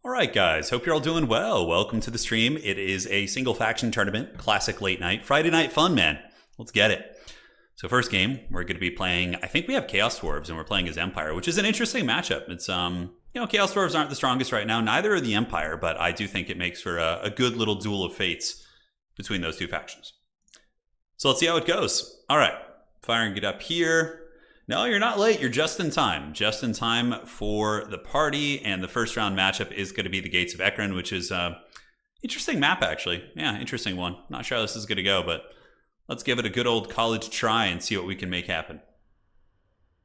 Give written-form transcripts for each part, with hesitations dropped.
Alright guys, hope you're all doing well. Welcome to the stream. It is a single faction tournament, classic late night, Friday night fun, man. Let's get it. So first game, we're going to be playing, I think we have Chaos Dwarves and we're playing as Empire, which is an interesting matchup. It's, Chaos Dwarves aren't the strongest right now, neither are the Empire, but I do think it makes for a good little duel of fates between those two factions. So let's see how it goes. Alright, firing it up here. No, you're not late. You're just in time. Just in time for the party. And the first round matchup is going to be the Gates of Ekron, which is an interesting map, actually. Yeah, interesting one. Not sure how this is going to go, but let's give it a good old college try and see what we can make happen.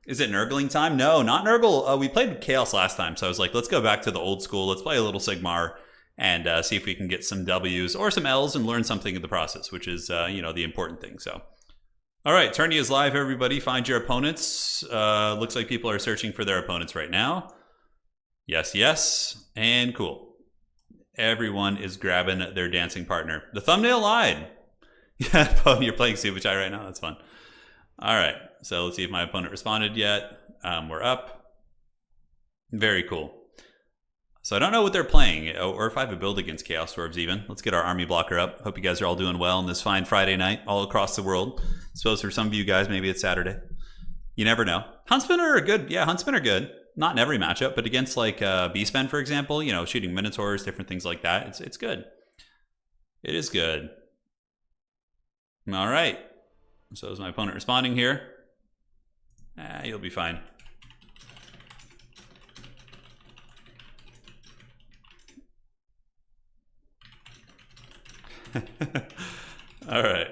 Is it Nurgling time? No, not Nurgle. We played Chaos last time, so I was like, let's go back to the old school. Let's play a little Sigmar and see if we can get some W's or some L's and learn something in the process, which is, the important thing. So. All right, tourney is live, everybody. Find your opponents. Looks like people are searching for their opponents right now. Yes, yes, and cool. Everyone is grabbing their dancing partner. The thumbnail lied. Yeah, you're playing Subuchai right now. That's fun. All right, so let's see if my opponent responded yet. We're up. Very cool. So I don't know what they're playing, or if I have a build against Chaos Dwarves even. Let's get our army blocker up. Hope you guys are all doing well on this fine Friday night all across the world. I suppose for some of you guys, maybe it's Saturday. You never know. Huntsmen are good. Yeah, Huntsmen are good. Not in every matchup, but against like Beastmen, for example, shooting Minotaurs, different things like that. It's good. It is good. All right. So is my opponent responding here? You'll be fine. All right.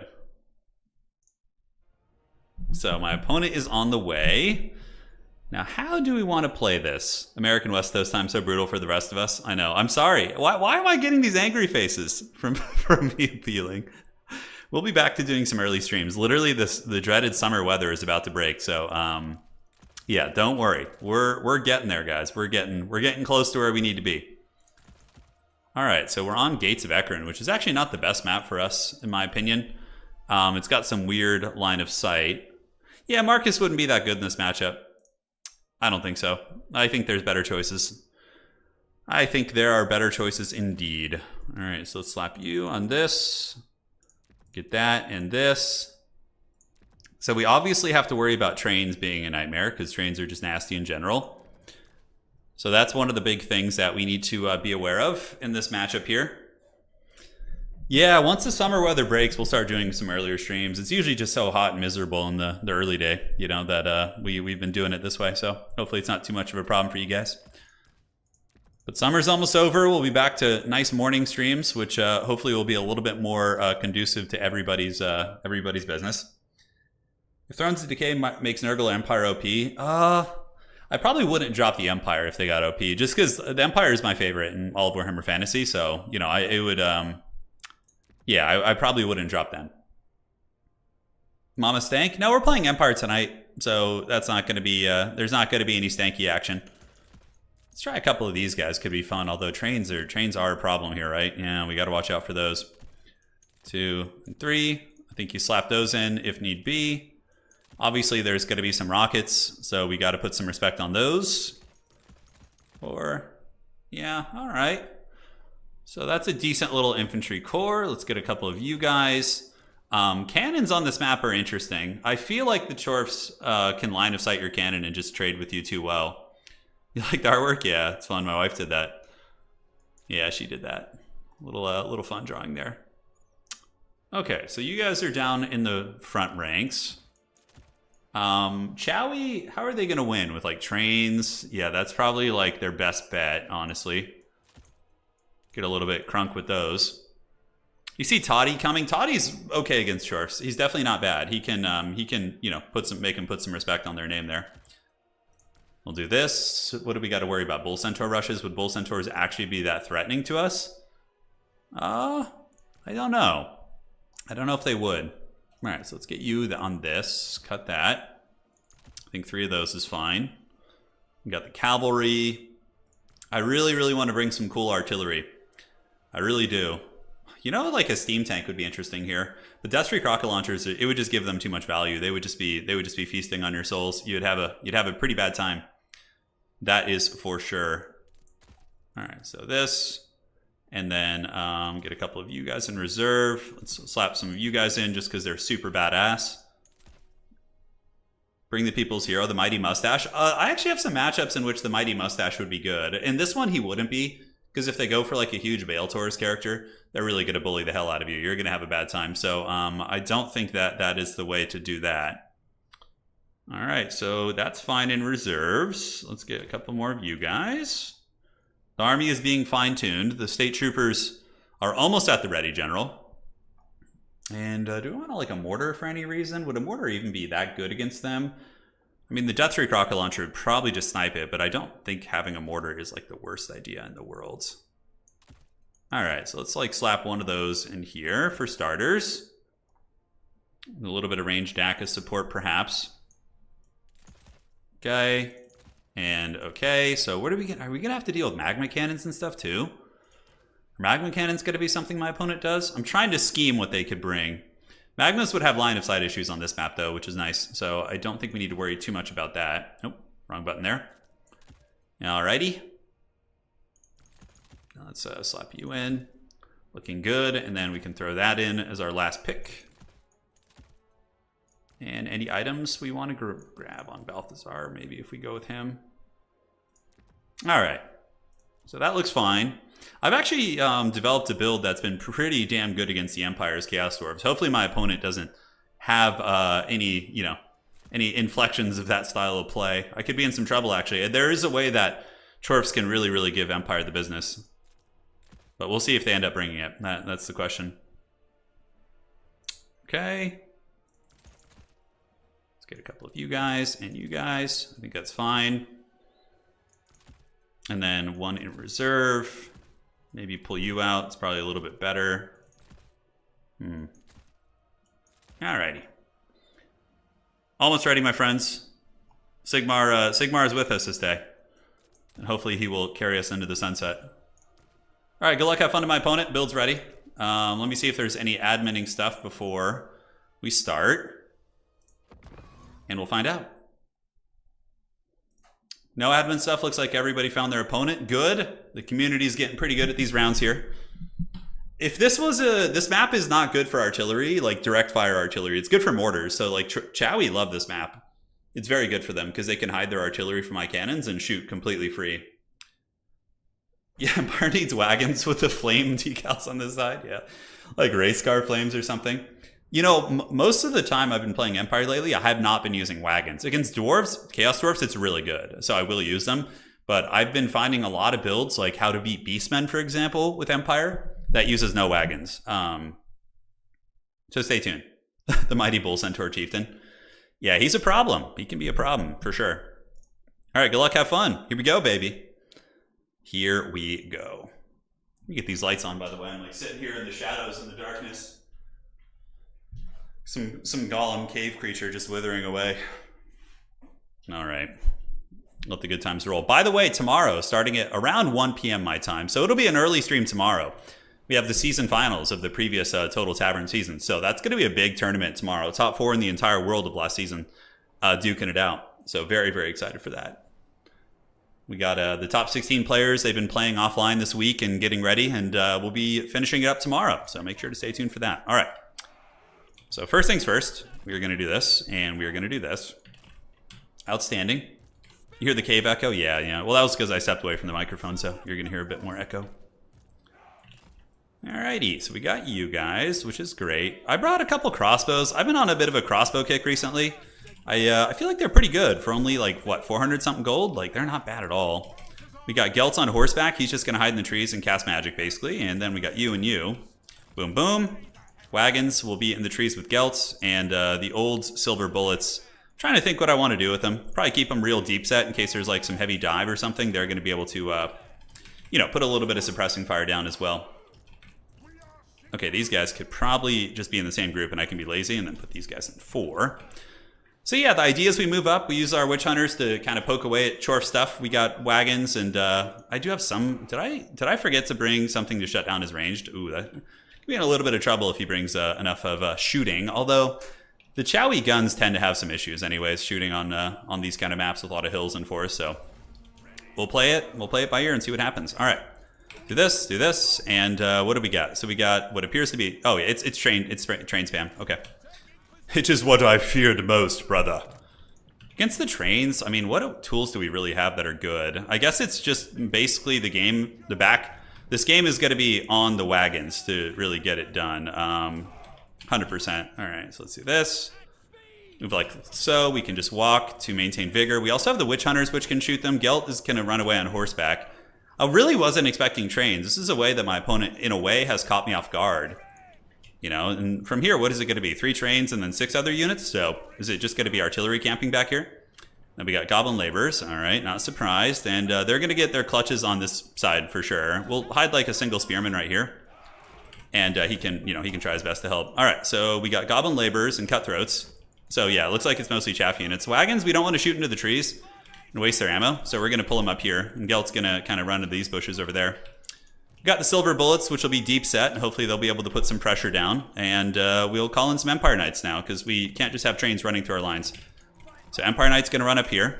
So my opponent is on the way. Now, how do we want to play this? American West Coast time so brutal for the rest of us. I know. I'm sorry. Why am I getting these angry faces from me appealing? We'll be back to doing some early streams. Literally, the dreaded summer weather is about to break. So, yeah, don't worry. We're getting there, guys. We're getting close to where we need to be. All right, so we're on Gates of Ekron, which is actually not the best map for us, in my opinion. It's got some weird line of sight. Yeah, Marcus wouldn't be that good in this matchup. I don't think so. I think there's better choices. I think there are better choices indeed. All right, so let's slap you on this. Get that and this. So we obviously have to worry about trains being a nightmare because trains are just nasty in general. So that's one of the big things that we need to be aware of in this matchup here. Yeah, once the summer weather breaks, we'll start doing some earlier streams. It's usually just so hot and miserable in the early day, that we've been doing it this way. So hopefully it's not too much of a problem for you guys. But summer's almost over. We'll be back to nice morning streams, which hopefully will be a little bit more conducive to everybody's business. If Thrones of Decay makes Nurgle Empire OP, I probably wouldn't drop the Empire if they got OP, just because the Empire is my favorite in all of Warhammer Fantasy. So, I probably wouldn't drop them. Mama Stank? No, we're playing Empire tonight, so that's not going to be, there's not going to be any stanky action. Let's try a couple of these guys, could be fun, although trains are a problem here, right? Yeah, we got to watch out for those. 2 and 3, I think you slap those in if need be. Obviously, there's going to be some rockets, so we got to put some respect on those. Yeah, all right. So that's a decent little infantry corps. Let's get a couple of you guys. Cannons on this map are interesting. I feel like the Chorfs can line of sight your cannon and just trade with you too well. You like the artwork? Yeah, it's fun. My wife did that. Yeah, she did that. Little fun drawing there. Okay, so you guys are down in the front ranks. Chowie, how are they going to win? With like trains? Yeah, that's probably like their best bet, honestly. Get a little bit crunk with those. You see Toddy coming. Toddy's okay against Chorfs. He's definitely not bad. He can make him put some respect on their name there. We'll do this. What do we got to worry about? Bull Centaur rushes? Would Bull Centaurs actually be that threatening to us? I don't know. I don't know if they would. All right, so let's get you on this. Cut that. I think 3 of those is fine. We got the cavalry. I really want to bring some cool artillery. I really do. Like a steam tank would be interesting here. The Deathstreak rocket launchers, it would just give them too much value. They would just be feasting on your souls. You'd have a pretty bad time. That is for sure. All right, so this, and then get a couple of you guys in reserve. Let's slap some of you guys in just because they're super badass. Bring the People's Hero, the Mighty Mustache. I actually have some matchups in which the Mighty Mustache would be good. In this one, he wouldn't be, because if they go for like a huge Baeltor's character, they're really going to bully the hell out of you. You're going to have a bad time. So I don't think that that is the way to do that. All right, so that's fine in reserves. Let's get a couple more of you guys. The army is being fine-tuned. The state troopers are almost at the ready, General. And do we want like a mortar for any reason? Would a mortar even be that good against them? I mean, the Death Ray rocket launcher would probably just snipe it, but I don't think having a mortar is like the worst idea in the world. All right, so let's like slap one of those in here for starters. A little bit of ranged DACA support, perhaps. Okay, and okay, so what are we gonna have to deal with magma cannons and stuff too? Are magma cannons gonna be something my opponent does? I'm trying to scheme what they could bring. Magmas would have line of sight issues on this map though, which is nice, so I don't think we need to worry too much about that. Nope, wrong button there. Alrighty. Let's slap you in. Looking good, and then we can throw that in as our last pick. And any items we want to grab on Balthazar, maybe if we go with him. All right, so that looks fine. I've actually developed a build that's been pretty damn good against the Empire's Chaos Dwarves. Hopefully my opponent doesn't have any inflections of that style of play. I could be in some trouble, actually. There is a way that Chorfs can really, really give Empire the business. But we'll see if they end up bringing it. That's the question. Okay. Get a couple of you guys and you guys. I think that's fine. And then one in reserve. Maybe pull you out. It's probably a little bit better. Alrighty. Almost ready, my friends. Sigmar is with us this day. And hopefully he will carry us into the sunset. Alright, good luck. Have fun to my opponent. Build's ready. Let me see if there's any adminning stuff before we start. And we'll find out. No admin stuff. Looks like everybody found their opponent. Good. The community's getting pretty good at these rounds here. If this was this map is not good for artillery, like direct fire artillery. It's good for mortars. So like Chowie love this map. It's very good for them because they can hide their artillery from my cannons and shoot completely free. Yeah, Bar needs wagons with the flame decals on this side. Yeah, like race car flames or something. You know, most of the time I've been playing Empire lately, I have not been using wagons. Against dwarves, Chaos Dwarves, it's really good. So I will use them. But I've been finding a lot of builds, like how to beat Beastmen, for example, with Empire, that uses no wagons. So stay tuned. The Mighty Bull Centaur Chieftain. Yeah, he's a problem. He can be a problem, for sure. All right, good luck, have fun. Here we go, baby. Here we go. Let me get these lights on, by the way. I'm like sitting here in the shadows in the darkness. Some golem cave creature just withering away. All right. Let the good times roll. By the way, tomorrow, starting at around 1 p.m. my time, so it'll be an early stream tomorrow. We have the season finals of the previous Total Tavern season. So that's going to be a big tournament tomorrow. Top 4 in the entire world of last season, duking it out. So very, very excited for that. We got the top 16 players. They've been playing offline this week and getting ready, and we'll be finishing it up tomorrow. So make sure to stay tuned for that. All right. So first things first, we are going to do this, and we are going to do this. Outstanding. You hear the cave echo? Yeah. Well, that was because I stepped away from the microphone, so you're going to hear a bit more echo. Alrighty, so we got you guys, which is great. I brought a couple crossbows. I've been on a bit of a crossbow kick recently. I feel like they're pretty good for only, like, what, 400 something gold? Like, they're not bad at all. We got Geltz on horseback. He's just going to hide in the trees and cast magic, basically. And then we got you and you. Boom, boom. Wagons will be in the trees with Geltz, and the old silver bullets. I'm trying to think what I want to do with them. Probably keep them real deep set in case there's like some heavy dive or something. They're going to be able to, put a little bit of suppressing fire down as well. Okay, these guys could probably just be in the same group, and I can be lazy and then put these guys in 4. So yeah, the idea is we move up. We use our witch hunters to kind of poke away at Chorf stuff. We got wagons, and I do have some. Did I forget to bring something to shut down his ranged? Ooh, that could be in a little bit of trouble if he brings enough of shooting. Although the Chowie guns tend to have some issues, anyways, shooting on these kind of maps with a lot of hills and forests. So we'll play it. We'll play it by ear and see what happens. All right. Do this, and what do we got? So we got what appears to be... Oh, yeah, it's train spam. Okay. It is what I feared most, brother. Against the trains, I mean, what tools do we really have that are good? I guess it's just basically the game, the back... This game is going to be on the wagons to really get it done. 100%. All right, so let's do this. Move like so. We can just walk to maintain vigor. We also have the witch hunters, which can shoot them. Gelt is going to run away on horseback. I really wasn't expecting trains. This is a way that my opponent, in a way, has caught me off guard. You know, and from here, what is it going to be? 3 trains and then 6 other units? So is it just going to be artillery camping back here? Then we got goblin laborers. All right, not surprised. And they're going to get their clutches on this side for sure. We'll hide like a single spearman right here. And he can try his best to help. All right, so we got goblin laborers and cutthroats. So yeah, it looks like it's mostly chaff units. Wagons, we don't want to shoot into the trees and waste their ammo, so we're going to pull them up here, and Gelt's going to kind of run into these bushes over there. We've got the silver bullets, which will be deep set, and hopefully they'll be able to put some pressure down, and we'll call in some Empire Knights now, because we can't just have trains running through our lines. So Empire Knight's going to run up here.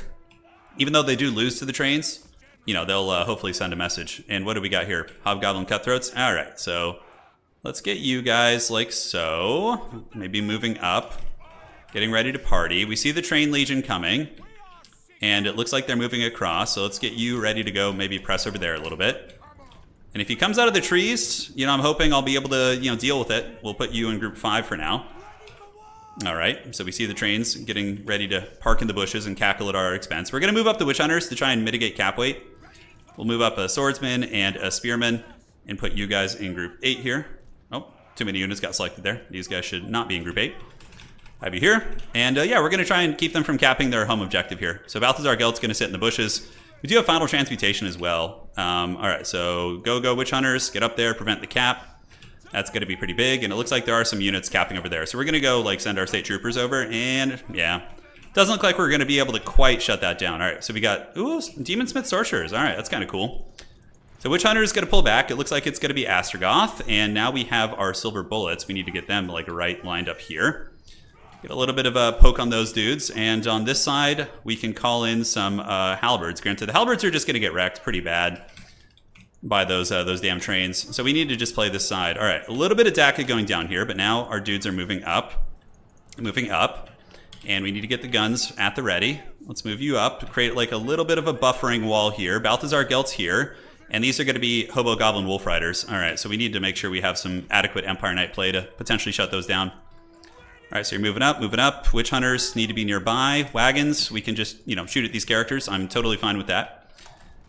Even though they do lose to the trains, you know, they'll hopefully send a message. And what do we got here? Hobgoblin cutthroats? All right, so let's get you guys like so, maybe moving up, getting ready to party. We see the train legion coming. And it looks like they're moving across, so let's get you ready to go, maybe press over there a little bit. And if he comes out of the trees, you know, I'm hoping I'll be able to, you know, deal with it. We'll put you in group 5 for now. All right, so we see the trains getting ready to park in the bushes and cackle at our expense. We're going to move up the witch hunters to try and mitigate cap weight. We'll move up a swordsman and a spearman and put you guys in group 8 here. Oh, too many units got selected there. These guys should not be in group 8. Have you here, and yeah, we're going to try and keep them from capping their home objective here. So Balthazar Gelt's going to sit in the bushes. We do have final transmutation as well. All right, so go witch hunters, get up there, prevent the cap. That's going to be pretty big, and it looks like there are some units capping over there. So we're going to go like send our state troopers over, and yeah, doesn't look like we're going to be able to quite shut that down. All right, so we got Demon Smith sorcerers. All right, that's kind of cool. So witch hunter is going to pull back. It looks like it's going to be Astrogoth, and now we have our silver bullets. We need to get them like right lined up here. Get a little bit of a poke on those dudes, and on this side, we can call in some halberds. Granted, the halberds are just going to get wrecked pretty bad by those damn trains, so we need to just play this side. All right, a little bit of DACA going down here, but now our dudes are moving up, and we need to get the guns at the ready. Let's move you up, create like a little bit of a buffering wall here. Balthazar Gelt's here, and these are going to be Hobo Goblin Wolf Riders. All right, so we need to make sure we have some adequate Empire Knight play to potentially shut those down. All right, so you're moving up. Witch hunters need to be nearby. Wagons, we can just, you know, shoot at these characters. I'm totally fine with that.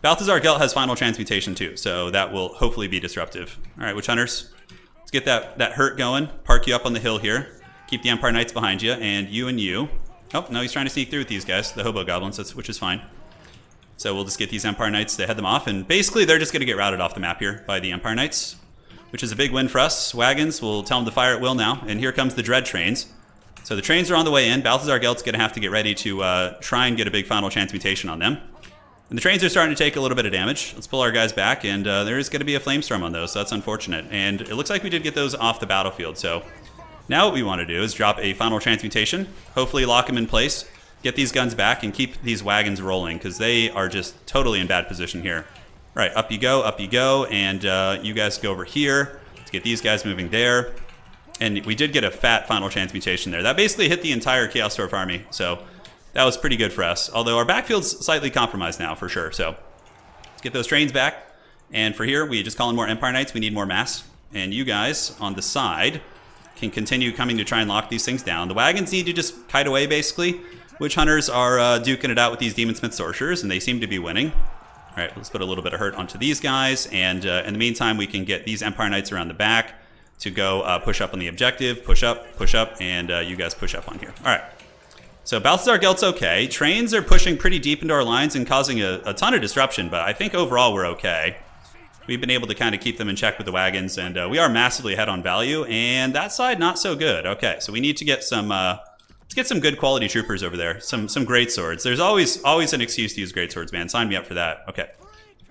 Balthazar Gelt has final transmutation too, so that will hopefully be disruptive. All right, witch hunters, let's get that hurt going. Park you up on the hill here. Keep the Empire Knights behind you, and you. Oh, no, he's trying to sneak through with these guys, the Hobo Goblins, which is fine. So we'll just get these Empire Knights to head them off, and basically they're just going to get routed off the map here by the Empire Knights, which is a big win for us. Wagons, we'll tell them to fire at will now, and here comes the Dread trains. So the trains are on the way in. Balthazar Gelt's going to have to get ready to try and get a big final transmutation on them. And the trains are starting to take a little bit of damage. Let's pull our guys back, and there is going to be a flamestorm on those, so that's unfortunate. And it looks like we did get those off the battlefield. So now what we want to do is drop a final transmutation, hopefully lock them in place, get these guns back, and keep these wagons rolling, because they are just totally in bad position here. All right, up you go, and you guys go over here. Let's get these guys moving there. And we did get a fat final transmutation there. That basically hit the entire Chaos Dwarf army, so that was pretty good for us. Although our backfield's slightly compromised now, for sure. So let's get those trains back. And for here, we just call in more Empire Knights. We need more mass. And you guys on the side can continue coming to try and lock these things down. The wagons need to just kite away, basically. Witch hunters are duking it out with these Demon Smith sorcerers, and they seem to be winning. All right, let's put a little bit of hurt onto these guys. And in the meantime, we can get these Empire Knights around the back to go push up on the objective, push up, and you guys push up on here. All right, so Balthazar Gelt's okay. Trains are pushing pretty deep into our lines and causing a ton of disruption, but I think overall we're okay. We've been able to kind of keep them in check with the wagons, and we are massively ahead on value, and that side not so good. Okay, so we need to get some, let's get some good quality troopers over there, some great swords. There's always an excuse to use great swords, man. Sign me up for that. Okay,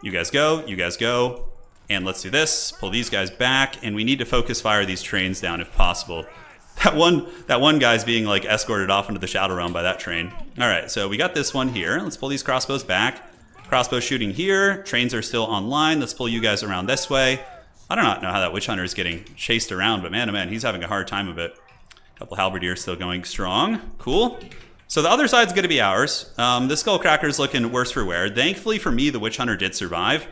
you guys go. And let's do this, pull these guys back, and we need to focus fire these trains down if possible. That one guy's being like escorted off into the Shadow Realm by that train. All right, so we got this one here. Let's pull these crossbows back. Crossbow shooting here. Trains are still online. Let's pull you guys around this way. I do not know how that Witch Hunter is getting chased around, but man, oh man, he's having a hard time of it. A couple Halberdiers still going strong. Cool. So the other side's going to be ours. This Skullcracker is looking worse for wear. Thankfully for me, the Witch Hunter did survive.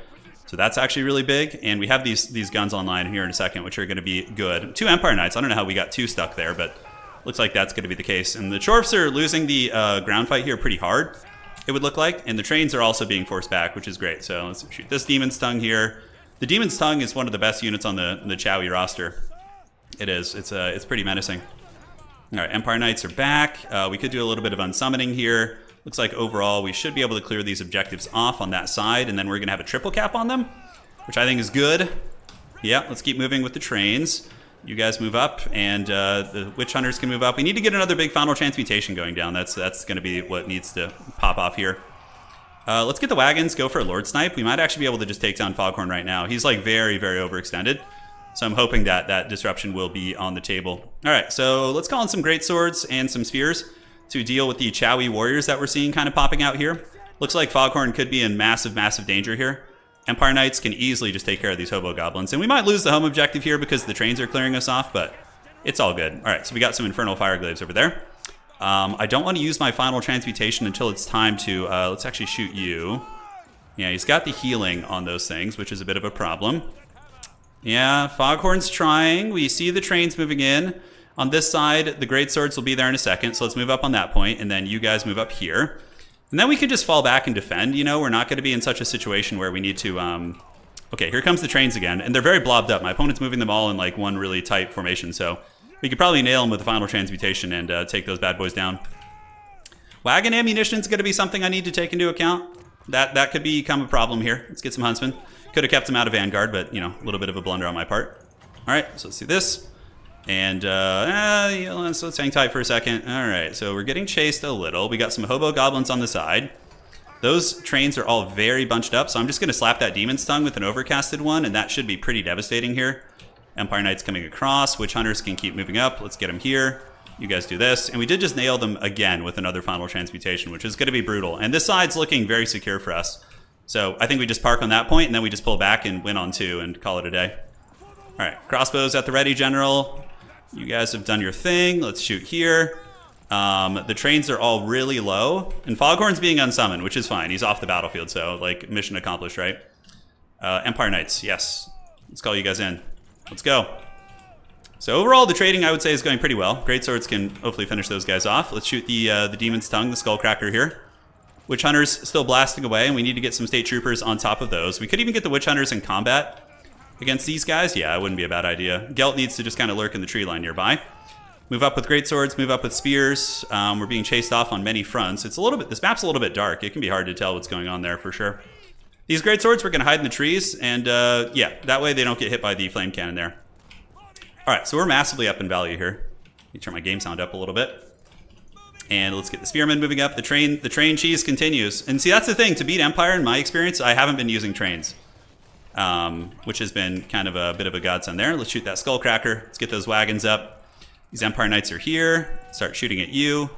So that's actually really big. And we have these guns online here in a second, which are going to be good. 2 Empire Knights. I don't know how we got 2 stuck there, but looks like that's going to be the case. And the Chorfs are losing the ground fight here pretty hard, it would look like. And the trains are also being forced back, which is great. So let's shoot this Demon's Tongue here. The Demon's Tongue is one of the best units on the Chowie roster. It is. It's pretty menacing. All right, Empire Knights are back. We could do a little bit of unsummoning here. Looks like overall we should be able to clear these objectives off on that side, and then we're going to have a triple cap on them, which I think is good. Yeah, let's keep moving with the trains. You guys move up, and the Witch Hunters can move up. We need to get another big Final Transmutation going down. That's going to be what needs to pop off here. Let's get the wagons, go for a Lord Snipe. We might actually be able to just take down Foghorn right now. He's like very, very overextended. So I'm hoping that that disruption will be on the table. All right, so let's call in some great swords and some spears to deal with the Chowie warriors that we're seeing kind of popping out here. Looks like Foghorn could be in massive, massive danger here. Empire Knights can easily just take care of these hobo goblins. And we might lose the home objective here because the trains are clearing us off, but it's all good. All right, so we got some Infernal Fireglaves over there. I don't want to use my Final Transmutation until it's time to... let's actually shoot you. Yeah, he's got the healing on those things, which is a bit of a problem. Yeah, Foghorn's trying. We see the trains moving in. On this side, the great swords will be there in a second, so let's move up on that point, and then you guys move up here. And then we can just fall back and defend, you know? We're not going to be in such a situation where we need to... Okay, here comes the trains again, and they're very blobbed up. My opponent's moving them all in like one really tight formation, so we could probably nail them with the Final Transmutation and take those bad boys down. Wagon ammunition is going to be something I need to take into account. That could become a problem here. Let's get some Huntsmen. Could have kept him out of Vanguard, but, you know, a little bit of a blunder on my part. All right, so let's do this. And let's hang tight for a second. All right, so we're getting chased a little. We got some hobo goblins on the side. Those trains are all very bunched up, so I'm just going to slap that Demon's Tongue with an overcasted one, and that should be pretty devastating here. Empire Knights coming across. Witch Hunters can keep moving up. Let's get them here. You guys do this. And we did just nail them again with another Final Transmutation, which is going to be brutal. And this side's looking very secure for us. So I think we just park on that point, and then we just pull back and win on 2 and call it a day. All right, crossbows at the ready, General. You guys have done your thing. Let's shoot here. The trains are all really low. And Foghorn's being unsummoned, which is fine. He's off the battlefield, so like mission accomplished, right? Empire Knights, yes. Let's call you guys in. Let's go. So overall, the trading, I would say, is going pretty well. Great swords can hopefully finish those guys off. Let's shoot the Demon's Tongue, the Skullcracker here. Witch Hunters still blasting away, and we need to get some State Troopers on top of those. We could even get the Witch Hunters in combat against these guys. Yeah, it wouldn't be a bad idea. Gelt needs to just kind of lurk in the tree line nearby. Move up with great swords, move up with spears. We're being chased off on many fronts. It's a little bit, this map's a little bit dark. It can be hard to tell what's going on there for sure. These great swords, we're going to hide in the trees, and yeah, that way they don't get hit by the flame cannon there. All right, so we're massively up in value here. Let me turn my game sound up a little bit. And let's get the spearmen moving up. The train cheese continues. And see, that's the thing. To beat Empire, in my experience, I haven't been using trains, which has been kind of a bit of a godsend there. Let's shoot that Skullcracker. Let's get those wagons up. These Empire Knights are here. Start shooting at you.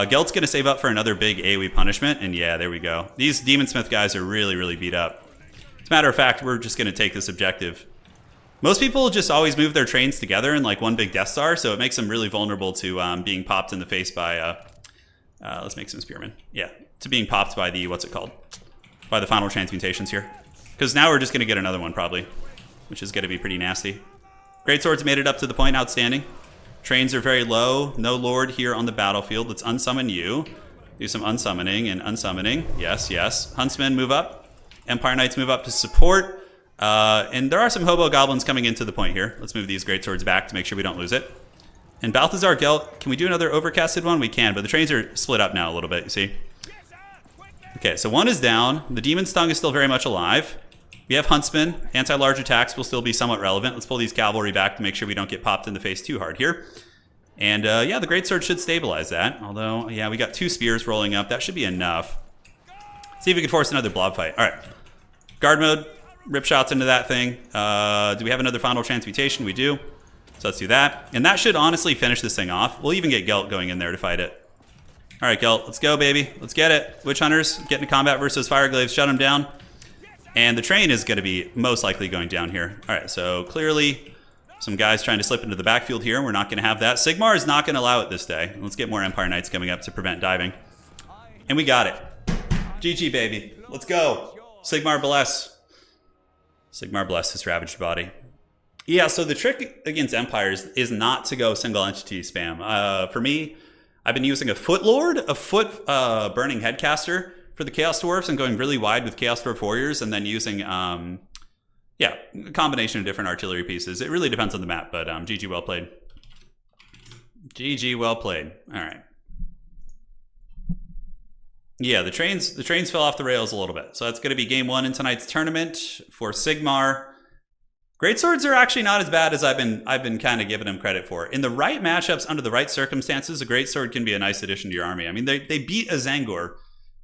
Gelt's going to save up for another big AoE punishment. And yeah, there we go. These Demonsmith guys are really, really beat up. As a matter of fact, we're just going to take this objective. Most people just always move their trains together in like one big Death Star, so it makes them really vulnerable to being popped in the face by, let's make some spearmen. Yeah, to being popped by the, what's it called? By the Final Transmutations here. Because now we're just going to get another one probably, which is going to be pretty nasty. Great swords made it up to the point, outstanding. Trains are very low, no Lord here on the battlefield. Let's unsummon you. Do some unsummoning and unsummoning. Yes, yes. Huntsmen move up. Empire Knights move up to support. And there are some hobo goblins coming into the point here. Let's move these great swords back to make sure we don't lose it. And Balthazar Gelt, can we do another overcasted one? We can, but the trains are split up now a little bit, you see. Okay, so one is down. The Demon's Tongue is still very much alive. We have Huntsmen. Anti-large attacks will still be somewhat relevant. Let's pull these cavalry back to make sure we don't get popped in the face too hard here. And yeah, the great sword should stabilize that. Although, yeah, we got 2 spears rolling up. That should be enough. See if we can force another blob fight. All right, guard mode. Rip shots into that thing. Do we have another Final Transmutation? We do. So let's do that. And that should honestly finish this thing off. We'll even get Gelt going in there to fight it. All right, Gelt, let's go, baby. Let's get it. Witch Hunters, get into combat versus Fireglaves, shut them down. And the train is going to be most likely going down here. All right, so clearly some guys trying to slip into the backfield here. We're not going to have that. Sigmar is not going to allow it this day. Let's get more Empire Knights coming up to prevent diving. And we got it. GG, baby. Let's go. Sigmar bless. Sigmar bless his ravaged body. Yeah, so the trick against Empires is not to go single entity spam. For me, I've been using a Foot Lord, a Foot Burning Headcaster for the Chaos Dwarfs and going really wide with Chaos Dwarf Warriors and then using, yeah, a combination of different artillery pieces. It really depends on the map, but GG well played. GG well played. All right. Yeah, the trains fell off the rails a little bit. So that's going to be game 1 in tonight's tournament for Sigmar. Greatswords are actually not as bad as I've been kind of giving them credit for. In the right matchups, under the right circumstances, a greatsword can be a nice addition to your army. I mean, they beat a Zangor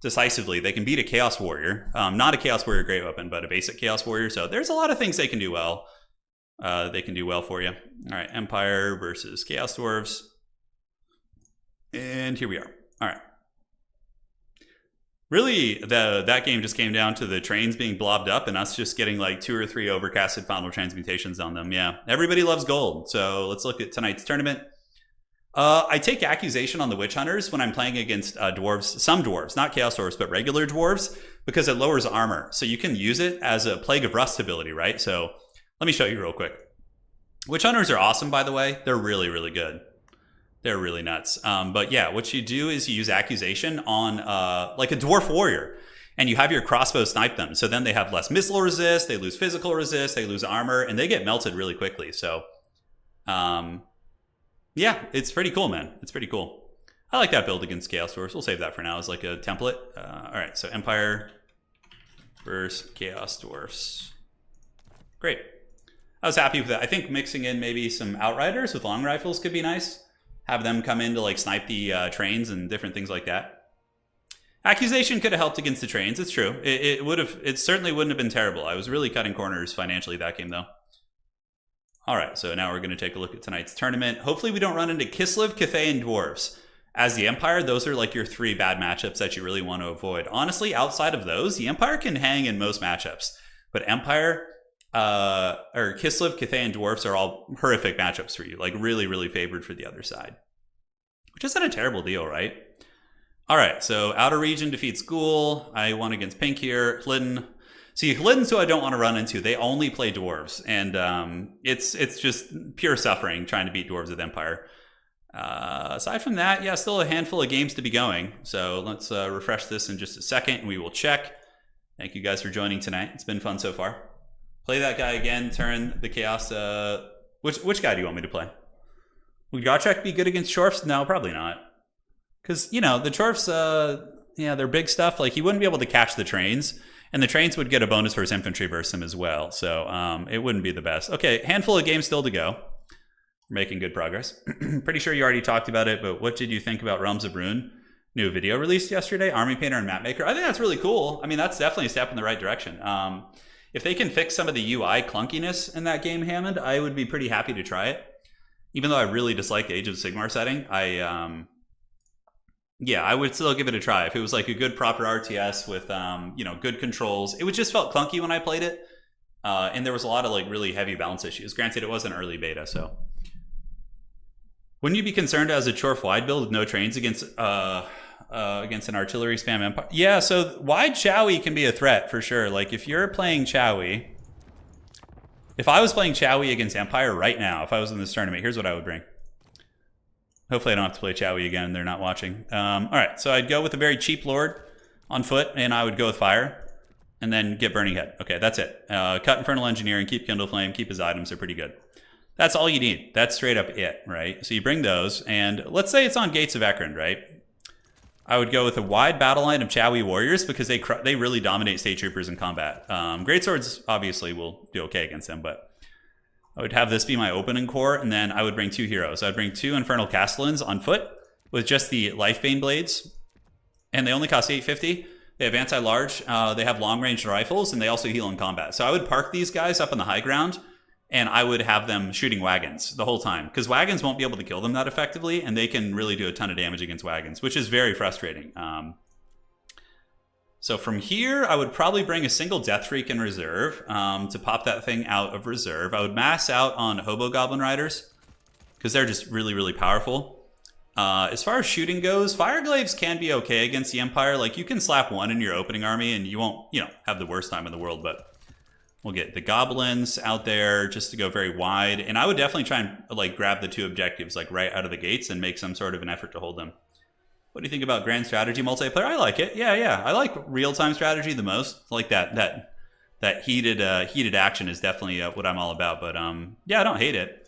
decisively. They can beat a Chaos Warrior. Not a Chaos Warrior great weapon, but a basic Chaos Warrior. So there's a lot of things they can do well. They can do well for you. All right, Empire versus Chaos Dwarves. And here we are. All right. Really, that game just came down to the trains being blobbed up and us just getting like 2 or 3 overcasted final transmutations on them. Yeah, everybody loves gold. So let's look at tonight's tournament. I take accusation on the Witch Hunters when I'm playing against dwarves, some dwarves, not Chaos Dwarves, but regular dwarves, because it lowers armor. So you can use it as a Plague of Rust ability, right? So let me show you real quick. Witch Hunters are awesome, by the way. They're really, really good. They're really nuts. But yeah, what you do is you use accusation on like a dwarf warrior and you have your crossbow snipe them. So then they have less missile resist, they lose physical resist, they lose armor, and they get melted really quickly. So yeah, it's pretty cool, man. It's pretty cool. I like that build against Chaos Dwarfs. We'll save that for now as like a template. All right, so Empire versus Chaos Dwarfs. Great. I was happy with that. I think mixing in maybe some Outriders with long rifles could be nice. Have them come in to like snipe the trains and different things like that. Accusation could have helped against the trains. It's true. It certainly wouldn't have been terrible. I was really cutting corners financially that game though. All right, so now we're going to take a look at tonight's tournament. Hopefully we don't run into Kislev, Cathay, and Dwarves. As the Empire, those are like your 3 bad matchups that you really want to avoid. Honestly, outside of those, the Empire can hang in most matchups. But Empire, or Kislev, Cathay, and Dwarfs are all horrific matchups for you. Like really, really favored for the other side. Which isn't a terrible deal, right? All right, so Outer Region defeats Ghoul. I won against Pink here. Hlidden. See, Hlidden's who I don't want to run into. They only play Dwarves. And it's just pure suffering trying to beat Dwarves with Empire. Aside from that, yeah, still a handful of games to be going. So let's refresh this in just a second and we will check. Thank you guys for joining tonight. It's been fun so far. Play that guy again, turn the Chaos. Which guy do you want me to play? Would Gotrek be good against Chorfs? No, probably not. Because, you know, the Chorfs, yeah, they're big stuff. Like, he wouldn't be able to catch the trains. And the trains would get a bonus for his infantry versus him as well. So it wouldn't be the best. Okay, handful of games still to go. We're making good progress. Pretty sure you already talked about it, but what did you think about Realms of Ruin? New video released yesterday, Army Painter and Mapmaker. I think that's really cool. I mean, that's definitely a step in the right direction. If they can fix some of the UI clunkiness in that game, Hammond, I would be pretty happy to try it. Even though I really dislike the Age of Sigmar setting, yeah, I would still give it a try. If it was like a good proper RTS with, you know, good controls. It would just felt clunky when I played it. And there was a lot of like really heavy balance issues. Granted, it was an early beta, so. Wouldn't you be concerned as a Chorf wide build with no trains against an artillery spam Empire? Yeah, so wide Chowie can be a threat for sure. Like if you're playing Chowie, if I was playing Chowie against Empire right now, if I was in this tournament, here's what I would bring. Hopefully I don't have to play Chowie again. They're not watching. All right, so I'd go with a very cheap Lord on foot, and I would go with Fire, and then get Burning Head. Okay, that's it. Cut Infernal Engineering, keep Kindle Flame, keep his items. They're pretty good. That's all you need. That's straight up it, right? So you bring those, and let's say it's on Gates of Ekrond, right? I would go with a wide battle line of Chowie warriors because they really dominate state troopers in combat. Greatswords obviously will do okay against them, but I would have this be my opening core, and then I would bring 2 heroes. I'd bring 2 Infernal Castellans on foot with just the Lifebane blades, and they only cost 850. They have anti-large, they have long-range rifles, and they also heal in combat. So I would park these guys up on the high ground and I would have them shooting wagons the whole time, because wagons won't be able to kill them that effectively, and they can really do a ton of damage against wagons, which is very frustrating. So from here, I would probably bring a single Death Freak in reserve to pop that thing out of reserve. I would mass out on Hobo Goblin Riders because they're just really, really powerful. As far as shooting goes, Fireglaves can be okay against the Empire. Like, you can slap one in your opening army and you won't, have the worst time in the world, but we'll get the Goblins out there just to go very wide. And I would definitely try and grab the 2 objectives right out of the gates and make some sort of an effort to hold them. What do you think about grand strategy multiplayer? I like it. Yeah. I like real-time strategy the most. Like that heated action is definitely what I'm all about. But yeah, I don't hate it.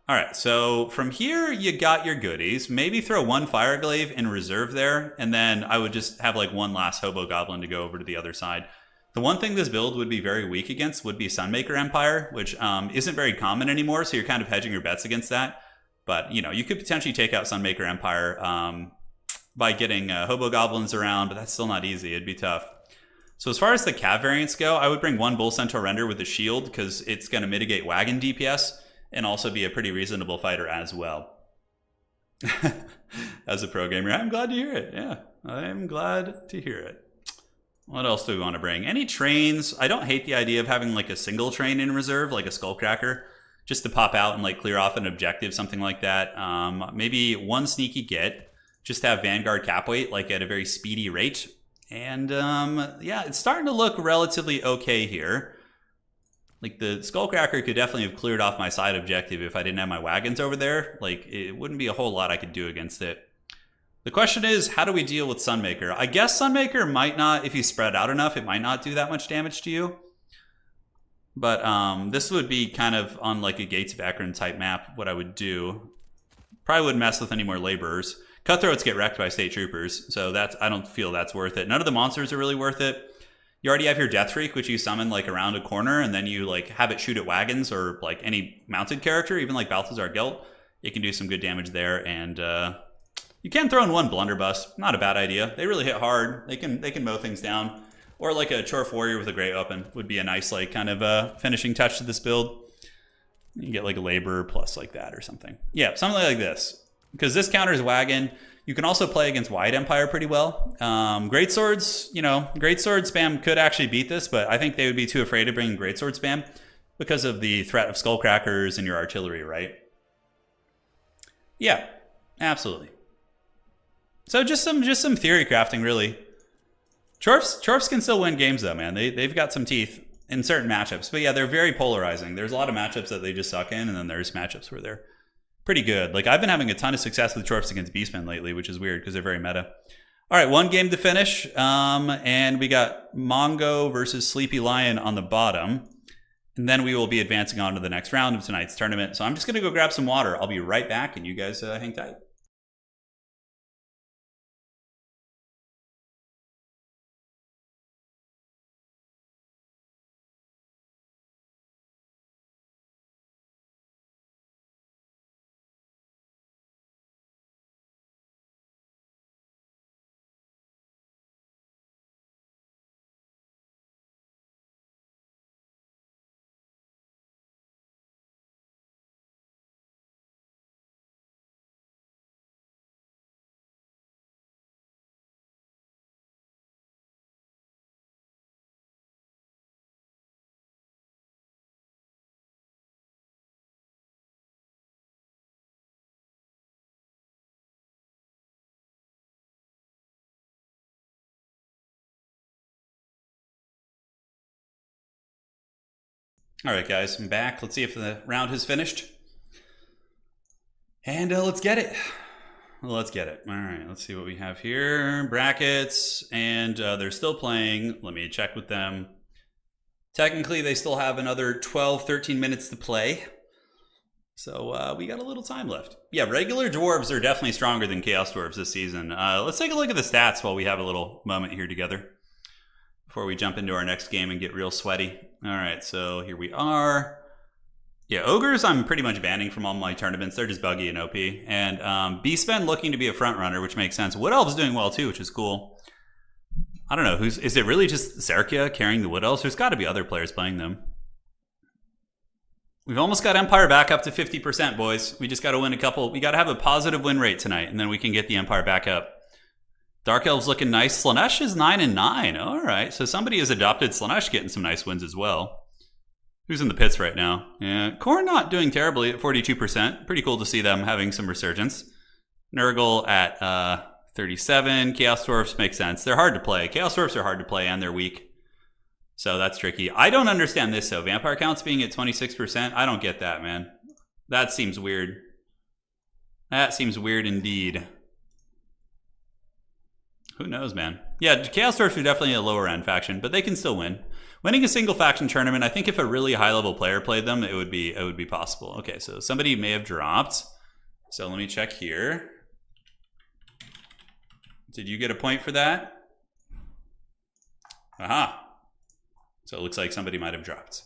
All right, so from here, you got your goodies. Maybe throw 1 Fireglaive in reserve there, and then I would just have 1 last Hobo Goblin to go over to the other side. The one thing this build would be very weak against would be Sunmaker Empire, which isn't very common anymore, so you're kind of hedging your bets against that. But, you could potentially take out Sunmaker Empire by getting Hobo Goblins around, but that's still not easy. It'd be tough. So as far as the Cav variants go, I would bring 1 Bull Centaur Render with a shield because it's going to mitigate wagon DPS and also be a pretty reasonable fighter as well. As a pro gamer, I'm glad to hear it. Yeah, I'm glad to hear it. What else do we want to bring? Any trains? I don't hate the idea of having a single train in reserve, like a Skullcracker, just to pop out and clear off an objective, something like that. Maybe 1 sneaky get. Just have Vanguard cap weight at a very speedy rate. And yeah, it's starting to look relatively okay here. The Skullcracker could definitely have cleared off my side objective if I didn't have my wagons over there. It wouldn't be a whole lot I could do against it. The question is, how do we deal with Sunmaker? I guess Sunmaker might not, if you spread out enough, it might not do that much damage to you. But this would be kind of on a Gates of Ekron type map, what I would do. Probably wouldn't mess with any more laborers. Cutthroats get wrecked by state troopers, so I don't feel that's worth it. None of the monsters are really worth it. You already have your Death Freak, which you summon around a corner, and then you have it shoot at wagons or any mounted character, even Balthazar Gelt. It can do some good damage there, and you can throw in 1 Blunderbuss. Not a bad idea. They really hit hard. They can mow things down. Or a Chorf Warrior with a great weapon would be a nice kind of finishing touch to this build. You get a Laborer plus that or something. Yeah, something like this. Because this counters wagon. You can also play against Wide Empire pretty well. Greatswords, Greatsword spam could actually beat this, but I think they would be too afraid of bringing Greatsword spam because of the threat of Skullcrackers and your artillery, right? Yeah, absolutely. So just some theory crafting, really. Chorfs can still win games, though, man. They've got some teeth in certain matchups. But yeah, they're very polarizing. There's a lot of matchups that they just suck in, and then there's matchups where they're pretty good. I've been having a ton of success with Chorfs against Beastmen lately, which is weird because they're very meta. All right, 1 game to finish. And we got Mongo versus Sleepy Lion on the bottom. And then we will be advancing on to the next round of tonight's tournament. So I'm just going to go grab some water. I'll be right back, and you guys hang tight. All right, guys, I'm back. Let's see if the round has finished. And let's get it. Let's get it. All right, let's see what we have here. Brackets, and they're still playing. Let me check with them. Technically, they still have another 12, 13 minutes to play. So we got a little time left. Yeah, regular dwarves are definitely stronger than chaos dwarves this season. Let's take a look at the stats while we have a little moment here together before we jump into our next game and get real sweaty. All right, so here we are. Yeah, ogres I'm pretty much banning from all my tournaments. They're just buggy and OP. And Beastmen looking to be a front runner, which makes sense. Wood Elves doing well too, which is cool. I don't know, is it really just Serkia carrying the Wood Elves? There's got to be other players playing them. We've almost got Empire back up to 50%, boys. We just got to win a couple. We got to have a positive win rate tonight, and then we can get the Empire back up. Dark Elves looking nice. Slanesh is 9-9. All right, so somebody has adopted Slanesh, getting some nice wins as well. Who's in the pits right now? Yeah, Khorne not doing terribly at 42%. Pretty cool to see them having some resurgence. Nurgle at 37. Chaos Dwarfs makes sense. They're hard to play. Chaos Dwarfs are hard to play, and they're weak. So that's tricky. I don't understand this, though. Vampire counts being at 26%. I don't get that, man. That seems weird. That seems weird indeed. Who knows, man? Yeah, Chaos Dwarfs are definitely a lower end faction, but they can still win. Winning a single faction tournament, I think if a really high level player played them, it would be possible. Okay, so somebody may have dropped. So let me check here. Did you get a point for that? Aha. So it looks like somebody might have dropped.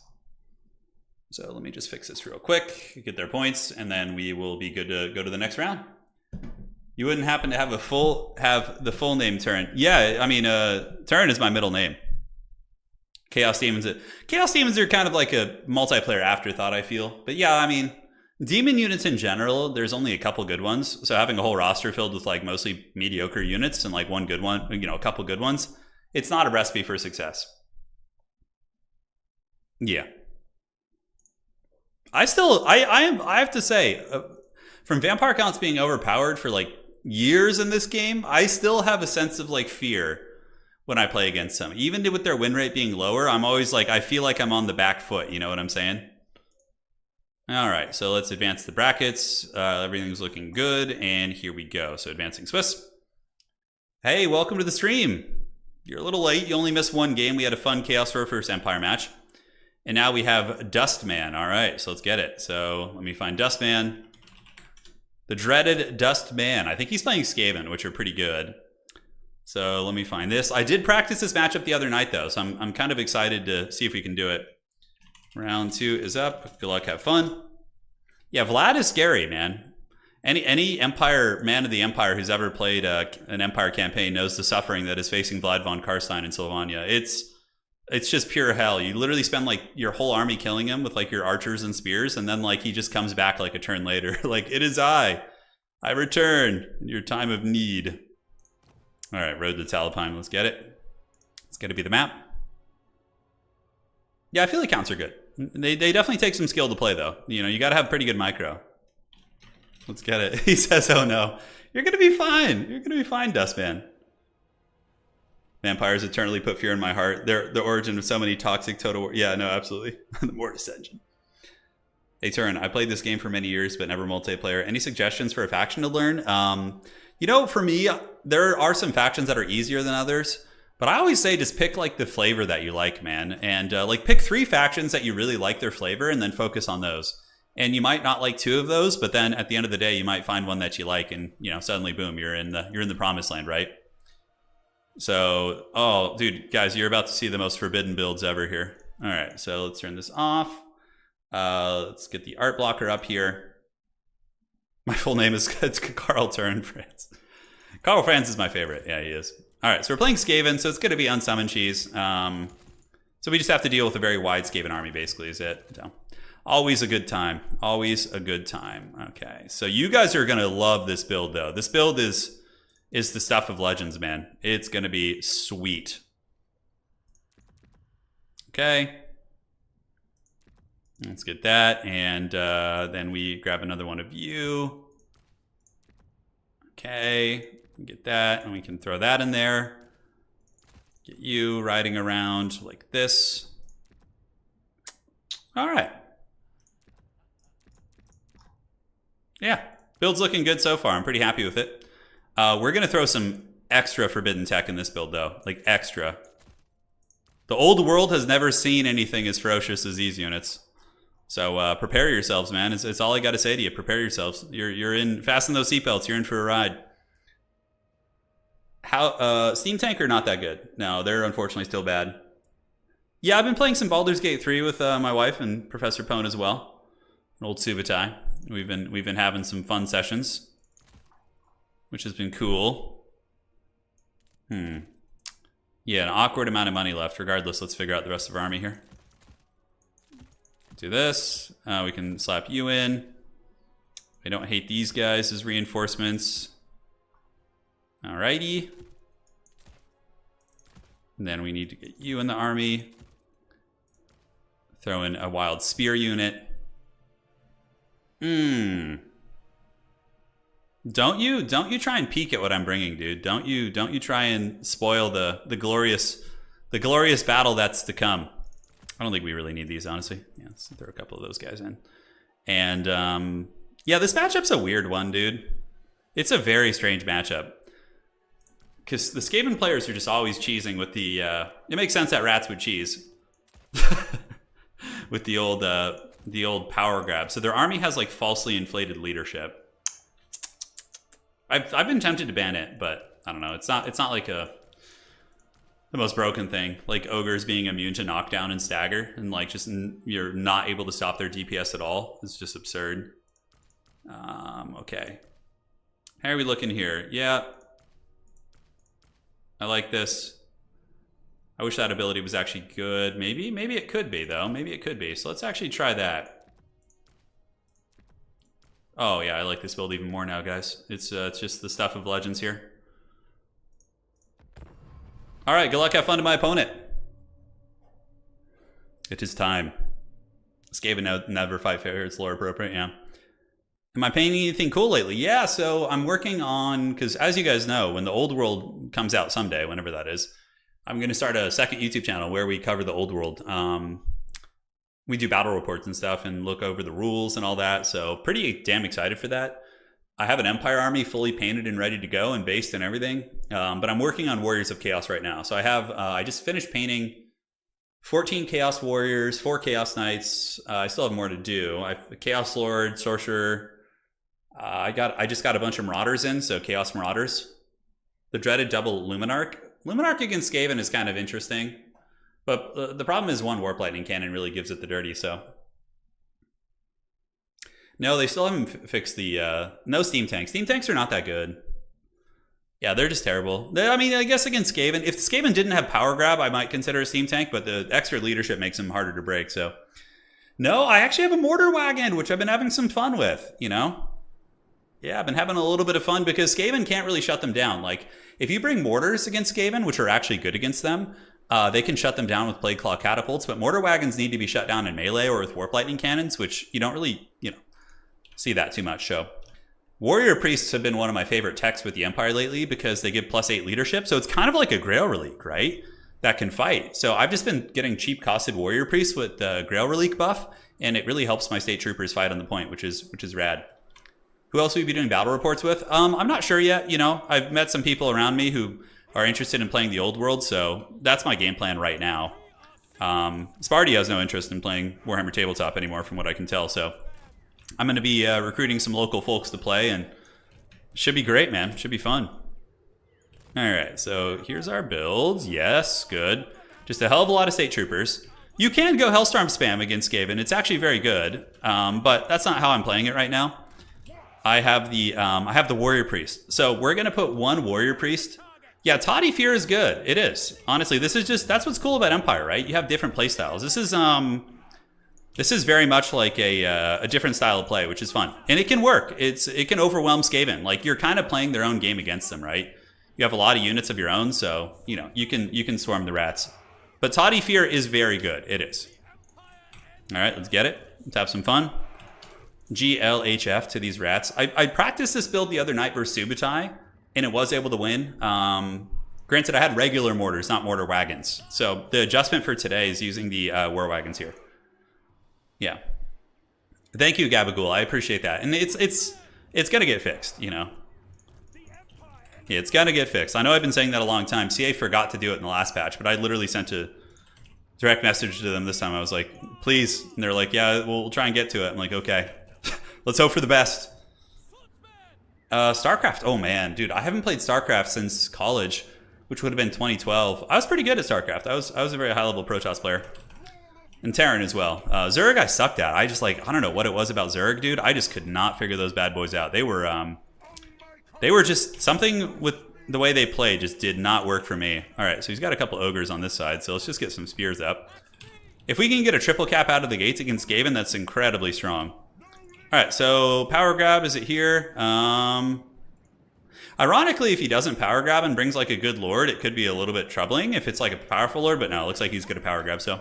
So let me just fix this real quick, get their points, and then we will be good to go to the next round. You wouldn't happen to have the full name Turin? Yeah, I mean, Turin is my middle name. Chaos Demons. Chaos Demons are kind of like a multiplayer afterthought, I feel. But yeah, I mean, demon units in general, there's only a couple good ones. So having a whole roster filled with like mostly mediocre units and like one good one, you know, a couple good ones, it's not a recipe for success. Yeah. I have to say, from vampire counts being overpowered for like years in this game, I still have a sense of like fear when I play against them. Even with their win rate being lower, I'm always like, I feel like I'm on the back foot. You know what I'm saying? All right, so let's advance the brackets. Everything's looking good, and here we go. So advancing Swiss. Hey, welcome to the stream. You're a little late. You only missed one game. We had a fun Chaos Dwarf versus Empire match. And now we have Dustman. All right, so let's get it. So let me find Dustman. The dreaded Dustman. I think he's playing Skaven, which are pretty good. So let me find this. I did practice this matchup the other night, though, so I'm kind of excited to see if we can do it. Round 2 is up. Good luck, have fun. Yeah, Vlad is scary, man. Any Empire man of the Empire who's ever played an Empire campaign knows the suffering that is facing Vlad von Karstein in Sylvania. It's just pure hell. You literally spend like your whole army killing him with like your archers and spears, and then like he just comes back like a turn later. Like, it is I return in your time of need. All right, Road to Talapine, let's get it. It's got to be the map. Yeah, I feel like counts are good. They definitely take some skill to play, though. You know, you got to have pretty good micro. Let's get it. He says, oh no. You're going to be fine. You're going to be fine, Dustman. Vampires eternally put fear in my heart. They're the origin of so many toxic total war. Yeah, no, absolutely. The Mortis engine. Hey, Turin, I played this game for many years, but never multiplayer. Any suggestions for a faction to learn? You know, for me, there are some factions that are easier than others, but I always say just pick like the flavor that you like, man. And like pick 3 factions that you really like their flavor and then focus on those. And you might not like 2 of those, but then at the end of the day, you might find one that you like, and you know, suddenly, boom, you're in the promised land, right? So, oh, dude, guys, you're about to see the most forbidden builds ever here. All right, so let's turn this off. Let's get the art blocker up here. My full name is Carl Turin France. Carl France is my favorite. Yeah, he is. All right, so we're playing Skaven, so it's going to be unsummon cheese. So we just have to deal with a very wide Skaven army, basically, is it? So, always a good time. Always a good time. Okay, so you guys are going to love this build, though. This build is the stuff of legends, man. It's going to be sweet. Okay. Let's get that, and then we grab another one of you. Okay, get that, and we can throw that in there. Get you riding around like this. All right. Yeah, build's looking good so far. I'm pretty happy with it. We're going to throw some extra forbidden tech in this build, though. Like, extra. The old world has never seen anything as ferocious as these units. So prepare yourselves, man. It's all I got to say to you. Prepare yourselves. You're in. Fasten those seatbelts. You're in for a ride. How Steam Tanker not that good. No, they're unfortunately still bad. Yeah, I've been playing some Baldur's Gate 3 with my wife and Professor Pone as well. An old Subutai. We've been having some fun sessions, which has been cool. Yeah, an awkward amount of money left. Regardless, let's figure out the rest of our army here. Do this. We can slap you in. I don't hate these guys as reinforcements. Alrighty. And then we need to get you in the army. Throw in a wild spear unit. Don't you try and peek at what I'm bringing, dude. Don't you try and spoil the glorious battle that's to come. I don't think we really need these, honestly. Yeah, let's throw a couple of those guys in. And yeah, this matchup's a weird one, dude. It's a very strange matchup. Because the Skaven players are just always cheesing with the... it makes sense that rats would cheese. With the old power grab. So their army has like falsely inflated leadership. I've been tempted to ban it, but I don't know. It's not like the most broken thing. Like ogres being immune to knockdown and stagger, and like just you're not able to stop their DPS at all. It's just absurd. Okay. How are we looking here? Yeah. I like this. I wish that ability was actually good. Maybe it could be though. Maybe it could be. So let's actually try that. Oh yeah, I like this build even more now, guys. It's just the stuff of legends here. All right, good luck, have fun to my opponent. It is time. Skaven never fight fair. It's lore appropriate, yeah. Am I painting anything cool lately? Yeah, so I'm working on, because as you guys know, when the old world comes out someday, whenever that is, I'm going to start a second YouTube channel where we cover the old world. We do battle reports and stuff and look over the rules and all that. So pretty damn excited for that. I have an Empire army fully painted and ready to go and based and everything. But I'm working on Warriors of Chaos right now. So I have, I just finished painting 14 Chaos Warriors, 4 Chaos Knights. I still have more to do. I have Chaos Lord, Sorcerer. I just got a bunch of Marauders in, so Chaos Marauders. The dreaded double Luminarch. Luminarch against Skaven is kind of interesting. But the problem is one Warp Lightning Cannon really gives it the dirty, so. No, they still haven't fixed the, no Steam Tanks. Steam Tanks are not that good. Yeah, they're just terrible. I mean, I guess against Skaven, if Skaven didn't have Power Grab, I might consider a Steam Tank, but the extra leadership makes them harder to break, so. No, I actually have a Mortar Wagon, which I've been having some fun with, you know? Yeah, I've been having a little bit of fun because Skaven can't really shut them down. Like, if you bring Mortars against Skaven, which are actually good against them, they can shut them down with Plague Claw Catapults, but Mortar Wagons need to be shut down in melee or with Warp Lightning Cannons, which you don't really, you know, see that too much. So Warrior Priests have been one of my favorite techs with the Empire lately because they give +8 leadership. So it's kind of like a Grail Relic, right? That can fight. So I've just been getting cheap costed Warrior Priests with the Grail Relic buff, and it really helps my State Troopers fight on the point, which is rad. Who else will we be doing battle reports with? I'm not sure yet. You know, I've met some people around me who are interested in playing the old world, so that's my game plan right now. Sparty has no interest in playing Warhammer Tabletop anymore from what I can tell, so I'm going to be recruiting some local folks to play, and should be great, man. Should be fun. All right, so here's our builds. Yes, good. Just a hell of a lot of State Troopers. You can go Hellstorm spam against Skaven. It's actually very good, but that's not how I'm playing it right now. I have the Warrior Priest. So we're going to put one Warrior Priest. Yeah, Toddy Fear is good. It is. Honestly, this is just, that's what's cool about Empire, right? You have different play styles. This is very much like a different style of play, which is fun. And it can work. It can overwhelm Skaven. Like, you're kind of playing their own game against them, right? You have a lot of units of your own, so, you know, you can swarm the rats. But Toddy Fear is very good. It is. All right, let's get it. Let's have some fun. GLHF to these rats. I practiced this build the other night versus Subutai, and it was able to win. Granted, I had regular mortars, not mortar wagons. So the adjustment for today is using the war wagons here. Yeah. Thank you, Gabagool. I appreciate that. And it's going to get fixed, you know. Yeah, it's going to get fixed. I know I've been saying that a long time. CA forgot to do it in the last patch, but I literally sent a direct message to them this time. I was like, please. And they're like, yeah, we'll try and get to it. I'm like, okay. Let's hope for the best. StarCraft. Oh, man. Dude, I haven't played StarCraft since college, which would have been 2012. I was pretty good at StarCraft. I was a very high-level Protoss player. And Terran as well. Zerg I sucked at. I don't know what it was about Zerg, dude. I just could not figure those bad boys out. They were just, something with the way they played just did not work for me. All right, so he's got a couple ogres on this side, so let's just get some spears up. If we can get a triple cap out of the gates against Skaven, that's incredibly strong. All right, so power grab, is it here? Ironically, if he doesn't power grab and brings like a good lord, it could be a little bit troubling if it's like a powerful lord, but no, it looks like he's going to power grab, so.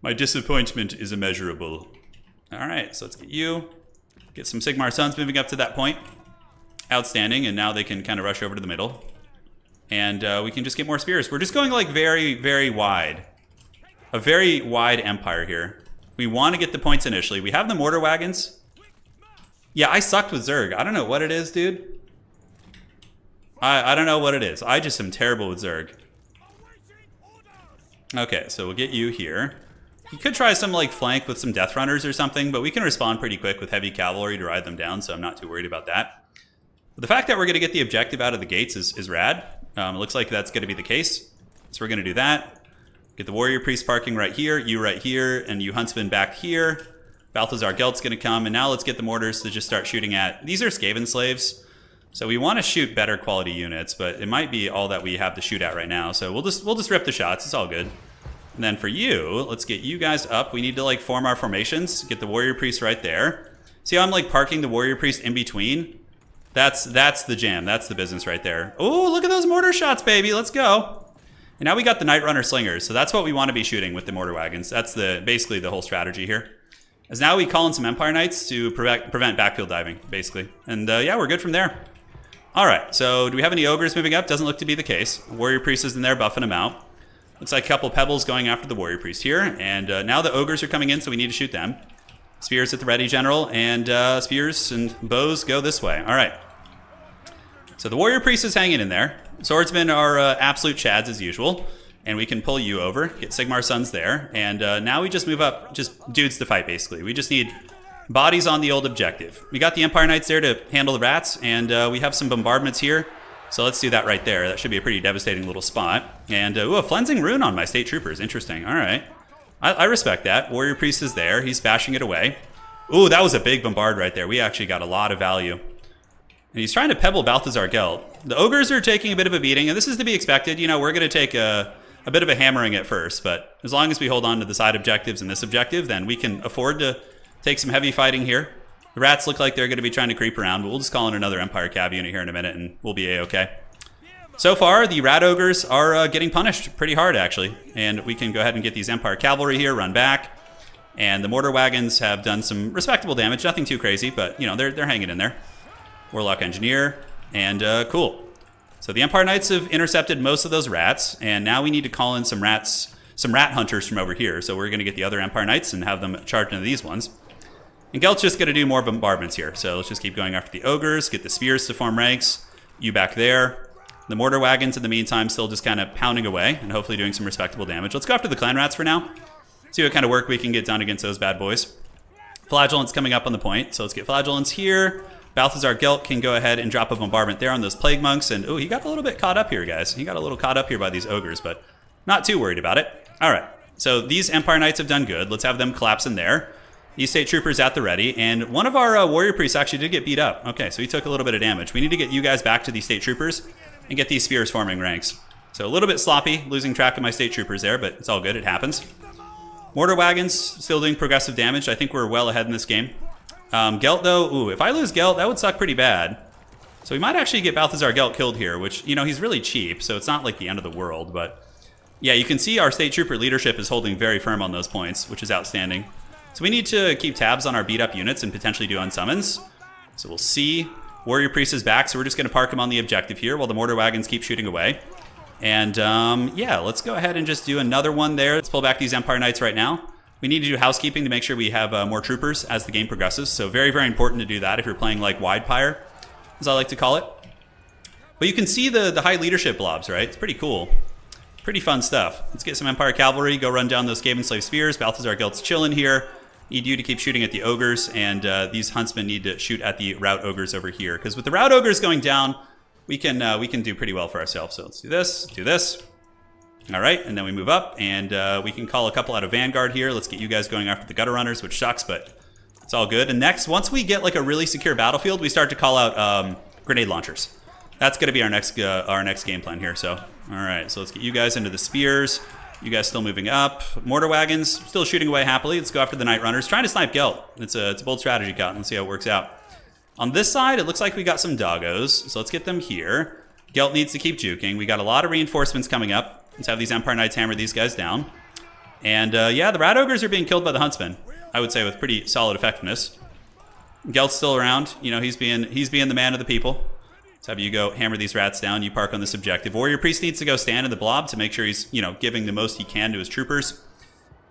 My disappointment is immeasurable. All right, so let's get you. Get some Sigmar Sons moving up to that point. Outstanding, and now they can kind of rush over to the middle. And we can just get more spears. We're just going like very, very wide. A very wide empire here. We want to get the points initially. We have the mortar wagons. Yeah, I sucked with Zerg. I don't know what it is, dude. I don't know what it is. I just am terrible with Zerg. Okay, so we'll get you here. He could try some like flank with some Death Runners or something, but we can respond pretty quick with heavy cavalry to ride them down, so I'm not too worried about that. But the fact that we're going to get the objective out of the gates is rad. It looks like that's going to be the case. So we're going to do that. Get the Warrior Priest parking right here, you right here, and you Huntsman back here. Balthazar Gelt's going to come, and now let's get the mortars to just start shooting at... These are Skaven slaves, so we want to shoot better quality units, but it might be all that we have to shoot at right now. So we'll just rip the shots. It's all good. And then for you, let's get you guys up. We need to like form our formations. Get the Warrior Priest right there. See how I'm like parking the Warrior Priest in between? That's the jam. That's the business right there. Oh, look at those mortar shots, baby. Let's go. And now we got the Night Runner Slingers. So that's what we want to be shooting with the mortar wagons. That's basically the whole strategy here. As now we call in some Empire Knights to prevent backfield diving, basically. And yeah, we're good from there. All right, so do we have any ogres moving up? Doesn't look to be the case. Warrior Priest is in there buffing them out. Looks like a couple pebbles going after the Warrior Priest here. And now the ogres are coming in, so we need to shoot them. Spears at the ready, General. And spears and bows go this way. All right. So the Warrior Priest is hanging in there. Swordsmen are absolute chads as usual. And we can pull you over, get Sigmar Sons there. And now we just move up, just dudes to fight, basically. We just need bodies on the old objective. We got the Empire Knights there to handle the rats. And we have some bombardments here. So let's do that right there. That should be a pretty devastating little spot. And ooh, a Flensing Rune on my State Troopers. Interesting. All right. I respect that. Warrior Priest is there. He's bashing it away. Ooh, that was a big bombard right there. We actually got a lot of value. And he's trying to pebble Balthazar Gelt. The ogres are taking a bit of a beating, and this is to be expected. You know, we're going to take a bit of a hammering at first, but as long as we hold on to the side objectives and this objective, then we can afford to take some heavy fighting here. The rats look like they're going to be trying to creep around, but we'll just call in another Empire Cav unit here in a minute, and we'll be A-okay. So far, the rat ogres are getting punished pretty hard, actually. And we can go ahead and get these Empire Cavalry here, run back. And the mortar wagons have done some respectable damage. Nothing too crazy, but, you know, they're hanging in there. Warlock Engineer, and cool. So the Empire Knights have intercepted most of those rats, and now we need to call in some rat hunters from over here. So we're going to get the other Empire Knights and have them charge into these ones. And Gelt's just going to do more bombardments here. So let's just keep going after the ogres, get the spears to form ranks. You back there. The mortar wagons in the meantime still just kind of pounding away and hopefully doing some respectable damage. Let's go after the clan rats for now. See what kind of work we can get done against those bad boys. Flagellant's coming up on the point, so let's get Flagellants here. Balthazar Gelt can go ahead and drop a bombardment there on those plague monks. And oh, he got a little bit caught up here, guys. He got a little caught up here by these ogres, but not too worried about it. All right, so these Empire Knights have done good. Let's have them collapse in there. These State Troopers at the ready, and one of our Warrior Priests actually did get beat up. Okay, so he took a little bit of damage. We need to get you guys back to these State Troopers and get these spears forming ranks. So a little bit sloppy, losing track of my State Troopers there, but it's all good, it happens. Mortar wagons still doing progressive damage. I think we're well ahead in this game. Gelt though, ooh, if I lose Gelt, that would suck pretty bad. So we might actually get Balthazar Gelt killed here, which, you know, he's really cheap, so it's not like the end of the world, but yeah, you can see our State Trooper leadership is holding very firm on those points, which is outstanding. So we need to keep tabs on our beat up units and potentially do unsummons. So we'll see. Warrior Priest is back, so we're just going to park him on the objective here while the mortar wagons keep shooting away. And yeah, let's go ahead and just do another one there. Let's pull back these Empire Knights right now. We need to do housekeeping to make sure we have more troopers as the game progresses. So very, very important to do that if you're playing like Wide Pyre, as I like to call it. But you can see the high leadership blobs, right? It's pretty cool. Pretty fun stuff. Let's get some Empire Cavalry, go run down those Skaven Slave Spears. Balthazar Gelt's chilling here. Need you to keep shooting at the ogres, and these huntsmen need to shoot at the rout ogres over here. Because with the rout ogres going down, we can do pretty well for ourselves. So let's do this. All right, and then we move up, and we can call a couple out of Vanguard here. Let's get you guys going after the gutter runners, which sucks, but it's all good. And next, once we get like a really secure battlefield, we start to call out grenade launchers. That's going to be our next game plan here. So all right, so let's get you guys into the spears. You guys still moving up. Mortar wagons still shooting away happily. Let's go after the Night Runners. Trying to snipe Gelt. It's a bold strategy, Cotton. Let's see how it works out. On this side, it looks like we got some doggos. So let's get them here. Gelt needs to keep juking. We got a lot of reinforcements coming up. Let's have these Empire Knights hammer these guys down. And yeah, the Rat Ogres are being killed by the Huntsmen. I would say with pretty solid effectiveness. Gelt's still around. You know, he's being the man of the people. Let's have you go hammer these rats down. You park on this objective. Warrior Priest needs to go stand in the blob to make sure he's, you know, giving the most he can to his troopers.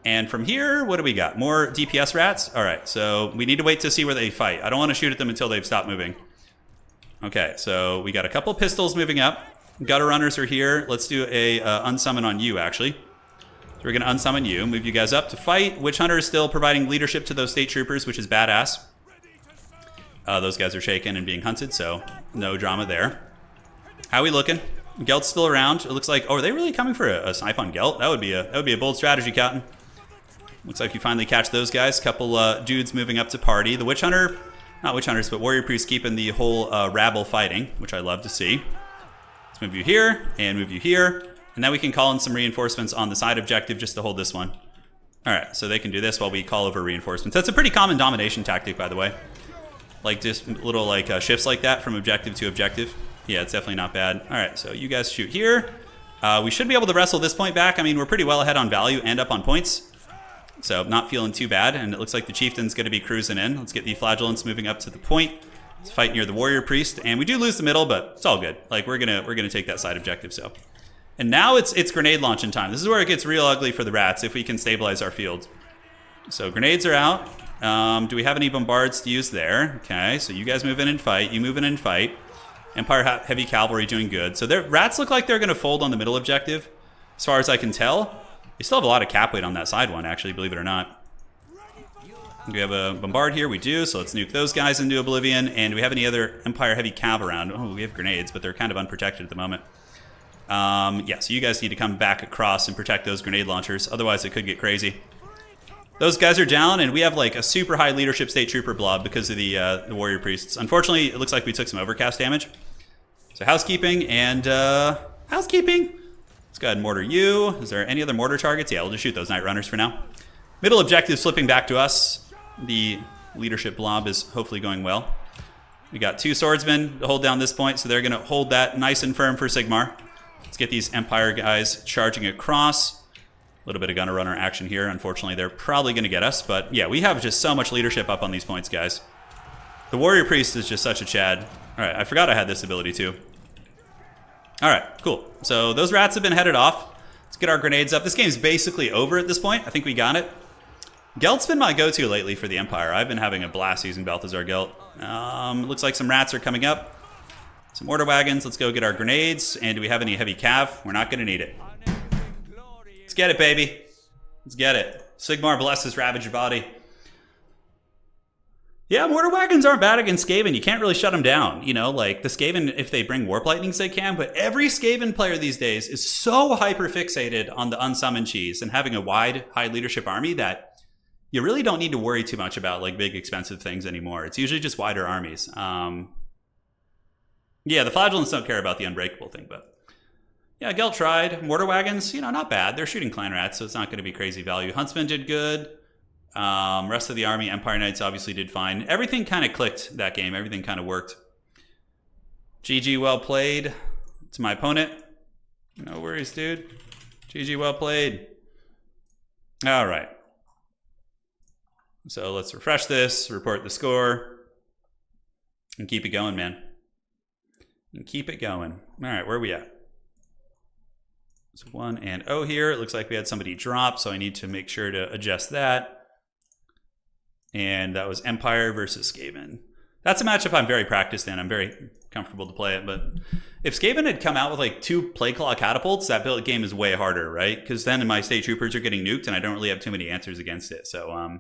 And from here, what do we got? More DPS rats? All right, so we need to wait to see where they fight. I don't want to shoot at them until they've stopped moving. Okay, so we got a couple pistols moving up. Gutter runners are here. Let's do a unsummon on you, actually. So we're going to unsummon you, move you guys up to fight. Witch Hunter is still providing leadership to those state troopers, which is badass. Those guys are shaken and being hunted, so no drama there. How we looking? Gelt's still around. It looks like, oh, are they really coming for a snipe on Gelt? That would be a bold strategy, Captain. Looks like you finally catch those guys. Couple dudes moving up to party. The Witch Hunter, not Witch Hunters, but Warrior Priest keeping the whole rabble fighting, which I love to see. Let's move you here and move you here. And then we can call in some reinforcements on the side objective just to hold this one. All right, so they can do this while we call over reinforcements. That's a pretty common domination tactic, by the way. Like just little like shifts like that from objective to objective. Yeah, it's definitely not bad. All right, so you guys shoot here. We should be able to wrestle this point back. I mean, we're pretty well ahead on value and up on points. So not feeling too bad. And it looks like the Chieftain's going to be cruising in. Let's get the Flagellants moving up to the point. Let's fight near the Warrior Priest. And we do lose the middle, but it's all good. Like we're gonna take that side objective. So, and now it's grenade launching time. This is where it gets real ugly for the rats if we can stabilize our field. So grenades are out. Do we have any bombards to use there? Okay, so you guys move in and fight. You move in and fight. Empire Heavy Cavalry doing good. So their rats look like they're going to fold on the middle objective, as far as I can tell. They still have a lot of cap weight on that side one, actually, believe it or not. Do we have a bombard here? We do, so let's nuke those guys into oblivion. And do we have any other Empire Heavy Cav around? Oh, we have grenades, but they're kind of unprotected at the moment. Yeah, so you guys need to come back across and protect those grenade launchers. Otherwise, it could get crazy. Those guys are down, and we have like a super high leadership state trooper blob because of the Warrior Priests. Unfortunately, it looks like we took some overcast damage. So housekeeping and housekeeping. Let's go ahead and mortar you. Is there any other mortar targets? Yeah, we'll just shoot those Night Runners for now. Middle objective flipping back to us. The leadership blob is hopefully going well. We got 2 swordsmen to hold down this point, so they're going to hold that nice and firm for Sigmar. Let's get these Empire guys charging across. A little bit of gunner runner action here. Unfortunately, they're probably going to get us. But yeah, we have just so much leadership up on these points, guys. The Warrior Priest is just such a Chad. All right, I forgot I had this ability too. All right, cool. So those rats have been headed off. Let's get our grenades up. This game's basically over at this point. I think we got it. Gelt's been my go-to lately for the Empire. I've been having a blast using Balthazar Gelt. Looks like some rats are coming up. Some mortar wagons. Let's go get our grenades. And do we have any heavy cav? We're not going to need it. Let's get it, baby. Let's get it. Sigmar bless his ravaged body. Yeah, mortar wagons aren't bad against Skaven. You can't really shut them down. You know, like the Skaven, if they bring Warp Lightnings, they can. But every Skaven player these days is so hyper-fixated on the unsummoned cheese and having a wide, high leadership army that you really don't need to worry too much about like big, expensive things anymore. It's usually just wider armies. Yeah, the Flagellants don't care about the unbreakable thing, but... Yeah, Gelt tried. Mortar wagons, you know, not bad. They're shooting clan rats, so it's not going to be crazy value. Huntsmen did good. Rest of the army, Empire Knights obviously did fine. Everything kind of clicked that game. Everything kind of worked. GG, well played to my opponent. No worries, dude. GG, well played. All right. So let's refresh this, report the score, and keep it going, man. And keep it going. All right, where are we at? So 1 and 0 here. It looks like we had somebody drop, so I need to make sure to adjust that. And that was Empire versus Skaven. That's a matchup I'm very practiced in. I'm very comfortable to play it. But if Skaven had come out with like 2 Plague Claw catapults, that build game is way harder, right? Because then my state troopers are getting nuked, and I don't really have too many answers against it. So,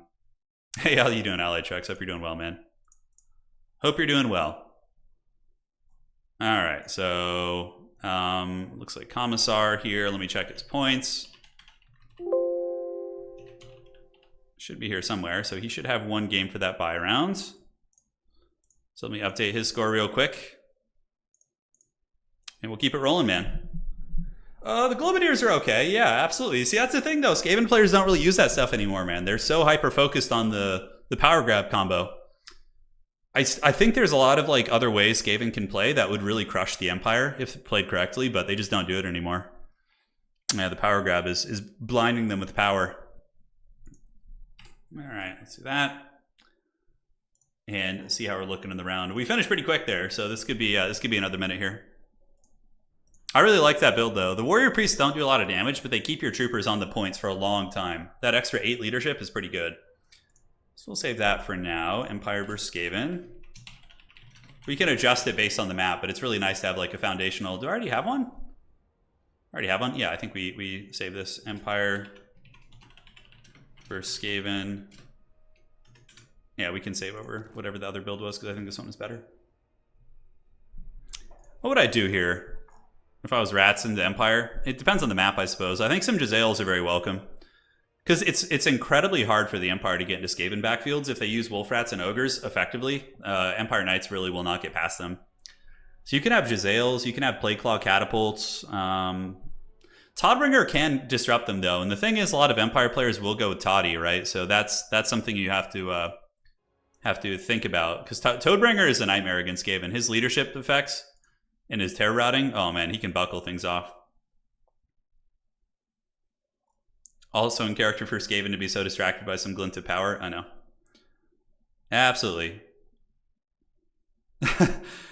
hey, how you doing, Allied Trucks? Hope you're doing well, man. Hope you're doing well. All right, so looks like Commissar here. Let me check his points. Should be here somewhere, so he should have 1 game for that buy round. So let me update his score real quick. And we'll keep it rolling, man. The Globadiers are okay. Yeah, absolutely. See, that's the thing, though. Skaven players don't really use that stuff anymore, man. They're so hyper-focused on the power grab combo. I think there's a lot of like other ways Skaven can play that would really crush the Empire if played correctly, but they just don't do it anymore. Yeah, the power grab is blinding them with power. All right, let's do that. And see how we're looking in the round. We finished pretty quick there, so this could be another minute here. I really like that build, though. The Warrior Priests don't do a lot of damage, but they keep your troopers on the points for a long time. That extra 8 leadership is pretty good. So we'll save that for now. Empire versus Skaven. We can adjust it based on the map, but it's really nice to have like a foundational. Do I already have one? I already have one? Yeah, I think we save this. Empire versus Skaven. Yeah, we can save over whatever the other build was because I think this one is better. What would I do here if I was rats into Empire? It depends on the map, I suppose. I think some Jezzails are very welcome. Because it's incredibly hard for the Empire to get into Skaven backfields. If they use Wolf Rats and Ogres effectively, Empire Knights really will not get past them. So you can have Jezzails, you can have Plague Claw Catapults. Toddbringer can disrupt them, though. And the thing is, a lot of Empire players will go with Toddy, right? So that's something you have to think about. Because Toadbringer is a nightmare against Skaven. His leadership effects and his terror routing, oh man, he can buckle things off. Also in character for Skaven to be so distracted by some glint of power. I know. Absolutely.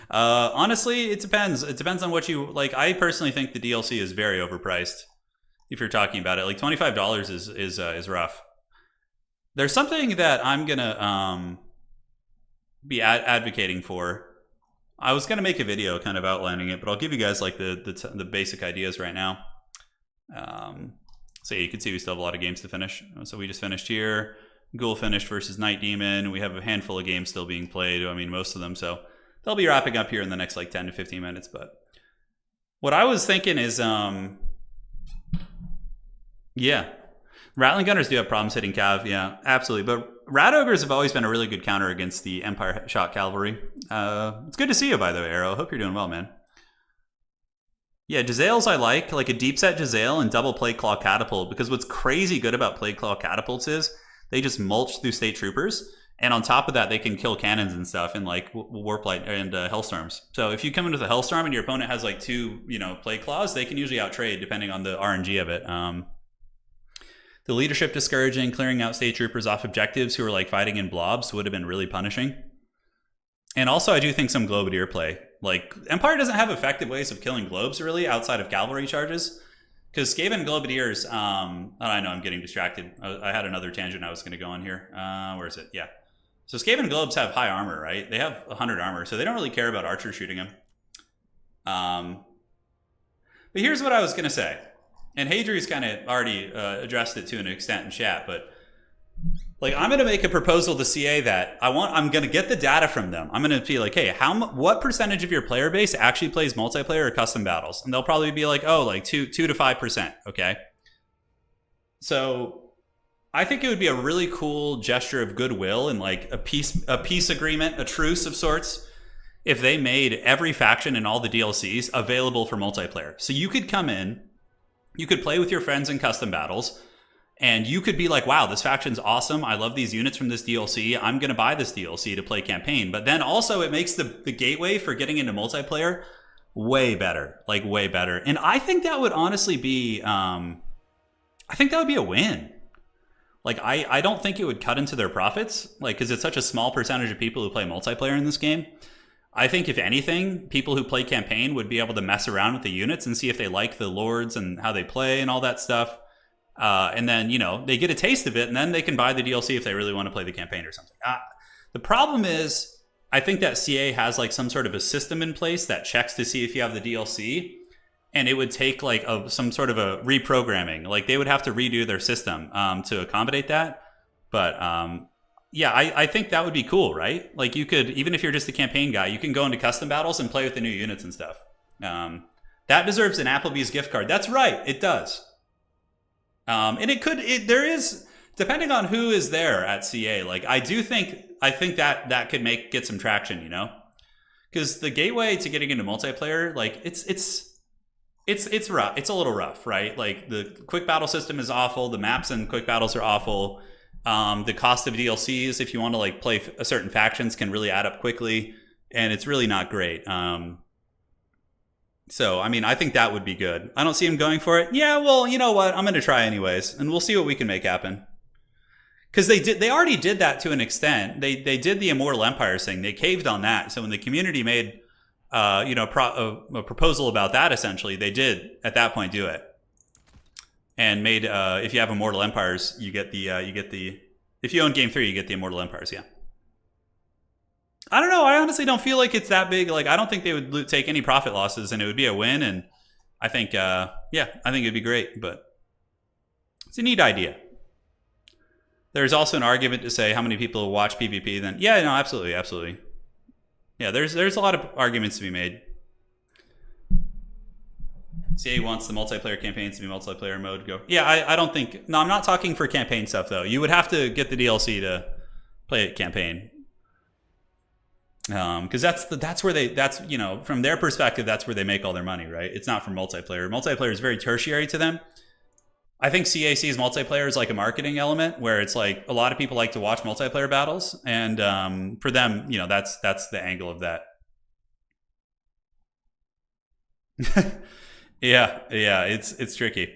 Honestly, it depends. It depends on what you like. I personally think the DLC is very overpriced. If you're talking about it, like $25 is rough. There's something that I'm gonna be advocating for. I was gonna make a video kind of outlining it, but I'll give you guys like the basic ideas right now. So you can see we still have a lot of games to finish. So we just finished here. Ghoul finished versus Night Demon. We have a handful of games still being played. I mean, most of them. So they'll be wrapping up here in the next like 10 to 15 minutes. But what I was thinking is, yeah, Rattling Gunners do have problems hitting Cav. Yeah, absolutely. But Rat Ogres have always been a really good counter against the Empire Shot Cavalry. It's good to see you, by the way, Arrow. Hope you're doing well, man. Yeah, Jezzails I like a deep set Jezzail and double Plague Claw Catapult, because what's crazy good about Plague Claw Catapults is they just mulch through state troopers, and on top of that they can kill cannons and stuff in like Warplight and Hellstorms. So if you come in with a Hellstorm and your opponent has like 2, Plague Claws, they can usually outtrade depending on the RNG of it. The leadership discouraging, clearing out state troopers off objectives who are like fighting in blobs would have been really punishing. And also I do think some Globadier play. Like, Empire doesn't have effective ways of killing globes, really, outside of cavalry charges. Because Skaven Globadiers, I know I'm getting distracted. I had another tangent I was going to go on here. Where is it? Yeah. So Skaven Globes have high armor, right? They have 100 armor, so they don't really care about archers shooting them. But here's what I was going to say. And Hadri's kind of already addressed it to an extent in chat, but like, I'm going to make a proposal to CA that I'm going to get the data from them. I'm going to be like, hey, what percentage of your player base actually plays multiplayer or custom battles? And they'll probably be like, oh, like 2 to 5%. Okay. So I think it would be a really cool gesture of goodwill and like a peace agreement, a truce of sorts, if they made every faction and all the DLCs available for multiplayer. So you could come in, you could play with your friends in custom battles, and you could be like, wow, this faction's awesome. I love these units from this DLC. I'm going to buy this DLC to play campaign. But then also it makes the gateway for getting into multiplayer way better, like way better. And I think that would honestly be, I think that would be a win. Like, I don't think it would cut into their profits, like, because it's such a small percentage of people who play multiplayer in this game. I think if anything, people who play campaign would be able to mess around with the units and see if they like the lords and how they play and all that stuff. And then, they get a taste of it, and then they can buy the DLC if they really want to play the campaign or something. The problem is, I think that CA has like some sort of a system in place that checks to see if you have the DLC, and it would take like some sort of a reprogramming. Like, they would have to redo their system to accommodate that. But yeah, I think that would be cool, right? Like, you could, even if you're just a campaign guy, you can go into custom battles and play with the new units and stuff. That deserves an Applebee's gift card. That's right, it does. And there is, depending on who is there at CA, like, I think that could get some traction, because the gateway to getting into multiplayer, like, it's It's rough. It's a little rough, right? Like the quick battle system is awful. The maps and quick battles are awful. The cost of DLCs, if you want to like play a certain factions, can really add up quickly, and it's really not great. So I mean, I think that would be good. I don't see him going for it. Yeah, well, you know what? I'm going to try anyways, and we'll see what we can make happen. Because they already did that to an extent. They did the Immortal Empires thing. They caved on that. So when the community made a proposal about that, essentially, they did at that point do it, and made if you have Immortal Empires, you get the if you own Game 3, you get the Immortal Empires. Yeah, I don't know. I honestly don't feel like it's that big. Like I don't think they would take any profit losses, and it would be a win. And I think I think it'd be great. But it's a neat idea. There's also an argument to say how many people watch PvP. Then yeah, no, absolutely. Yeah, there's a lot of arguments to be made. CA wants the multiplayer campaigns to be multiplayer mode. Go. Yeah, I don't think. No, I'm not talking for campaign stuff though. You would have to get the DLC to play a campaign. Because that's where that's from their perspective, that's where they make all their money, right? It's not from multiplayer. Multiplayer is very tertiary to them. I think CAC's multiplayer is like a marketing element where it's like a lot of people like to watch multiplayer battles, and for them, that's the angle of that. yeah, it's tricky.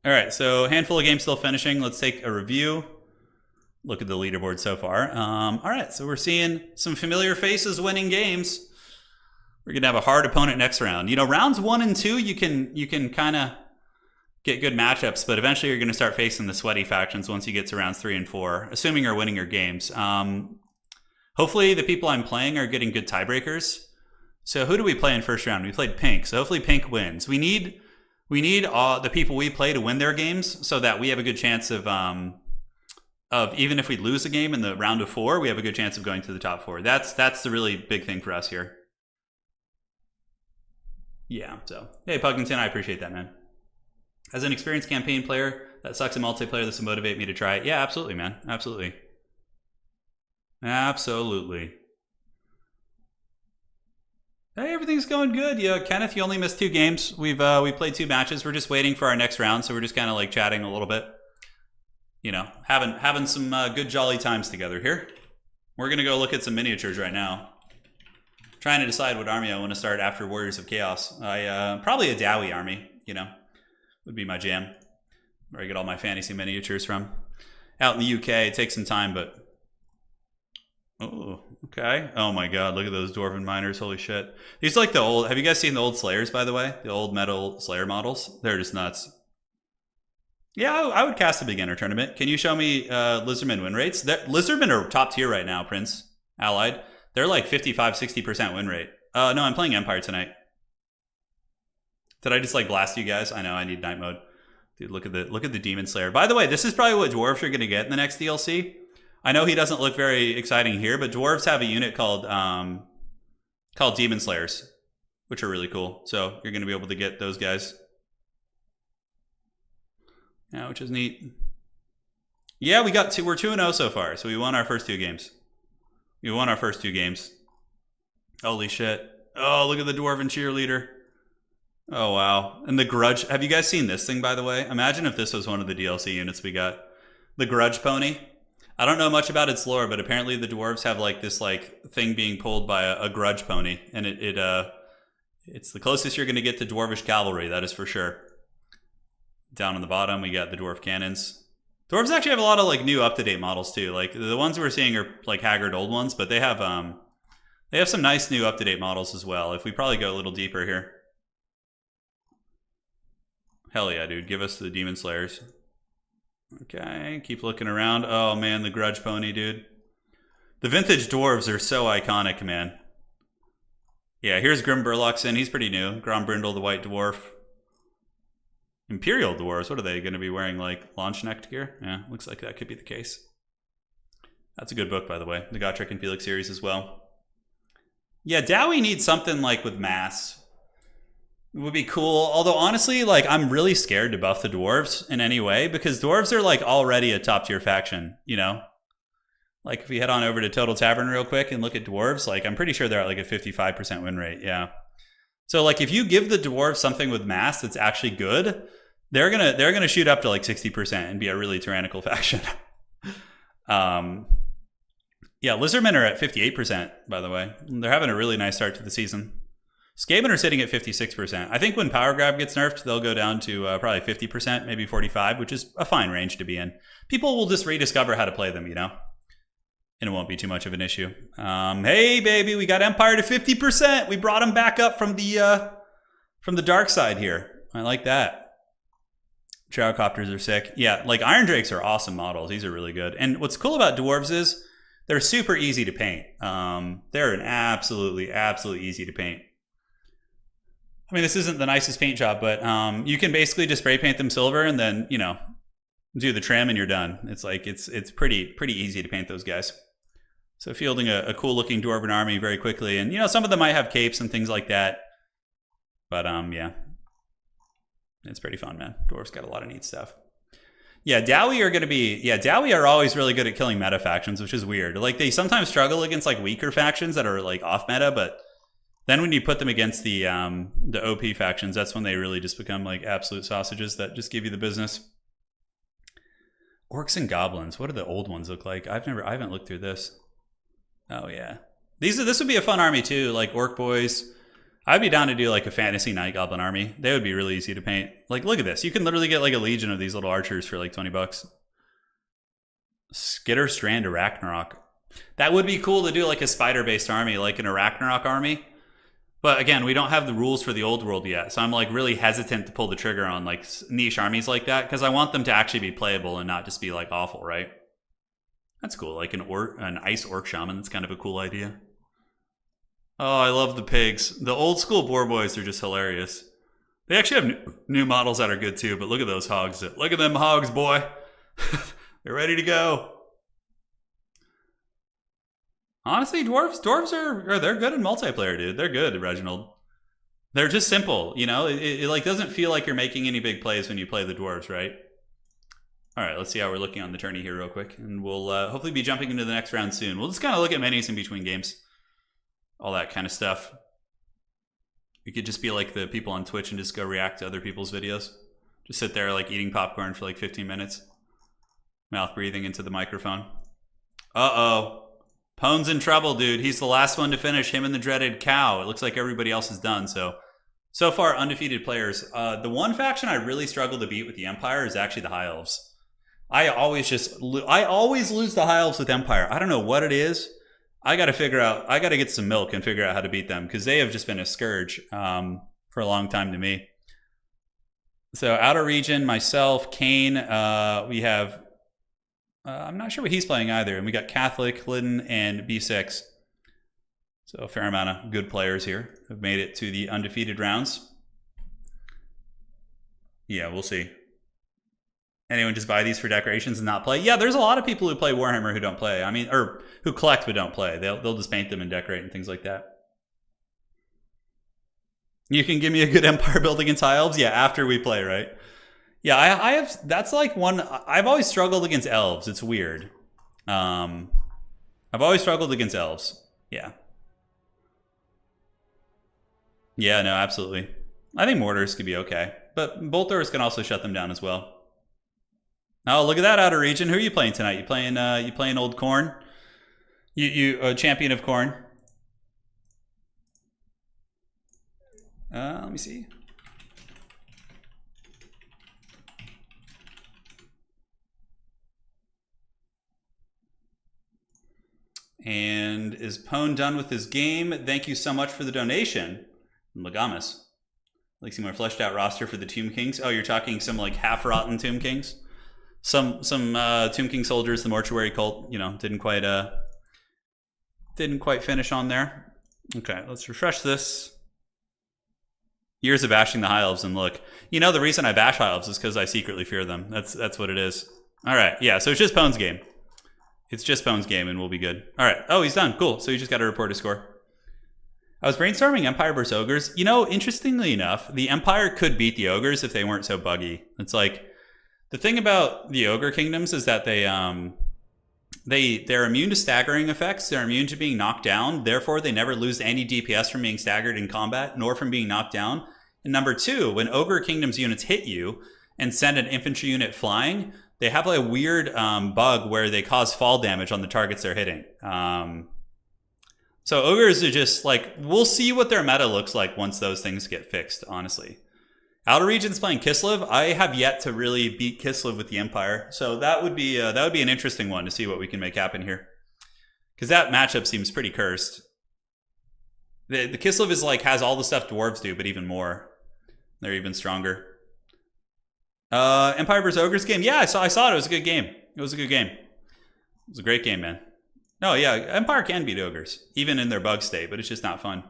All right, so handful of games still finishing. Let's take a review. Look at the leaderboard so far. All right, so we're seeing some familiar faces winning games. We're gonna have a hard opponent next round. Rounds 1 and 2, you can kind of get good matchups, but eventually you're going to start facing the sweaty factions once you get to rounds 3 and 4, assuming you're winning your games. Hopefully the people I'm playing are getting good tiebreakers. So who do we play in first round? We played Pink, so hopefully Pink wins. We need the people we play to win their games so that we have a good chance of even if we lose a game in the round of 4, we have a good chance of going to the top 4. That's the really big thing for us here. Yeah, so hey Puggington, I appreciate that, man. As an experienced campaign player that sucks in multiplayer, this will motivate me to try it. Yeah, absolutely, man. Absolutely. Hey, everything's going good. Yeah, Kenneth, you only missed 2 games. We played 2 matches. We're just waiting for our next round, so we're just kind of like chatting a little bit. Having some good jolly times together here. We're gonna go look at some miniatures right now. Trying to decide what army I want to start after Warriors of Chaos. Probably a Dowie army. Would be my jam, where I get all my fantasy miniatures from. Out in the UK, it takes some time, but oh, okay. Oh my God, look at those dwarven miners! Holy shit! These are like the old. Have you guys seen the old Slayers, by the way? The old metal Slayer models. They're just nuts. Yeah, I would cast a beginner tournament. Can you show me Lizardmen win rates? Lizardmen are top tier right now. Prince Allied, they're like 55-60% win rate. No, I'm playing Empire tonight. Did I just like blast you guys? I know I need night mode. Dude, look at the Demon Slayer. By the way, this is probably what dwarves are gonna get in the next DLC. I know he doesn't look very exciting here, but dwarves have a unit called Demon Slayers, which are really cool. So you're gonna be able to get those guys. Yeah, which is neat. Yeah, we're 2-0 so far, so we won our first 2 games. Holy shit. Oh, look at the dwarven cheerleader. Oh, wow. And the Grudge. Have you guys seen this thing, by the way? Imagine if this was one of the DLC units we got. The Grudge Pony. I don't know much about its lore, but apparently the dwarves have like this like thing being pulled by a Grudge Pony. And it's the closest you're going to get to Dwarvish Cavalry, that is for sure. Down on the bottom, we got the Dwarf Cannons. Dwarves actually have a lot of like new up-to-date models too. Like the ones we're seeing are like haggard old ones, but they have some nice new up-to-date models as well. If we probably go a little deeper here. Hell yeah, dude. Give us the Demon Slayers. Okay, keep looking around. Oh, man, the Grudge Pony, dude. The vintage dwarves are so iconic, man. Yeah, here's Grim Burlockson. He's pretty new. Grombrindle, the White Dwarf. Imperial Dwarves. What are they going to be wearing, like launch necked gear? Yeah, looks like that could be the case. That's a good book, by the way. The Gotrek and Felix series as well. Yeah, Dowie needs something like with mass. It would be cool. Although, honestly, like, I'm really scared to buff the dwarves in any way because dwarves are, like, already a top-tier faction, Like, if we head on over to Total Tavern real quick and look at dwarves, like, I'm pretty sure they're at, like, a 55% win rate, yeah. So like if you give the dwarves something with mass that's actually good, they're gonna shoot up to like 60% and be a really tyrannical faction. Yeah, Lizardmen are at 58%, by the way. They're having a really nice start to the season. Skaven are sitting at 56%. I think when Power Grab gets nerfed, they'll go down to probably 50%, maybe 45%, which is a fine range to be in. People will just rediscover how to play them, you know? And it won't be too much of an issue. Hey, baby, we got Empire to 50%. We brought them back up from the dark side here. I like that. Trowcopters are sick. Yeah, like Iron Drakes are awesome models. These are really good. And what's cool about dwarves is they're super easy to paint. They're an absolutely easy to paint. I mean, this isn't the nicest paint job, but you can basically just spray paint them silver and then, you know, do the trim and you're done. It's like, it's pretty easy to paint those guys. So fielding a cool looking dwarven army very quickly. And, you know, some of them might have capes and things like that. But, yeah. It's pretty fun, man. Dwarves got a lot of neat stuff. Yeah, Dowie are going to be... Yeah, Dowie are always really good at killing meta factions, which is weird. Like, they sometimes struggle against, like, weaker factions that are, like, off meta, but then when you put them against the OP factions, that's when they really just become, like, absolute sausages that just give you the business. Orcs and goblins. What do the old ones look like? I haven't looked through this. Oh, yeah. This would be a fun army, too. Like, Orc Boys... I'd be down to do like a fantasy night goblin army. They would be really easy to paint. Like, look at this. You can literally get like a legion of these little archers for like 20 bucks. Skitter Strand Ragnarok. That would be cool to do like a spider-based army, like an Ragnarok army. But again, we don't have the rules for the old world yet. So I'm like really hesitant to pull the trigger on like niche armies like that because I want them to actually be playable and not just be like awful, right? That's cool. Like an ice orc shaman. That's kind of a cool idea. Oh, I love the pigs. The old school boar boys are just hilarious. They actually have new models that are good too, but look at those hogs. Look at them hogs, boy. They're ready to go. Honestly, dwarves they're good in multiplayer, dude. They're good, Reginald. They're just simple, you know? It like doesn't feel like you're making any big plays when you play the dwarves, right? All right, let's see how we're looking on the tourney here real quick. And we'll hopefully be jumping into the next round soon. We'll just kind of look at minis in between games. All that kind of stuff. We could just be like the people on Twitch and just go react to other people's videos. Just sit there like eating popcorn for like 15 minutes. Mouth breathing into the microphone. Uh-oh. Pone's in trouble, dude. He's the last one to finish. Him and the dreaded cow. It looks like everybody else is done. So far, undefeated players. The one faction I really struggle to beat with the Empire is actually the High Elves. I always lose the High Elves with Empire. I don't know what it is. I got to get some milk and figure out how to beat them because they have just been a scourge for a long time to me. So outer region, myself, Kane, we have, I'm not sure what he's playing either. And we got Catholic, Lydon, and B6. So a fair amount of good players here have made it to the undefeated rounds. Yeah, we'll see. Anyone just buy these for decorations and not play? Yeah, there's a lot of people who play Warhammer who don't play. I mean, or who collect but don't play. They'll just paint them and decorate and things like that. You can give me a good Empire build against High Elves? Yeah, after we play, right? Yeah, I have. That's like one. I've always struggled against elves. It's weird. I've always struggled against elves. Yeah. Yeah, no, absolutely. I think mortars could be okay, but bolt throwers can also shut them down as well. Oh, look at that outer region. Who are you playing tonight? You playing old Corn? You a champion of Corn? Let me see. And is Pone done with his game? Thank you so much for the donation. Legamus. Like some more fleshed out roster for the Tomb Kings. Oh, you're talking some like half rotten Tomb Kings? Some Tomb King soldiers, the mortuary cult, you know, didn't quite finish on there. Okay, let's refresh this. Years of bashing the High Elves, and look, you know the reason I bash High Elves is because I secretly fear them. That's what it is. All right, yeah. So it's just Pone's game. It's just Pone's game, and we'll be good. All right. Oh, he's done. Cool. So you just got to report a score. I was brainstorming Empire versus Ogres. You know, interestingly enough, the Empire could beat the Ogres if they weren't so buggy. It's like. The thing about the Ogre Kingdoms is that they're immune to staggering effects. They're immune to being knocked down. Therefore, they never lose any DPS from being staggered in combat, nor from being knocked down. And number two, when Ogre Kingdom's units hit you and send an infantry unit flying, they have like a weird bug where they cause fall damage on the targets they're hitting. So Ogres are just like, we'll see what their meta looks like once those things get fixed, honestly. Outer Regions playing Kislev. I have yet to really beat Kislev with the Empire, so that would be an interesting one to see what we can make happen here, because that matchup seems pretty cursed. The Kislev is like has all the stuff dwarves do, but even more. They're even stronger. Empire vs Ogres game. Yeah, I saw it. It was a good game. It was a good game. It was a great game, man. No, yeah, Empire can beat Ogres even in their bug state, but it's just not fun.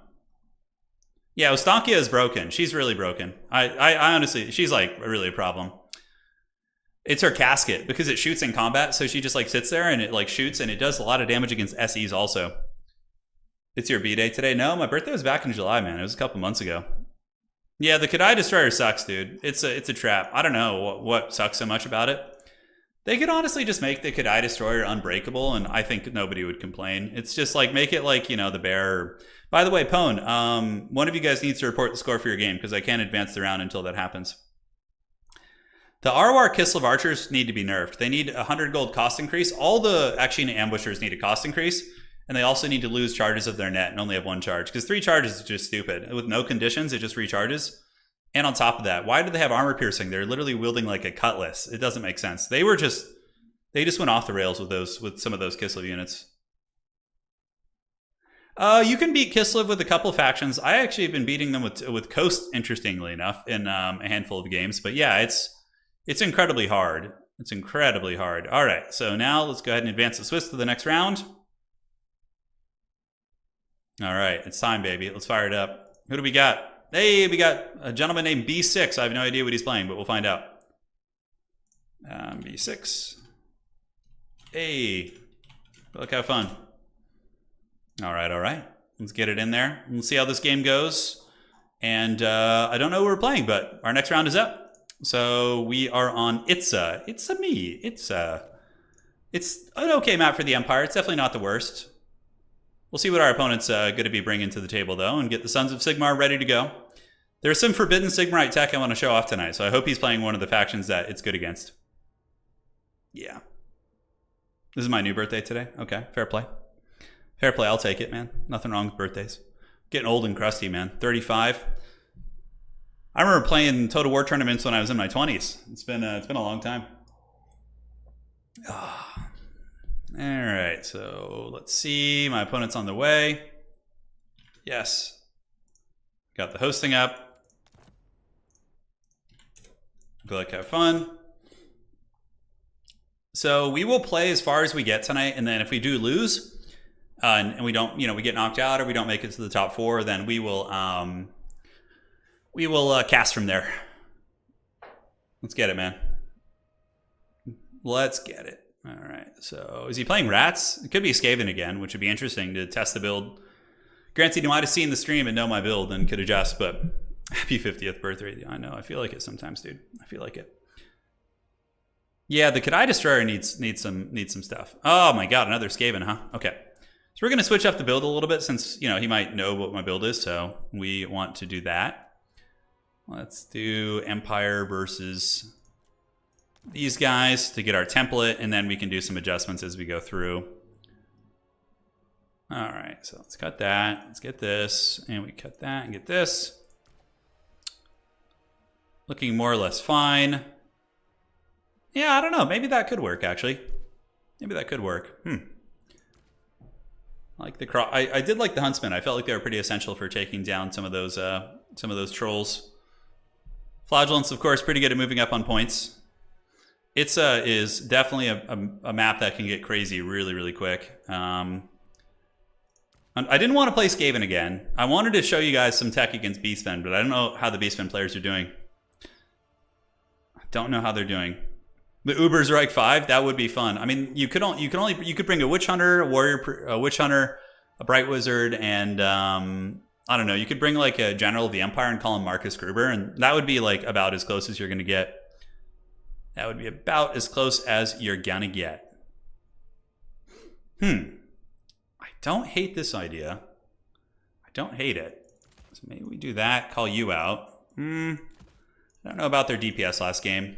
Yeah, Ostankia is broken. She's really broken. I honestly, she's like really a problem. It's her casket because it shoots in combat, so she just like sits there and it like shoots and it does a lot of damage against SEs also. It's your B-Day today? No, my birthday was back in July, man. It was a couple months ago. Yeah, the Kadai Destroyer sucks, dude. It's a trap. I don't know what sucks so much about it. They could honestly just make the Kadai Destroyer unbreakable, and I think nobody would complain. It's just like, make it like, you know, the Bear. By the way, Pone, one of you guys needs to report the score for your game, because I can't advance the round until that happens. The Arwar Kislev Archers need to be nerfed. They need 100 gold cost increase. All the Akshina Ambushers need a cost increase, and they also need to lose charges of their net and only have one charge, because 3 charges is just stupid. With no conditions, it just recharges. And on top of that, why do they have armor piercing? They're literally wielding like a cutlass. It doesn't make sense. They just went off the rails with some of those Kislev units. You can beat Kislev with a couple of factions. I actually have been beating them with Coast, interestingly enough, in a handful of games. But yeah, it's incredibly hard. It's incredibly hard. All right, so now let's go ahead and advance the Swiss to the next round. All right, it's time, baby. Let's fire it up. Who do we got? Hey, we got a gentleman named B6. I have no idea what he's playing, but we'll find out. B6. Hey, look how fun. All right. Let's get it in there. Let's see how this game goes. And I don't know who we're playing, but our next round is up. So we are on Itza. It's me. It's an okay map for the Empire. It's definitely not the worst. We'll see what our opponent's going to be bringing to the table, though, and get the Sons of Sigmar ready to go. There's some forbidden Sigmarite tech I want to show off tonight, so I hope he's playing one of the factions that it's good against. Yeah. This is my new birthday today. Okay, fair play. Fair play, I'll take it, man. Nothing wrong with birthdays. Getting old and crusty, man. 35. I remember playing Total War tournaments when I was in my 20s. It's been a long time. All right, so let's see. My opponent's on the way. Yes. Got the hosting up. Good luck, have fun. So we will play as far as we get tonight, and then if we do lose, and we don't, we get knocked out or we don't make it to the top 4, then we will cast from there. Let's get it, man. Let's get it. All right. So is he playing Rats? It could be Skaven again, which would be interesting to test the build. Granted, you might have seen the stream and know my build and could adjust, but happy 50th birthday. I know. I feel like it sometimes, dude. I feel like it. Yeah, the Kadai Destroyer needs some stuff. Oh my god, another Skaven, huh? Okay. So we're going to switch up the build a little bit since, he might know what my build is, so we want to do that. Let's do Empire versus these guys to get our template, and then we can do some adjustments as we go through. All right, so let's cut that. Let's get this, and we cut that and get this. Looking more or less fine. Yeah, I don't know. Maybe that could work, actually. Maybe that could work. Like the I did like the Huntsmen. I felt like they were pretty essential for taking down some of those trolls. Flagellants, of course, pretty good at moving up on points. Itza is definitely a map that can get crazy really, really quick. I didn't want to play Skaven again. I wanted to show you guys some tech against Beastmen, but I don't know how the Beastmen players are doing. I don't know how they're doing. The Ubers are like 5. That would be fun. I mean, you could bring a Witch Hunter, a Witch Hunter, a Bright Wizard, and I don't know. You could bring like a General of the Empire and call him Marcus Gruber, and that would be like about as close as you're gonna get. That would be about as close as you're gonna get. I don't hate this idea. I don't hate it. So maybe we do that, call you out. I don't know about their DPS last game.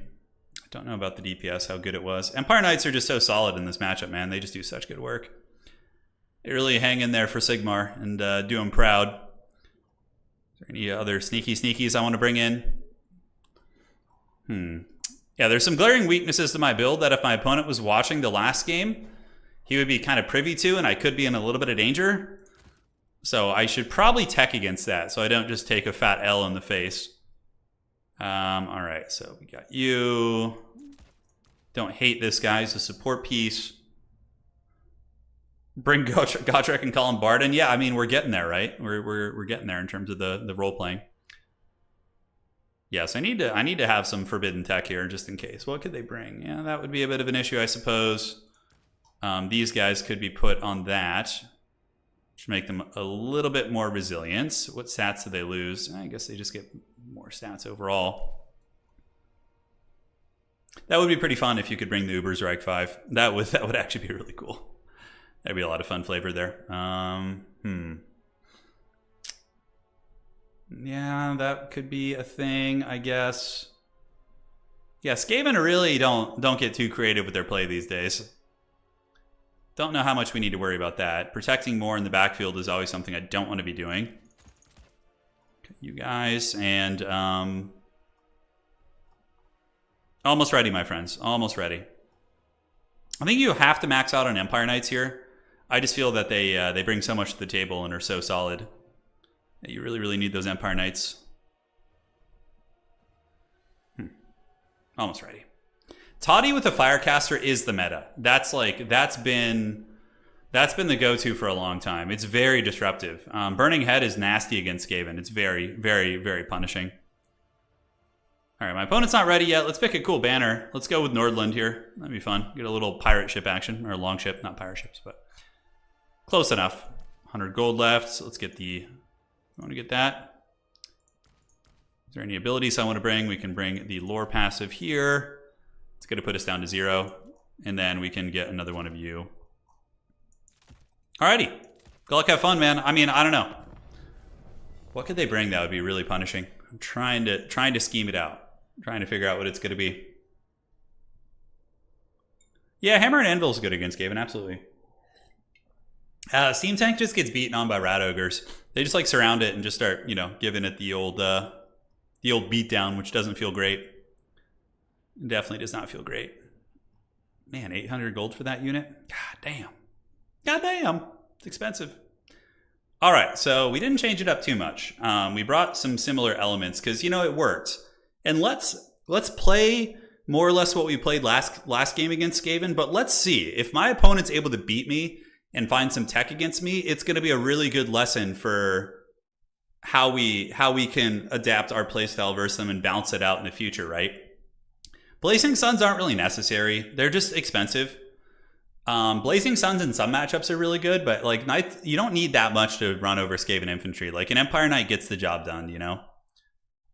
I don't know about the DPS, how good it was. Empire Knights are just so solid in this matchup, man. They just do such good work. They really hang in there for Sigmar and do them proud. Is there any other sneaky sneakies I want to bring in? Yeah, there's some glaring weaknesses to my build that if my opponent was watching the last game, he would be kind of privy to, and I could be in a little bit of danger. So I should probably tech against that so I don't just take a fat L in the face. All right, so we got you. Don't hate this guy. He's a support piece. Bring Gotrek and Colin Barden. Yeah, I mean, we're getting there, right? We're getting there in terms of the role playing. Yes, I need to have some forbidden tech here just in case. What could they bring? Yeah, that would be a bit of an issue, I suppose. These guys could be put on that, which make them a little bit more resilient. What stats do they lose? I guess they just get more stats overall. That would be pretty fun if you could bring the Ubersreich 5. That would actually be really cool. That'd be a lot of fun flavor there. Yeah, that could be a thing, I guess. Yeah, Skaven really don't get too creative with their play these days. Don't know how much we need to worry about that. Protecting more in the backfield is always something I don't want to be doing. Okay, you guys, and almost ready, my friends. Almost ready. I think you have to max out on Empire Knights here. I just feel that they bring so much to the table and are so solid. You really, really need those Empire Knights. Almost ready. Toddy with a Firecaster is the meta. That's been the go-to for a long time. It's very disruptive. Burning Head is nasty against Skaven. It's very, very, very punishing. All right, my opponent's not ready yet. Let's pick a cool banner. Let's go with Nordland here. That'd be fun. Get a little pirate ship action, or long ship, not pirate ships, but close enough. 100 gold left. So let's get the. I want to get that. Is there any abilities I want to bring? We can bring the lore passive here. It's going to put us down to 0. And then we can get another one of you. Alrighty. Good luck, have fun, man. I mean, I don't know. What could they bring that would be really punishing? I'm trying to scheme it out. I'm trying to figure out what it's going to be. Yeah, Hammer and Anvil is good against Skaven, absolutely. Steam Tank just gets beaten on by Rat Ogres. They just like surround it and just start, giving it the old beatdown, which doesn't feel great. Definitely does not feel great. Man, 800 gold for that unit? God damn. God damn. It's expensive. All right, so we didn't change it up too much. We brought some similar elements because, it worked. And let's play more or less what we played last game against Skaven, but let's see. If my opponent's able to beat me and find some tech against me, it's going to be a really good lesson for how we can adapt our playstyle versus them and balance it out in the future, right? Blazing Suns aren't really necessary. They're just expensive. Blazing Suns in some matchups are really good, but like Knights, you don't need that much to run over Skaven infantry. Like an Empire Knight gets the job done,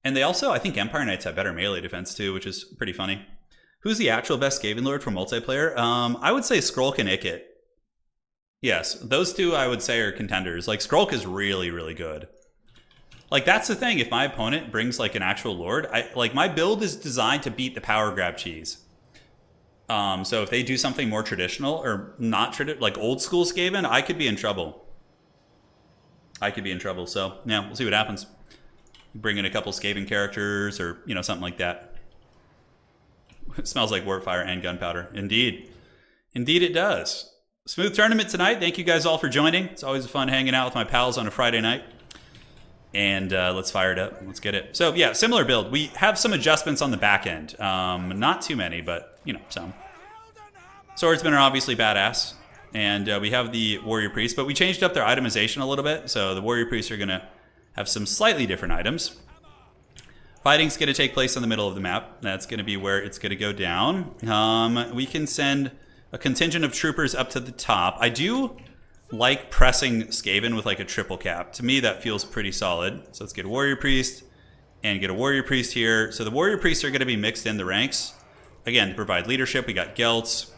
And they also, I think Empire Knights have better melee defense too, which is pretty funny. Who's the actual best Skaven Lord for multiplayer? I would say Skrulk and Ikit. Yes, those two I would say are contenders. Like Skrulk is really, really good. Like that's the thing. If my opponent brings like an actual Lord, my build is designed to beat the power grab cheese. So if they do something more traditional or not like old school Skaven, I could be in trouble. So yeah, we'll see what happens. Bring in a couple Skaven characters or something like that. It smells like Warpfire and gunpowder. Indeed it does. Smooth tournament tonight. Thank you guys all for joining. It's always fun hanging out with my pals on a Friday night. And let's fire it up. Let's get it. So yeah, similar build. We have some adjustments on the back end. Not too many, but some. Swordsmen are obviously badass. And we have the Warrior Priest, but we changed up their itemization a little bit. So the Warrior Priests are going to have some slightly different items. Fighting's going to take place in the middle of the map. That's going to be where it's going to go down. We can send a contingent of troopers up to the top. I do like pressing Skaven with like a triple cap. To me, that feels pretty solid. So let's get a Warrior Priest and get a Warrior Priest here. So the Warrior Priests are going to be mixed in the ranks. Again, to provide leadership, we got Gelts.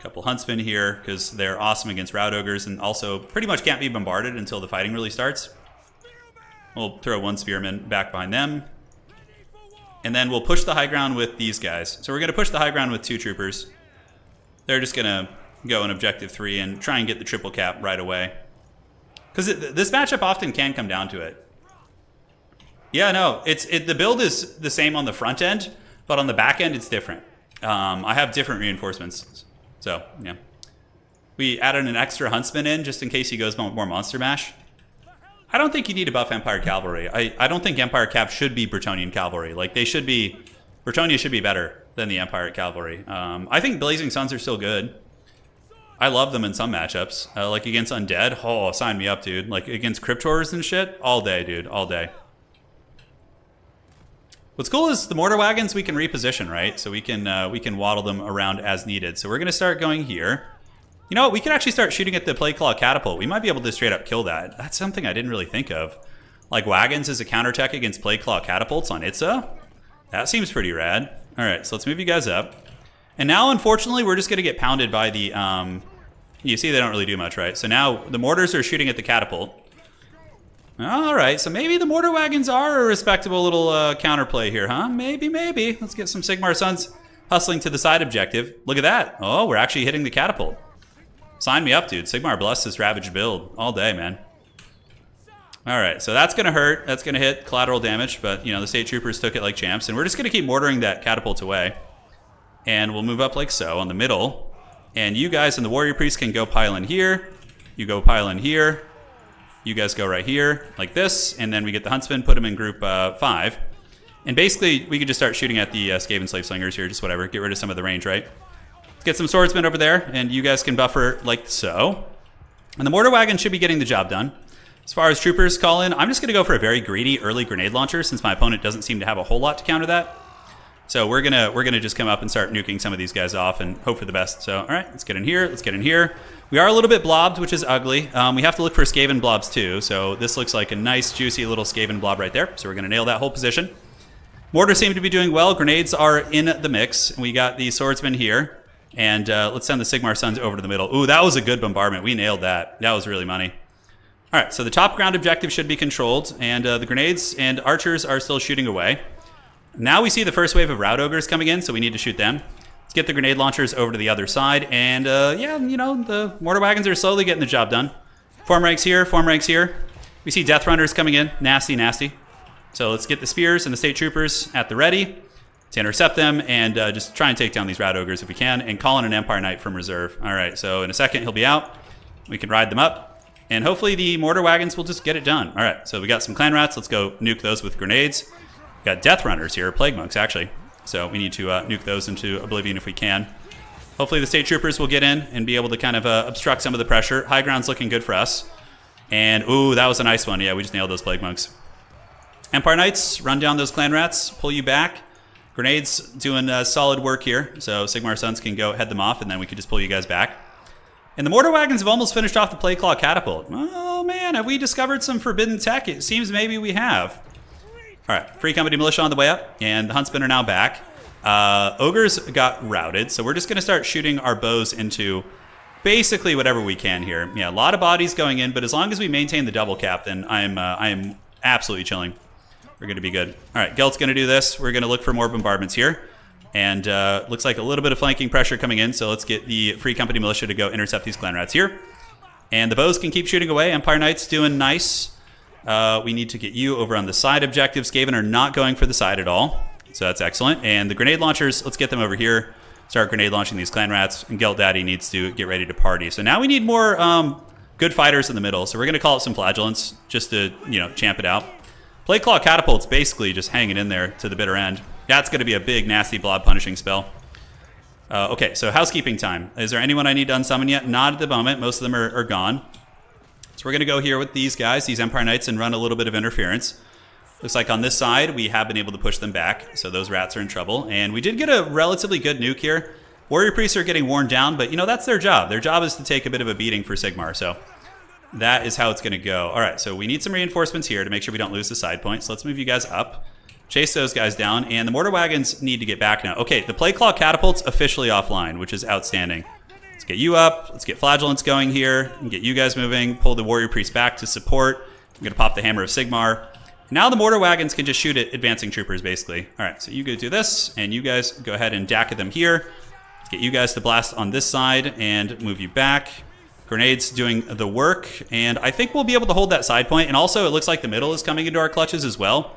Couple huntsmen here because they're awesome against route ogres and also pretty much can't be bombarded until the fighting really starts. We'll throw one spearman back behind them. And then we'll push the high ground with these guys. So we're going to push the high ground with 2 troopers. They're just going to go in objective 3 and try and get the triple cap right away. Because this matchup often can come down to it. Yeah, no, the build is the same on the front end, but on the back end it's different. I have different reinforcements. So, yeah. We added an extra huntsman in just in case he goes more monster mash. I don't think you need to buff Empire Cavalry. I don't think Empire Cap should be Bretonnian Cavalry. Like, they should be... Bretonnia should be better than the Empire Cavalry. I think Blazing Suns are still good. I love them in some matchups. Like against Undead. Oh, sign me up, dude. Like against Cryptors and shit. All day, dude. All day. What's cool is the mortar wagons we can reposition, right? So we can waddle them around as needed. So we're going to start going here. You know what? We could actually start shooting at the Plague Claw Catapult. We might be able to straight up kill that. That's something I didn't really think of. Like wagons as a counterattack against Plague Claw Catapults on Itza? That seems pretty rad. All right, so let's move you guys up. And now, unfortunately, we're just going to get pounded by the... you see they don't really do much, right? So now the mortars are shooting at the catapult. All right, so maybe the mortar wagons are a respectable little counterplay here, huh? Maybe, maybe. Let's get some Sigmar Sons hustling to the side objective. Look at that. Oh, we're actually hitting the catapult. Sign me up, dude. Sigmar bless this ravaged build all day, man. All right, so that's going to hurt. That's going to hit collateral damage, but, you know, the state troopers took it like champs. And we're just going to keep mortaring that catapult away. And we'll move up like so on the middle. And you guys and the warrior priest can go pile in here. You go pile in here. You guys go right here like this. And then we get the huntsman, put them in group 5. And basically, we could just start shooting at the Skaven slave slingers here, just whatever. Get rid of some of the range, right? Let's get some swordsmen over there, and you guys can buffer like so. And the mortar wagon should be getting the job done. As far as troopers call in, I'm just going to go for a very greedy early grenade launcher since my opponent doesn't seem to have a whole lot to counter that. So we're gonna just come up and start nuking some of these guys off and hope for the best. So all right, let's get in here. Let's get in here. We are a little bit blobbed, which is ugly. We have to look for Skaven blobs too. So this looks like a nice, juicy little Skaven blob right there. So we're gonna nail that whole position. Mortars seem to be doing well. Grenades are in the mix. We got the swordsmen here. And let's send the Sigmar Sons over to the middle. Ooh, that was a good bombardment. We nailed that. That was really money. All right, so the top ground objective should be controlled. And the grenades and archers are still shooting away. Now we see the first wave of route ogres coming in, so we need to shoot them. Let's get the grenade launchers over to the other side. And yeah, you know, the mortar wagons are slowly getting the job done. Form ranks here, form ranks here. We see death runners coming in. Nasty, nasty. So let's get the spears and the state troopers at the ready to intercept them and just try and take down these route ogres if we can and call in an Empire Knight from reserve. All right, so in a second he'll be out. We can ride them up. And hopefully the mortar wagons will just get it done. All right, so we got some clan rats. Let's go nuke those with grenades. We got death runners here, plague monks actually. So we need to nuke those into oblivion if we can. Hopefully the state troopers will get in and be able to kind of obstruct some of the pressure. High ground's looking good for us. And ooh, that was a nice one. Yeah, we just nailed those plague monks. Empire Knights, run down those clan rats, pull you back. Grenades doing solid work here. So Sigmar Sons can go head them off and then we can just pull you guys back. And the mortar wagons have almost finished off the Plague Claw Catapult. Oh man, have we discovered some forbidden tech? It seems maybe we have. All right, Free Company Militia on the way up, and the Huntsmen are now back. Ogres got routed, so we're just going to start shooting our bows into basically whatever we can here. Yeah, a lot of bodies going in, but as long as we maintain the double cap, then I am absolutely chilling. We're going to be good. All right, Gelt's going to do this. We're going to look for more bombardments here. And looks like a little bit of flanking pressure coming in, so let's get the Free Company Militia to go intercept these clan rats here. And the bows can keep shooting away. Empire Knights doing nice. We need to get you over on the side objectives. Skaven are not going for the side at all, so that's excellent. And the grenade launchers, let's get them over here. Start grenade launching these clan rats, and Gelt Daddy needs to get ready to party. So now we need more good fighters in the middle. So we're going to call it some flagellants just to, you know, champ it out. Plague Claw Catapult's basically just hanging in there to the bitter end. That's going to be a big, nasty blob punishing spell. Okay, so housekeeping time. Is there anyone I need to unsummon yet? Not at the moment. Most of them are gone. So we're going to go here with these guys, these Empire Knights, and run a little bit of interference. Looks like on this side, we have been able to push them back, so those rats are in trouble. And we did get a relatively good nuke here. Warrior Priests are getting worn down, but, you know, that's their job. Their job is to take a bit of a beating for Sigmar, so that is how it's going to go. All right, so we need some reinforcements here to make sure we don't lose the side point. So let's move you guys up. Chase those guys down, and the mortar wagons need to get back now. Okay, the Plague Claw Catapult's officially offline, which is outstanding. Let's get you up. Let's get Flagellants going here and get you guys moving. Pull the Warrior Priest back to support. I'm going to pop the Hammer of Sigmar. Now the mortar wagons can just shoot at advancing troopers, basically. All right, so you go do this, and you guys go ahead and dack at them here. Let's get you guys to blast on this side and move you back. Grenades doing the work, and I think we'll be able to hold that side point. And also, it looks like the middle is coming into our clutches as well.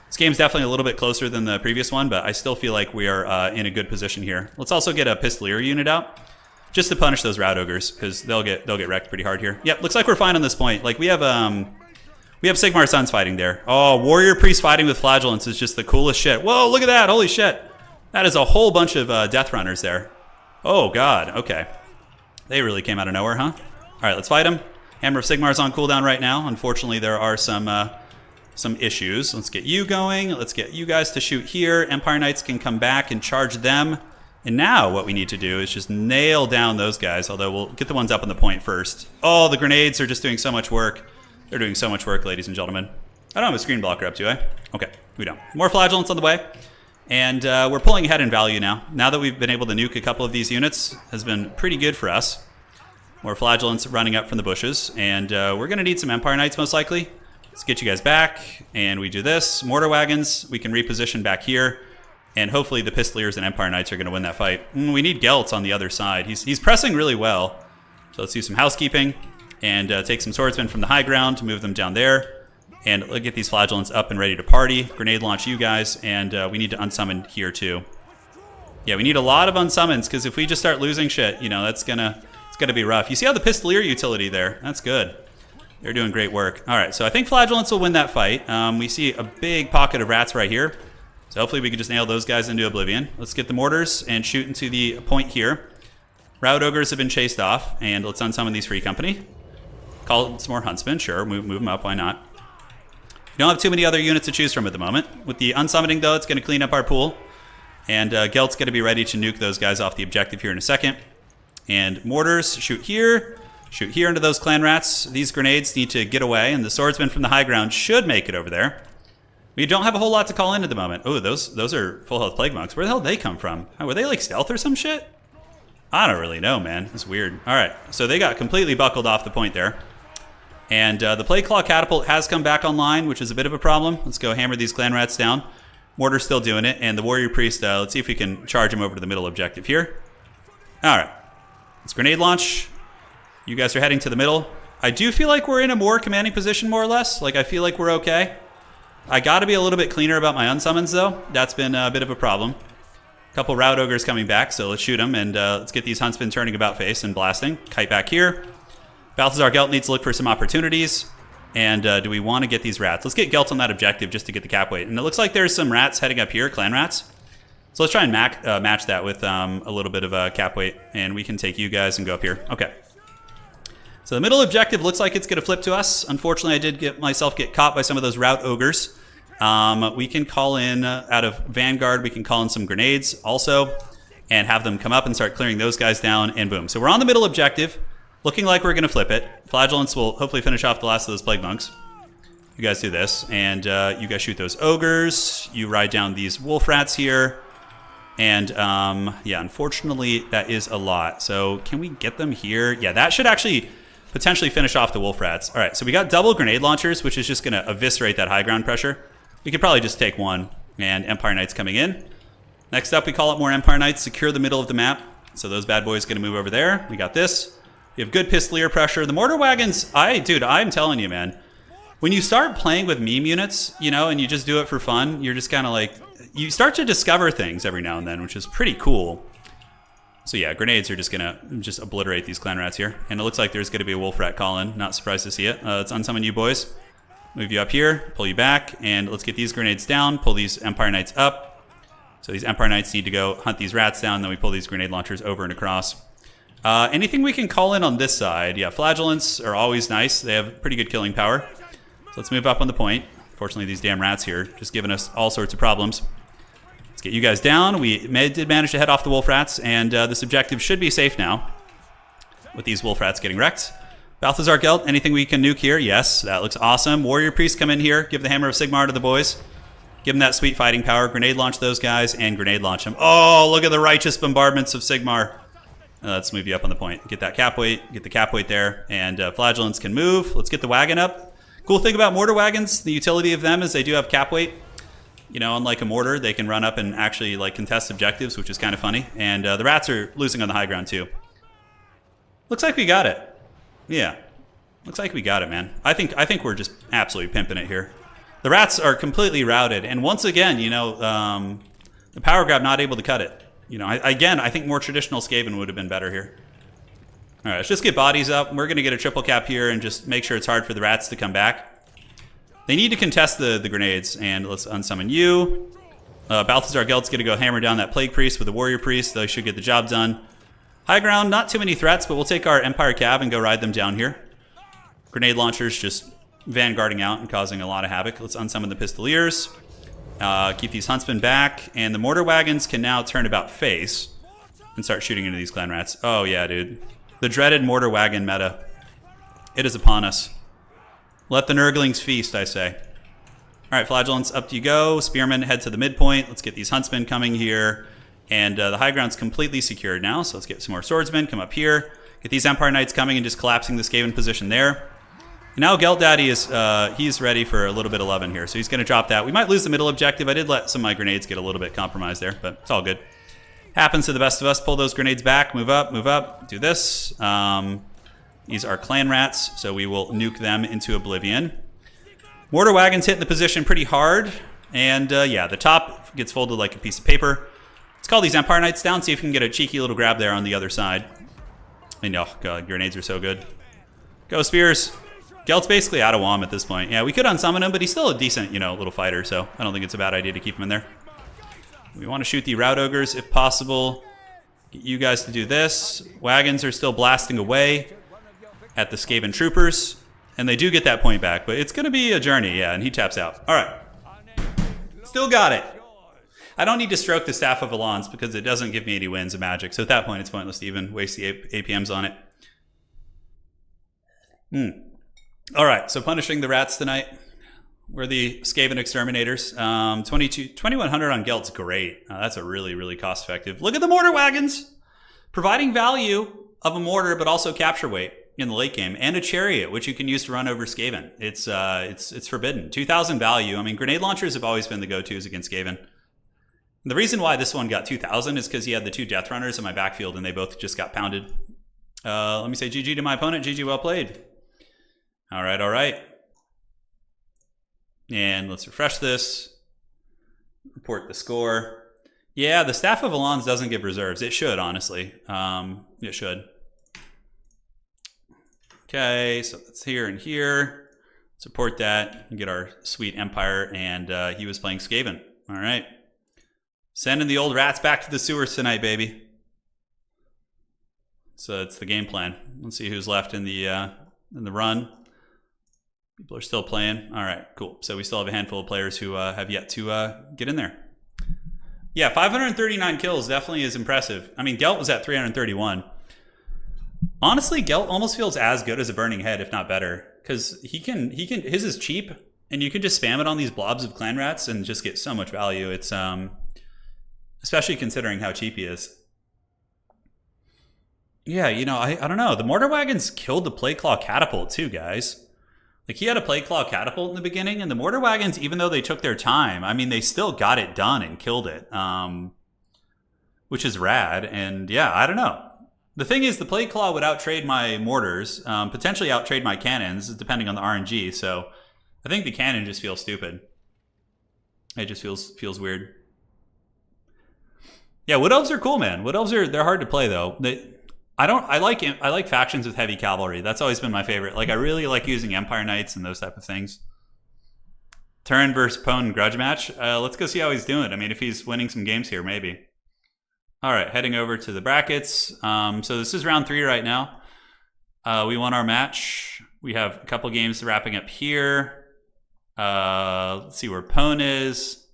This game's definitely a little bit closer than the previous one, but I still feel like we are in a good position here. Let's also get a Pistolier unit out, just to punish those Rout Ogres, because they'll get wrecked pretty hard here. Yep, looks like we're fine on this point. Like, we have Sigmar Sons fighting there. Oh, Warrior Priest fighting with Flagellants is just the coolest shit. Whoa, look at that. Holy shit. That is a whole bunch of Death Runners there. Oh, God. Okay. They really came out of nowhere, huh? All right, let's fight them. Hammer of Sigmar is on cooldown right now. Unfortunately, there are some issues. Let's get you going. Let's get you guys to shoot here. Empire Knights can come back and charge them. And now what we need to do is just nail down those guys, although we'll get the ones up on the point first. Oh, the grenades are just doing so much work. They're doing so much work, ladies and gentlemen. I don't have a screen blocker up, do I? Okay, we don't. More Flagellants on the way. And we're pulling ahead in value now. Now that we've been able to nuke a couple of these units, has been pretty good for us. More Flagellants running up from the bushes. And we're going to need some Empire Knights, most likely. Let's get you guys back. And we do this. Mortar wagons, we can reposition back here. And hopefully the Pistoliers and Empire Knights are going to win that fight. We need Gelt on the other side. He's pressing really well. So let's do some housekeeping. And take some swordsmen from the high ground to move them down there. And let's get these Flagellants up and ready to party. Grenade launch you guys, and we need to unsummon here too. Yeah, we need a lot of unsummons, because if we just start losing shit, you know, it's gonna be rough. You see how the Pistolier utility there? That's good. They're doing great work. All right, so I think Flagellants will win that fight. We see a big pocket of rats right here. So hopefully we can just nail those guys into oblivion. Let's get the mortars and shoot into the point here. Rout Ogres have been chased off, and let's unsummon these Free Company. Call some more Huntsmen, sure, move them up, why not? We don't have too many other units to choose from at the moment. With the unsummoning, though, it's going to clean up our pool. And Gelt's going to be ready to nuke those guys off the objective here in a second. And mortars, shoot here into those clan rats. These grenades need to get away, and the swordsmen from the high ground should make it over there. We don't have a whole lot to call in at the moment. Oh, those are full health Plague Monks. Where the hell did they come from? Oh, were they like stealth or some shit? I don't really know, man. It's weird. All right, so they got completely buckled off the point there. And the Plague Claw Catapult has come back online, which is a bit of a problem. Let's go hammer these clan rats down. Mortar's still doing it. And the Warrior Priest, let's see if we can charge him over to the middle objective here. All right. Let's grenade launch. You guys are heading to the middle. I do feel like we're in a more commanding position, more or less. Like, I feel like we're okay. I got to be a little bit cleaner about my unsummons, though. That's been a bit of a problem. A couple Rout Ogres coming back, so let's shoot them. And let's get these Huntsmen turning about face and blasting. Kite back here. Balthazar Gelt needs to look for some opportunities. And do we want to get these rats? Let's get Gelt on that objective just to get the cap weight. And it looks like there's some rats heading up here, clan rats. So let's try and match that with a little bit of a cap weight. And we can take you guys and go up here. Okay. So the middle objective looks like it's going to flip to us. Unfortunately, I did get caught by some of those Rout Ogres. We can call in, out of Vanguard, we can call in some grenades also. And have them come up and start clearing those guys down. And boom. So we're on the middle objective. Looking like we're going to flip it. Flagellants will hopefully finish off the last of those Plague Monks. You guys do this. And you guys shoot those Ogres. You ride down these Wolf Rats here. And, yeah, unfortunately, that is a lot. So can we get them here? Yeah, that should actually potentially finish off the Wolf Rats. All right, so we got double grenade launchers, which is just going to eviscerate that high ground pressure. We could probably just take one. And Empire Knights coming in. Next up, we call up more Empire Knights. Secure the middle of the map. So those bad boys are going to move over there. We got this. You have good Pistolier pressure. The mortar wagons, dude, I'm telling you, man. When you start playing with meme units, you know, and you just do it for fun, you're just kind of like, you start to discover things every now and then, which is pretty cool. So yeah, grenades are just going to obliterate these clan rats here. And it looks like there's going to be a wolf rat call in. Not surprised to see it. Let's unsummon you boys. Move you up here, pull you back, and let's get these grenades down, pull these Empire Knights up. So these Empire Knights need to go hunt these rats down, then we pull these grenade launchers over and across. Anything we can call in on this side? Yeah, Flagellants are always nice. They have pretty good killing power. So let's move up on the point. Fortunately, these damn rats here just giving us all sorts of problems. Let's get you guys down. We did manage to head off the Wolf Rats, and this objective should be safe now with these Wolf Rats getting wrecked. Balthazar Gelt, anything we can nuke here? Yes, that looks awesome. Warrior Priest come in here. Give the Hammer of Sigmar to the boys. Give them that sweet fighting power. Grenade launch those guys and grenade launch them. Oh, look at the righteous bombardments of Sigmar. Let's move you up on the point. Get that cap weight. Get the cap weight there. And Flagellants can move. Let's get the wagon up. Cool thing about mortar wagons, the utility of them is they do have cap weight. You know, unlike a mortar, they can run up and actually like contest objectives, which is kind of funny. And the rats are losing on the high ground too. Looks like we got it. Yeah. Looks like we got it, man. I think we're just absolutely pimping it here. The rats are completely routed. And once again, you know, the power grab not able to cut it. You know, I think more traditional Skaven would have been better here. All right, let's just get bodies up. We're going to get a triple cap here and just make sure it's hard for the rats to come back. They need to contest the grenades, and let's unsummon you. Balthazar Geld's going to go hammer down that Plague Priest with the Warrior Priest. They should get the job done. High ground, not too many threats, but we'll take our Empire Cav and go ride them down here. Grenade launchers just vanguarding out and causing a lot of havoc. Let's unsummon the Pistoliers. Keep these Huntsmen back, and the Mortar Wagons can now turn about face and start shooting into these Clan Rats. Oh yeah, dude. The dreaded Mortar Wagon meta. It is upon us. Let the Nurglings feast, I say. All right, Flagellants, up you go. Spearmen, head to the midpoint. Let's get these Huntsmen coming here. And the high ground's completely secured now, so let's get some more Swordsmen. Come up here. Get these Empire Knights coming and just collapsing the Skaven position there. And now Gelt Daddy is he's ready for a little bit of loving here, so he's going to drop that. We might lose the middle objective. I did let some of my grenades get a little bit compromised there, but it's all good. Happens to the best of us. Pull those grenades back. Move up. Do this. These are Clan Rats, so we will nuke them into oblivion. Mortar Wagons hitting the position pretty hard. And yeah, the top gets folded like a piece of paper. Let's call these Empire Knights down, see if we can get a cheeky little grab there on the other side. And oh god, grenades are so good. Go Spears. Gelt's basically out of WOM at this point. Yeah, we could unsummon him, but he's still a decent, you know, little fighter, so I don't think it's a bad idea to keep him in there. We want to shoot the Rout Ogres if possible. Get you guys to do this. Wagons are still blasting away at the Skaven Troopers, and they do get that point back, but it's going to be a journey, yeah, and he taps out. All right. Still got it. I don't need to stroke the Staff of Alans because it doesn't give me any wins of magic, so at that point it's pointless to even waste the APMs on it. All right, so punishing the rats tonight. We're the Skaven Exterminators. 2100 on Gelt's great. That's a really, really cost-effective. Look at the Mortar Wagons! Providing value of a mortar, but also capture weight in the late game, and a Chariot, which you can use to run over Skaven. It's forbidden. 2000 value. I mean, grenade launchers have always been the go-tos against Skaven. The reason why this one got 2000 is because he had the two Death Runners in my backfield, and they both just got pounded. Let me say GG to my opponent. GG, well played. All right. And let's refresh this. Report the score. Yeah, the Staff of Alans doesn't give reserves. It should, honestly. It should. Okay, so that's here and here. Support that and get our sweet Empire. And he was playing Skaven. All right. Sending the old rats back to the sewers tonight, baby. So that's the game plan. Let's see who's left in the run. People are still playing. All right, cool. So we still have a handful of players who have yet to get in there. Yeah, 539 kills definitely is impressive. I mean, Gelt was at 331. Honestly, Gelt almost feels as good as a Burning Head, if not better, because his is cheap, and you can just spam it on these blobs of Clan Rats and just get so much value. It's especially considering how cheap he is. Yeah, you know, I don't know. The Mortar Wagons killed the Plagueclaw Catapult too, guys. Like, he had a Plagueclaw Catapult in the beginning, and the Mortar Wagons, even though they took their time, I mean, they still got it done and killed it, which is rad. And yeah, I don't know. The thing is, the Plagueclaw would outtrade my mortars, potentially outtrade my cannons, depending on the RNG. So I think the cannon just feels stupid. It just feels weird. Yeah, Wood Elves are cool, man. Wood Elves they're hard to play though. I like factions with heavy cavalry. That's always been my favorite. Like, I really like using Empire Knights and those type of things. Turin versus Pone grudge match. Let's go see how he's doing. I mean, if he's winning some games here, maybe. All right, heading over to the brackets. So this is round 3 right now. We won our match. We have a couple games wrapping up here. Let's see where Pone is.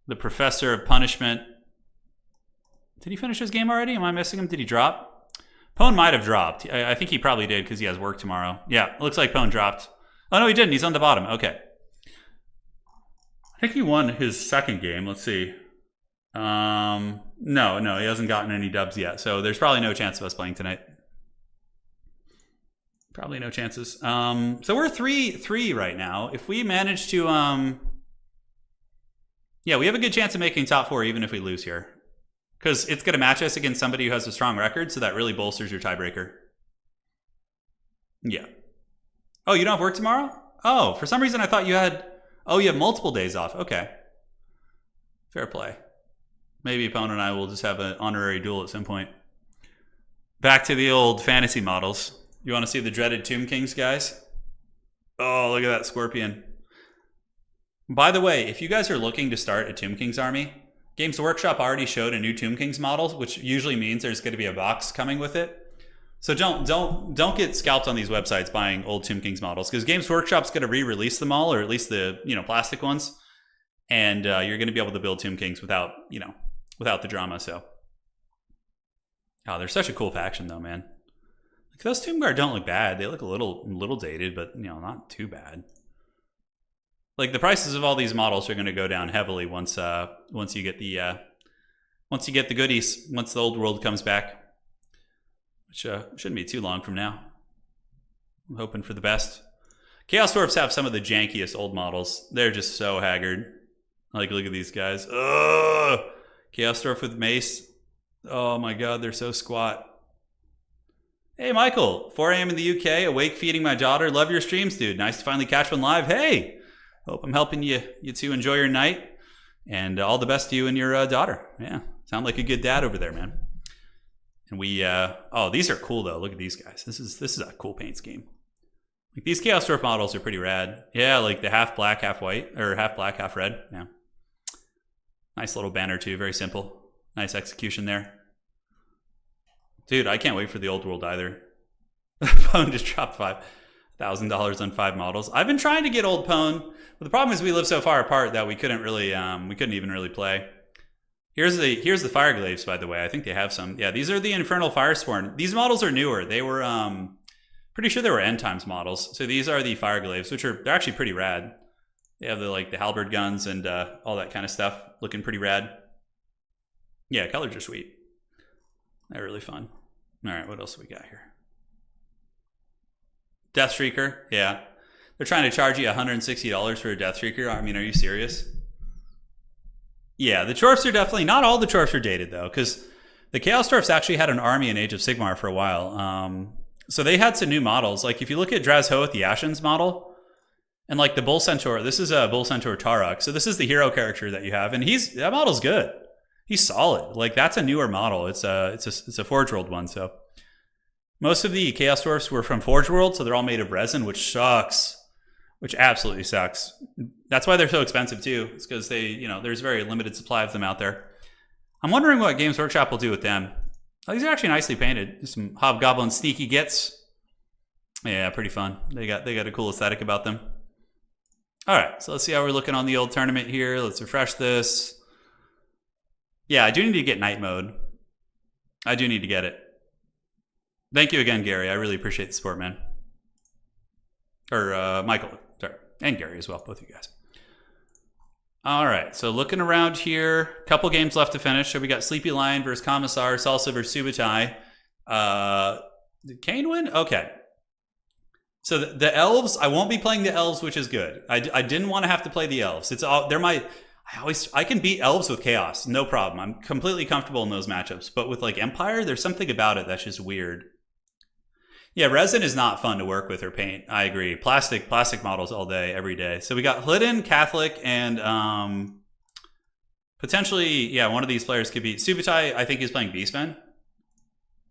The Professor of Punishment. Did he finish his game already? Am I missing him? Did he drop? Pone might have dropped. I think he probably did because he has work tomorrow. Yeah, it looks like Pone dropped. Oh, no, he didn't. He's on the bottom. Okay. I think he won his second game. Let's see. No, he hasn't gotten any dubs yet. So there's probably no chance of us playing tonight. Probably no chances. So we're 3-3 right now. If we manage to, yeah, we have a good chance of making top 4 even if we lose here. Because it's going to match us against somebody who has a strong record, so that really bolsters your tiebreaker. Yeah. Oh, you don't have work tomorrow? Oh, for some reason I thought you had... Oh, you have multiple days off. Okay. Fair play. Maybe opponent and I will just have an honorary duel at some point. Back to the old fantasy models. You want to see the dreaded Tomb Kings, guys? Oh, look at that Scorpion. By the way, if you guys are looking to start a Tomb Kings army, Games Workshop already showed a new Tomb Kings model, which usually means there's going to be a box coming with it. So don't get scalped on these websites buying old Tomb Kings models, because Games Workshop's going to re-release them all, or at least the plastic ones, and you're going to be able to build Tomb Kings without the drama. So, oh, they're such a cool faction though, man. Like, those Tomb Guard don't look bad. They look a little dated, but not too bad. Like, the prices of all these models are going to go down heavily once you get the goodies, once the old world comes back, which shouldn't be too long from now. I'm hoping for the best. Chaos Dwarfs have some of the jankiest old models. They're just so haggard. Like, look at these guys. Ugh! Chaos Dwarf with mace. Oh my god, they're so squat. Hey Michael, 4 a.m. in the UK, awake feeding my daughter. Love your streams, dude. Nice to finally catch one live. Hey! Hope I'm helping you two enjoy your night. And all the best to you and your daughter. Yeah, sound like a good dad over there, man. And we, oh, these are cool though. Look at these guys. This is a cool paint scheme. Like, these Chaos Dwarf models are pretty rad. Yeah, like the half black, half white, or half black, half red. Yeah. Nice little banner too, very simple. Nice execution there. Dude, I can't wait for the old world either. Pwn just dropped $5,000 on 5 models. I've been trying to get old Pwn, but the problem is we live so far apart that we couldn't even really play. Here's the Fireglaves, by the way. I think they have some. Yeah, these are the Infernal Firesworn. These models are newer. They were pretty sure they were End Times models. So these are the Fireglaves, they're actually pretty rad. They have the halberd guns and all that kind of stuff, looking pretty rad. Yeah, colors are sweet. They're really fun. All right, what else do we got here? Deathstreaker, yeah. They're trying to charge you $160 for a Deathstreaker. I mean, are you serious? Yeah, the Chorfs are definitely... Not all the Chorfs are dated, though, because the Chaos Dwarfs actually had an army in Age of Sigmar for a while. So they had some new models. Like, if you look at Drazhoath, the Ashen's model, and like the Bull Centaur, this is a Bull Centaur Tarok. So this is the hero character that you have, and that model's good. He's solid. Like, that's a newer model. It's a Forge World one. So most of the Chaos Dwarfs were from Forge World, so they're all made of resin, which sucks. Which absolutely sucks. That's why they're so expensive too. It's because there's very limited supply of them out there. I'm wondering what Games Workshop will do with them. Oh, these are actually nicely painted. Just some Hobgoblin sneaky gets. Yeah, pretty fun. They got a cool aesthetic about them. All right, so let's see how we're looking on the old tournament here. Let's refresh this. Yeah, I do need to get night mode. I do need to get it. Thank you again, Gary. I really appreciate the support, man. Or Michael, sorry. And Gary as well, both of you guys. All right, so looking around here, couple games left to finish. So we got Sleepy Lion versus Commissar, Salsa versus Subutai. Did Kane win? Okay. So the elves, I won't be playing the elves, which is good. I didn't want to have to play the elves. I can beat elves with chaos, no problem. I'm completely comfortable in those matchups. But with like Empire, there's something about it that's just weird. Yeah, resin is not fun to work with or paint. I agree. Plastic models all day, every day. So we got Hidden, Catholic, and potentially, yeah, one of these players could be Subutai. I think he's playing Beastman.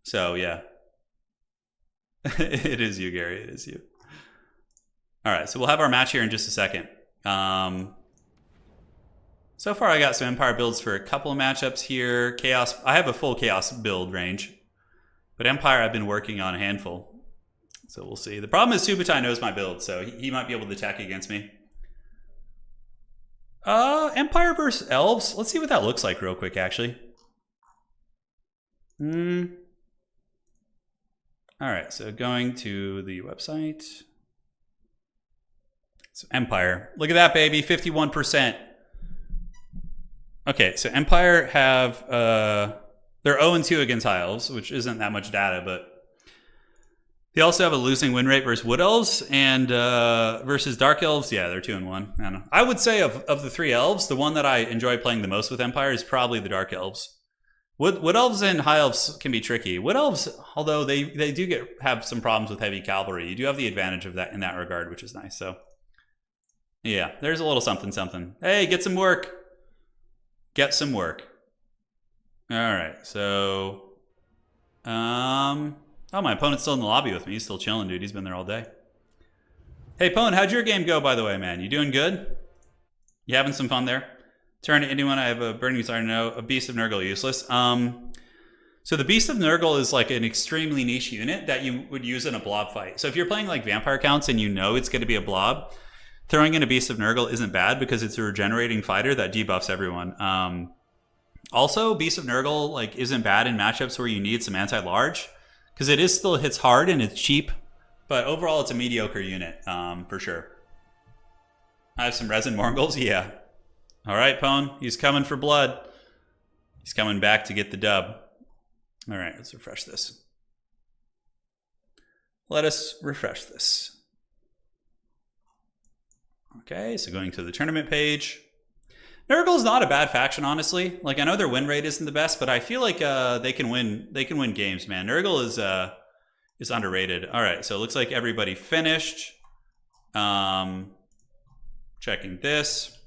So yeah, it is you, Gary. It is you. All right, so we'll have our match here in just a second. So far, I got some Empire builds for a couple of matchups here. Chaos. I have a full Chaos build range, but Empire I've been working on a handful. So we'll see. The problem is Subutai knows my build, so he might be able to attack against me. Empire versus Elves. Let's see what that looks like real quick, actually. All right, so going to the website. So Empire. Look at that, baby. 51%. Okay, so Empire have they're 0-2 against High Elves, which isn't that much data, but they also have a losing win rate versus Wood Elves and versus Dark Elves. Yeah, they're 2-1. I don't know. I would say of the 3 elves, the one that I enjoy playing the most with Empire is probably the Dark Elves. Wood Elves and High Elves can be tricky. Wood Elves, although they do have some problems with heavy cavalry, you do have the advantage of that in that regard, which is nice. So yeah, there's a little something. Hey, get some work. Get some work. All right, so, oh, my opponent's still in the lobby with me. He's still chilling, dude. He's been there all day. Hey, Pone, how'd your game go, by the way, man? You doing good? You having some fun there? Turn to anyone. I have a burning desire to know. A Beast of Nurgle useless. So the Beast of Nurgle is like an extremely niche unit that you would use in a blob fight. So if you're playing like vampire counts and you know it's going to be a blob, throwing in a Beast of Nurgle isn't bad because it's a regenerating fighter that debuffs everyone. Also, Beast of Nurgle like isn't bad in matchups where you need some anti-large because it is still hits hard and it's cheap, but overall it's a mediocre unit for sure. I have some resin Morgul's, yeah. All right, Pone, he's coming for blood. He's coming back to get the dub. All right, let's refresh this. Let us refresh this. Okay, so going to the tournament page. Nurgle's not a bad faction, honestly. Like, I know their win rate isn't the best, but I feel like they can win games, man. Nurgle is underrated. All right, so it looks like everybody finished. Checking this.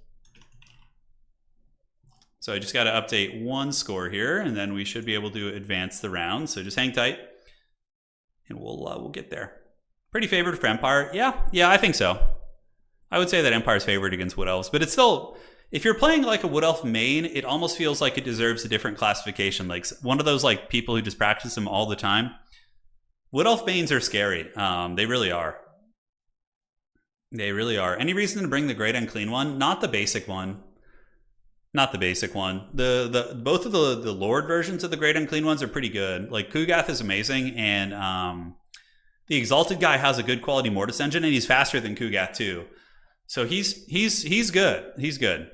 So I just got to update one score here, and then we should be able to advance the round. So just hang tight, and we'll get there. Pretty favored for Empire. Yeah, I think so. I would say that Empire's favored against Wood Elves, but it's still, if you're playing like a Wood Elf main, it almost feels like it deserves a different classification. Like one of those like people who just practice them all the time. Wood Elf mains are scary. They really are. They really are. Any reason to bring the Great Unclean one? Not the basic one. Not the basic one. Both of the Lord versions of the Great Unclean ones are pretty good. Like Kugath is amazing, and the Exalted guy has a good quality Mortis engine, and he's faster than Kugath too. So he's good. He's good.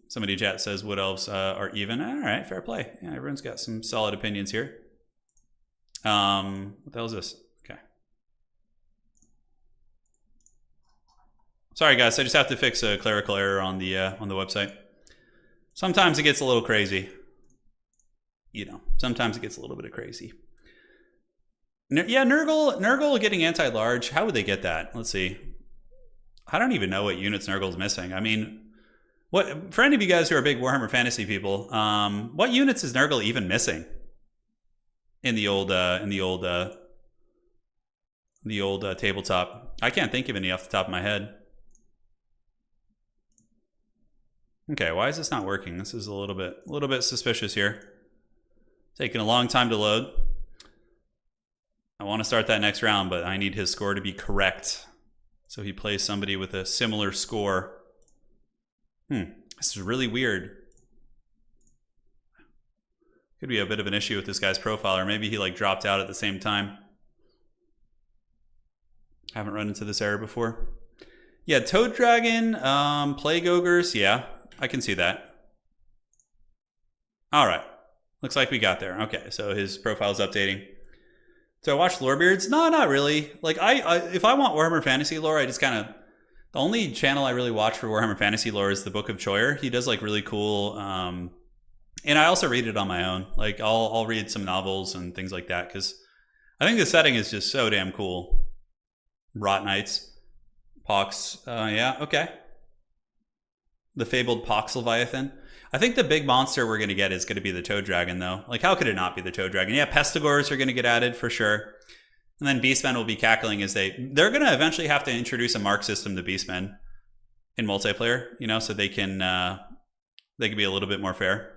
Somebody in chat says Wood Elves are even. All right, fair play. Yeah, everyone's got some solid opinions here. What the hell is this? Okay. Sorry guys, I just have to fix a clerical error on the website. Sometimes it gets a little crazy. You know, sometimes it gets a little bit of crazy. Yeah, Nurgle getting anti-large. How would they get that? Let's see. I don't even know what units Nurgle's missing. I mean, what for any of you guys who are big Warhammer Fantasy people, what units is Nurgle even missing in the old tabletop? I can't think of any off the top of my head. Okay, why is this not working? This is a little bit suspicious here. Taking a long time to load. I want to start that next round, but I need his score to be correct. So he plays somebody with a similar score. This is really weird. Could be a bit of an issue with this guy's profile, or maybe he like dropped out at the same time. Haven't run into this error before. Yeah, Toad Dragon, Plague Ogres, yeah, I can see that. All right, looks like we got there. Okay, so his profile's updating. So I watch Lorebeards? No, not really. Like if I want Warhammer Fantasy lore, I just kind of, the only channel I really watch for Warhammer Fantasy lore is the Book of Choyer. He does like really cool, and I also read it on my own. Like I'll read some novels and things like that because I think the setting is just so damn cool. Rot Knights, Pox, yeah, okay. The fabled Pox Leviathan. I think the big monster we're going to get is going to be the Toad Dragon, though. Like, how could it not be the Toad Dragon? Yeah, Pestigores are going to get added for sure. And then Beastmen will be cackling as they're going to eventually have to introduce a mark system to Beastmen in multiplayer, you know, so they can be a little bit more fair.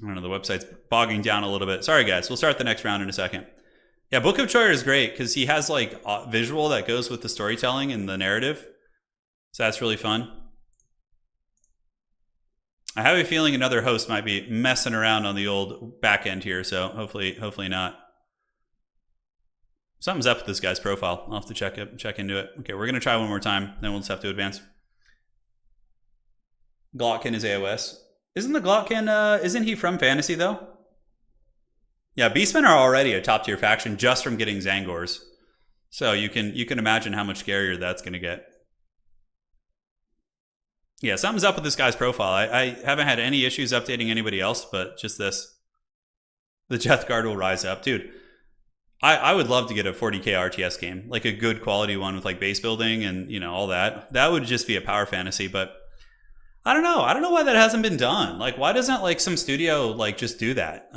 I don't know, the website's bogging down a little bit. Sorry, guys. We'll start the next round in a second. Yeah, Book of Choyer is great because he has, like, visual that goes with the storytelling and the narrative. So that's really fun. I have a feeling another host might be messing around on the old back end here, so hopefully not. Something's up with this guy's profile. I'll have to check into it. Okay, we're going to try one more time, then we'll just have to advance. Glotkin is AOS. Isn't the Glotkin, isn't he from Fantasy, though? Yeah, Beastmen are already a top tier faction just from getting Zangors. So you can imagine how much scarier that's going to get. Yeah, something's up with this guy's profile. I haven't had any issues updating anybody else, but just this. The Jeth Guard will rise up. Dude, I would love to get a 40k RTS game. Like a good quality one with like base building and, you know, all that. That would just be a power fantasy, but I don't know. I don't know why that hasn't been done. Like, why doesn't like some studio like just do that?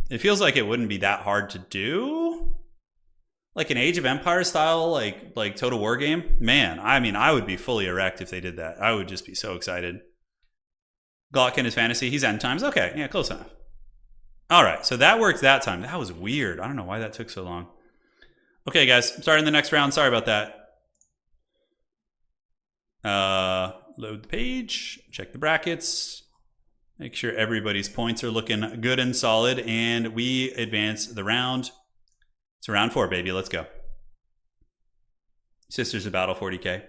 It feels like it wouldn't be that hard to do. Like an Age of Empires style, like Total War game. Man, I mean, I would be fully erect if they did that. I would just be so excited. Glotkin is fantasy. He's end times. Okay, yeah, close enough. All right, so that worked that time. That was weird. I don't know why that took so long. Okay, guys, starting the next round. Sorry about that. Load the page. Check the brackets. Make sure everybody's points are looking good and solid, and we advance the round. It's round 4, baby. Let's go. Sisters of Battle 40k.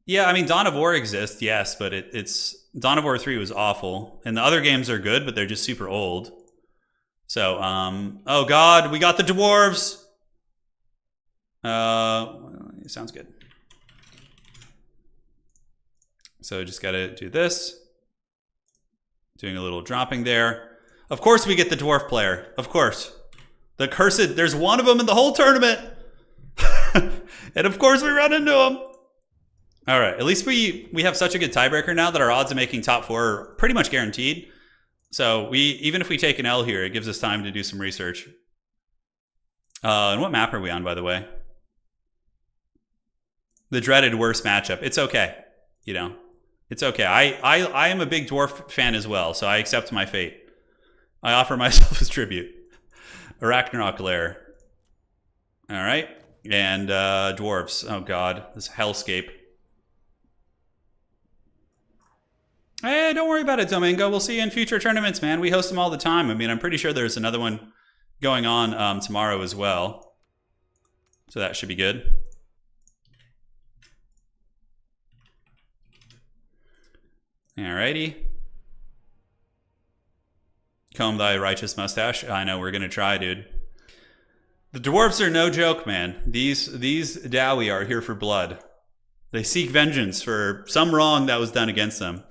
Yeah, I mean, Dawn of War exists, yes, but it's Dawn of War 3 was awful. And the other games are good, but they're just super old. So, oh god, we got the dwarves! Sounds good. So just gotta do this. Doing a little dropping there. Of course we get the dwarf player. Of course. The cursed, there's one of them in the whole tournament. And of course we run into him. All right, at least we have such a good tiebreaker now that our odds of making top 4 are pretty much guaranteed. So even if we take an L here, it gives us time to do some research. And what map are we on, by the way? The dreaded worst matchup. It's okay, you know. It's okay. I am a big dwarf fan as well, so I accept my fate. I offer myself as tribute. Arachnarok Lair. All right. And dwarves. Oh, God. This hellscape. Hey, don't worry about it, Domingo. We'll see you in future tournaments, man. We host them all the time. I mean, I'm pretty sure there's another one going on tomorrow as well. So that should be good. Alrighty. Comb thy righteous mustache. I know, we're gonna try, dude. The dwarves are no joke, man. These Dowie are here for blood. They seek vengeance for some wrong that was done against them.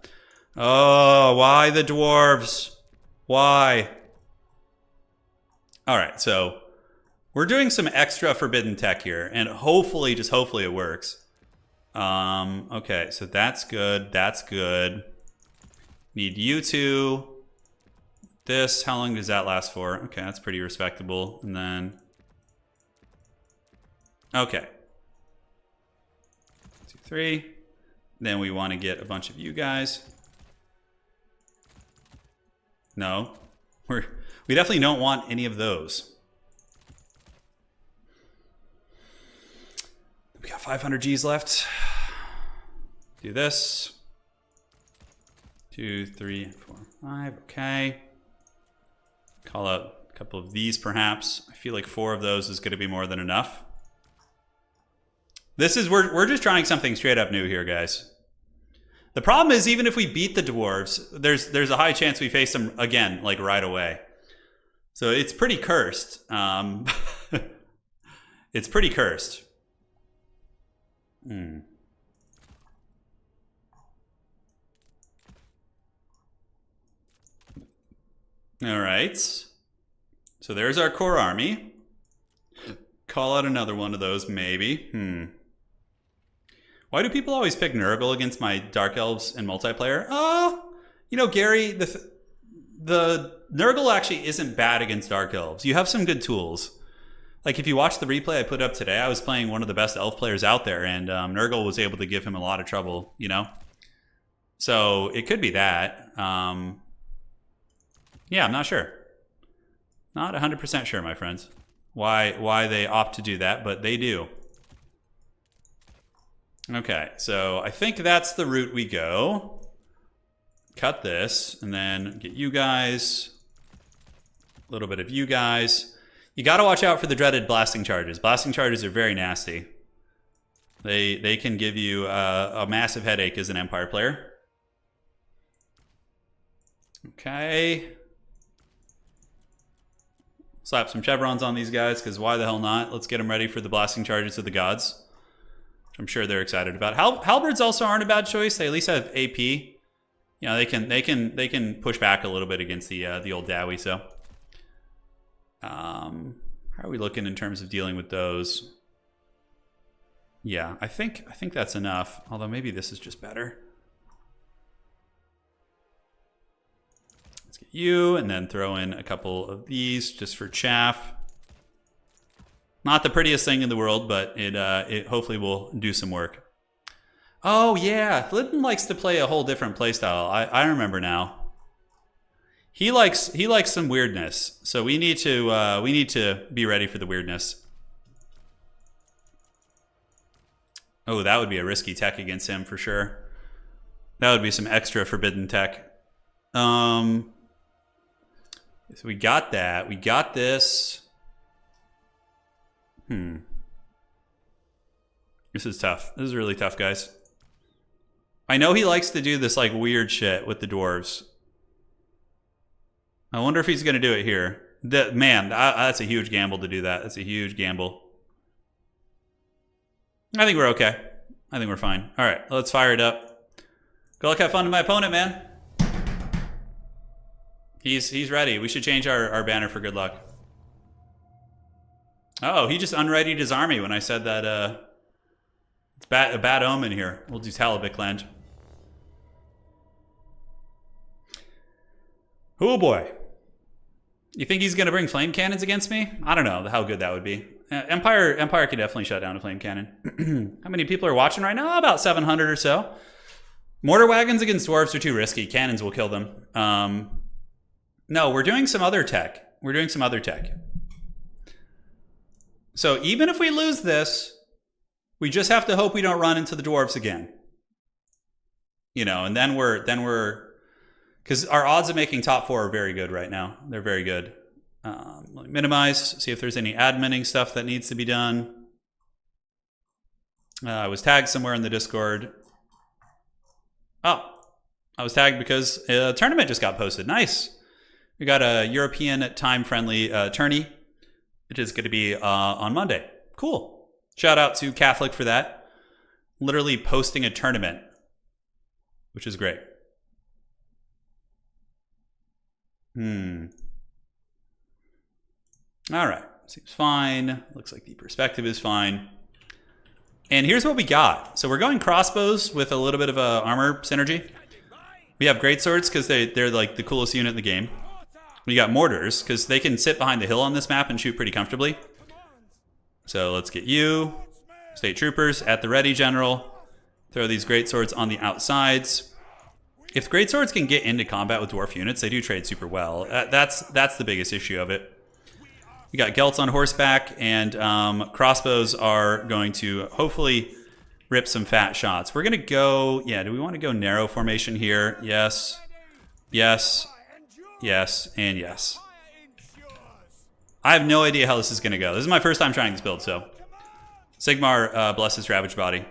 Oh, why the dwarves? Why? Alright, so we're doing some extra forbidden tech here, and hopefully, just hopefully it works. Okay, so that's good. That's good. Need you two. This, how long does that last for? Okay, that's pretty respectable. And then, okay. 2, 3. Then we want to get a bunch of you guys. No, we definitely don't want any of those. We got 500 Gs left. Do this. 2, 3, 4, 5. Okay. Call out a couple of these, perhaps. I feel like 4 of those is going to be more than enough. This is we're just trying something straight up new here, guys. The problem is, even if we beat the dwarves, there's a high chance we face them again, like right away. So it's pretty cursed. It's pretty cursed. All right. So there's our core army. Call out another one of those, maybe. Why do people always pick Nurgle against my Dark Elves in multiplayer? You know, Gary, the Nurgle actually isn't bad against Dark Elves. You have some good tools. Like, if you watch the replay I put up today, I was playing one of the best elf players out there, and Nurgle was able to give him a lot of trouble, you know? So it could be that. Yeah, I'm not sure. Not 100% sure, my friends, why they opt to do that, but they do. Okay, so I think that's the route we go. Cut this, and then get you guys. A little bit of you guys. You gotta watch out for the dreaded blasting charges. Blasting charges are very nasty. They can give you a massive headache as an Empire player. Okay. Slap some chevrons on these guys, because why the hell not? Let's get them ready for the blasting charges of the gods, which I'm sure they're excited about. Halberds also aren't a bad choice. They at least have AP. You know, they can push back a little bit against the old Dowie. So, how are we looking in terms of dealing with those? Yeah, I think that's enough. Although maybe this is just better. Let's get you, and then throw in a couple of these just for chaff. Not the prettiest thing in the world, but it hopefully will do some work. Oh yeah, Glidden likes to play a whole different playstyle. I remember now. He likes some weirdness, so we need to be ready for the weirdness. Oh, that would be a risky tech against him for sure. That would be some extra forbidden tech. So we got that. We got this. This is tough. This is really tough, guys. I know he likes to do this like weird shit with the dwarves. I wonder if he's going to do it here. Man, that's a huge gamble to do that. That's a huge gamble. I think we're okay. I think we're fine. All right, let's fire it up. Good luck, have fun to my opponent, man. He's ready. We should change our banner for good luck. Oh, he just unreadied his army when I said that it's a bad omen here. We'll do Talabik land. Oh boy. You think he's going to bring flame cannons against me? I don't know how good that would be. Empire could definitely shut down a flame cannon. How many people are watching right now? About 700 or so. Mortar wagons against dwarves are too risky. Cannons will kill them. No, we're doing some other tech. We're doing some other tech. So even if we lose this, we just have to hope we don't run into the dwarves again. You know, and then we're because our odds of making top 4 are very good right now. They're very good. Let me minimize, see if there's any adminning stuff that needs to be done. I was tagged somewhere in the Discord. Oh, I was tagged because a tournament just got posted. Nice. We got a European time-friendly tourney. It is going to be on Monday. Cool. Shout out to Catholic for that. Literally posting a tournament, which is great. All right, seems fine. Looks like the perspective is fine. And here's what we got. So we're going crossbows with a little bit of a armor synergy. We have greatswords because they're like the coolest unit in the game. We got mortars because they can sit behind the hill on this map and shoot pretty comfortably. So let's get you, state troopers at the ready, general. Throw these greatswords on the outsides. If greatswords can get into combat with dwarf units, they do trade super well. That's the biggest issue of it. We got Gelts on horseback, and crossbows are going to hopefully rip some fat shots. We're going to go, yeah, do we want to go narrow formation here? Yes, yes, yes, and yes. I have no idea how this is going to go. This is my first time trying this build, so. Sigmar, bless his ravaged body.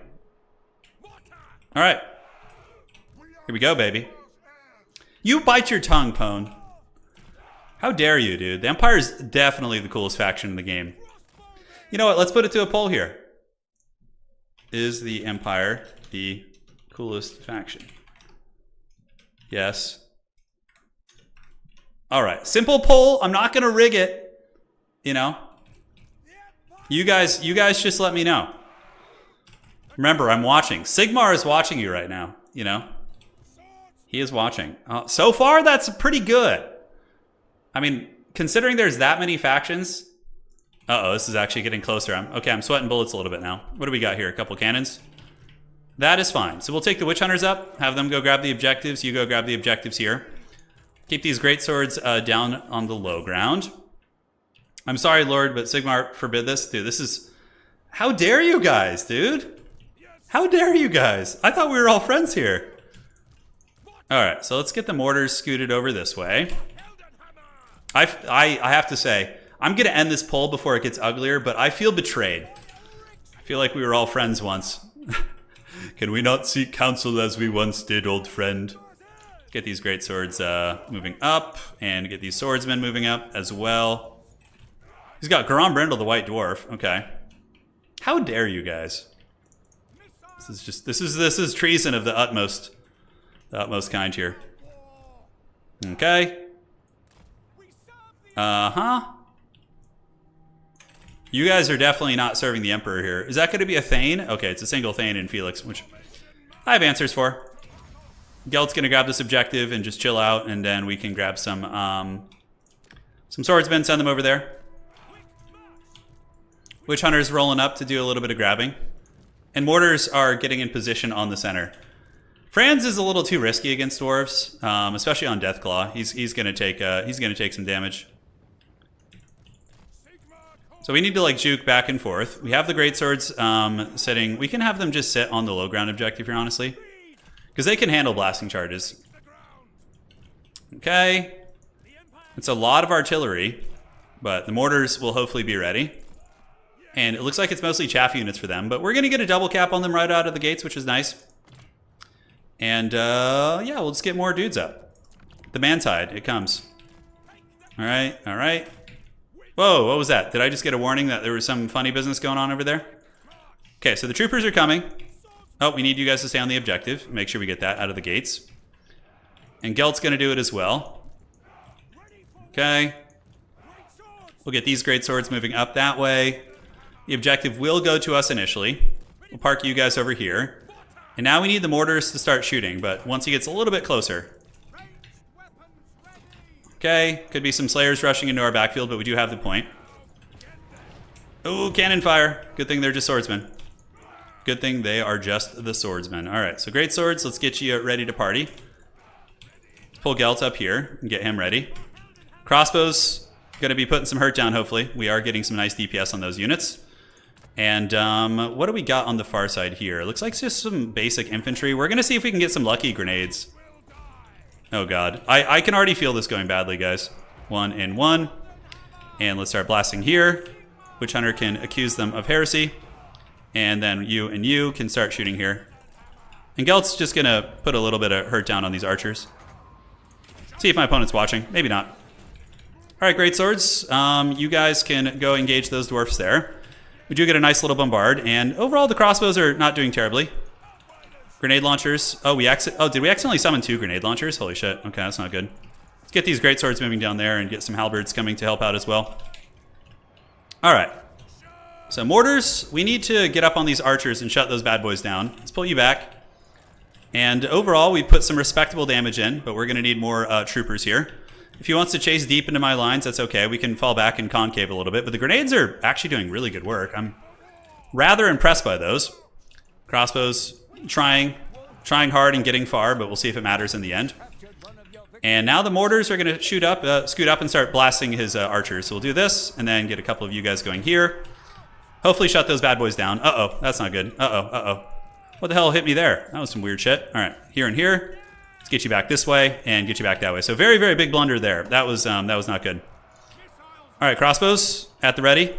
All right. Here we go, baby. You bite your tongue, Pone. How dare you, dude? The Empire is definitely the coolest faction in the game. You know what? Let's put it to a poll here. Is the Empire the coolest faction? Yes. All right. Simple poll. I'm not going to rig it. You know? You guys just let me know. Remember, I'm watching. Sigmar is watching you right now, you know? He is watching. So far, that's pretty good. I mean, considering there's that many factions. Uh-oh, this is actually getting closer. I'm sweating bullets a little bit now. What do we got here? A couple cannons? That is fine. So we'll take the witch hunters up, have them go grab the objectives. You go grab the objectives here. Keep these greatswords down on the low ground. I'm sorry, Lord, but Sigmar forbid this. Dude, this is... How dare you guys, dude? How dare you guys? I thought we were all friends here. All right, so let's get the mortars scooted over this way. I have to say, I'm going to end this poll before it gets uglier, but I feel betrayed. Feel like we were all friends once. Can we not seek counsel as we once did, old friend? Get these great swords moving up, and get these swordsmen moving up as well. He's got Garam Brindle, the White Dwarf. Okay. How dare you guys? This is treason of the utmost kind here. Okay. You guys are definitely not serving the Emperor here. Is that going to be a Thane? Okay, it's a single Thane in Felix, which I have answers for. Gelt's going to grab this objective and just chill out, and then we can grab some swordsmen, send them over there. Witch Hunter's rolling up to do a little bit of grabbing. And mortars are getting in position on the center. Franz is a little too risky against dwarves, especially on Deathclaw. He's going to take some damage. So we need to like juke back and forth. We have the greatswords sitting. We can have them just sit on the low ground objective here, honestly, because they can handle blasting charges. Okay, it's a lot of artillery, but the mortars will hopefully be ready. And it looks like it's mostly chaff units for them, but we're going to get a double cap on them right out of the gates, which is nice. And yeah, we'll just get more dudes up. The Mantide, it comes. All right, all right. Whoa, what was that? Did I just get a warning that there was some funny business going on over there? Okay, so the troopers are coming. Oh, we need you guys to stay on the objective. Make sure we get that out of the gates. And Gelt's going to do it as well. Okay. We'll get these great swords moving up that way. The objective will go to us initially. We'll park you guys over here. And now we need the mortars to start shooting, but once he gets a little bit closer. Okay, could be some Slayers rushing into our backfield, but we do have the point. Oh, cannon fire. Good thing they're just swordsmen. Good thing they are just the swordsmen. All right, so great swords. Let's get you ready to party. Let's pull Gelt up here and get him ready. Crossbows, going to be putting some hurt down, hopefully. We are getting some nice DPS on those units. And what do we got on the far side here? It looks like just some basic infantry. We're going to see if we can get some lucky grenades. Oh, God. I can already feel this going badly, guys. 1 and 1. And let's start blasting here. Witch Hunter can accuse them of heresy. And then you and you can start shooting here. And Gelt's just going to put a little bit of hurt down on these archers. See if my opponent's watching. Maybe not. All right, great swords. You guys can go engage those dwarfs there. We do get a nice little bombard. And overall, the crossbows are not doing terribly. Grenade launchers. Oh, did we accidentally summon 2 grenade launchers? Holy shit. Okay, that's not good. Let's get these great swords moving down there and get some halberds coming to help out as well. All right. So mortars, we need to get up on these archers and shut those bad boys down. Let's pull you back. And overall, we put some respectable damage in, but we're going to need more troopers here. If he wants to chase deep into my lines, that's okay. We can fall back and concave a little bit, but the grenades are actually doing really good work. I'm rather impressed by those. Crossbows trying hard and getting far, but we'll see if it matters in the end. And now the mortars are going to scoot up and start blasting his archers. So we'll do this and then get a couple of you guys going here. Hopefully shut those bad boys down. Uh-oh, that's not good. Uh-oh. What the hell hit me there? That was some weird shit. All right, here and here. Let's get you back this way and get you back that way. So very, very big blunder there. That was not good. All right, crossbows at the ready.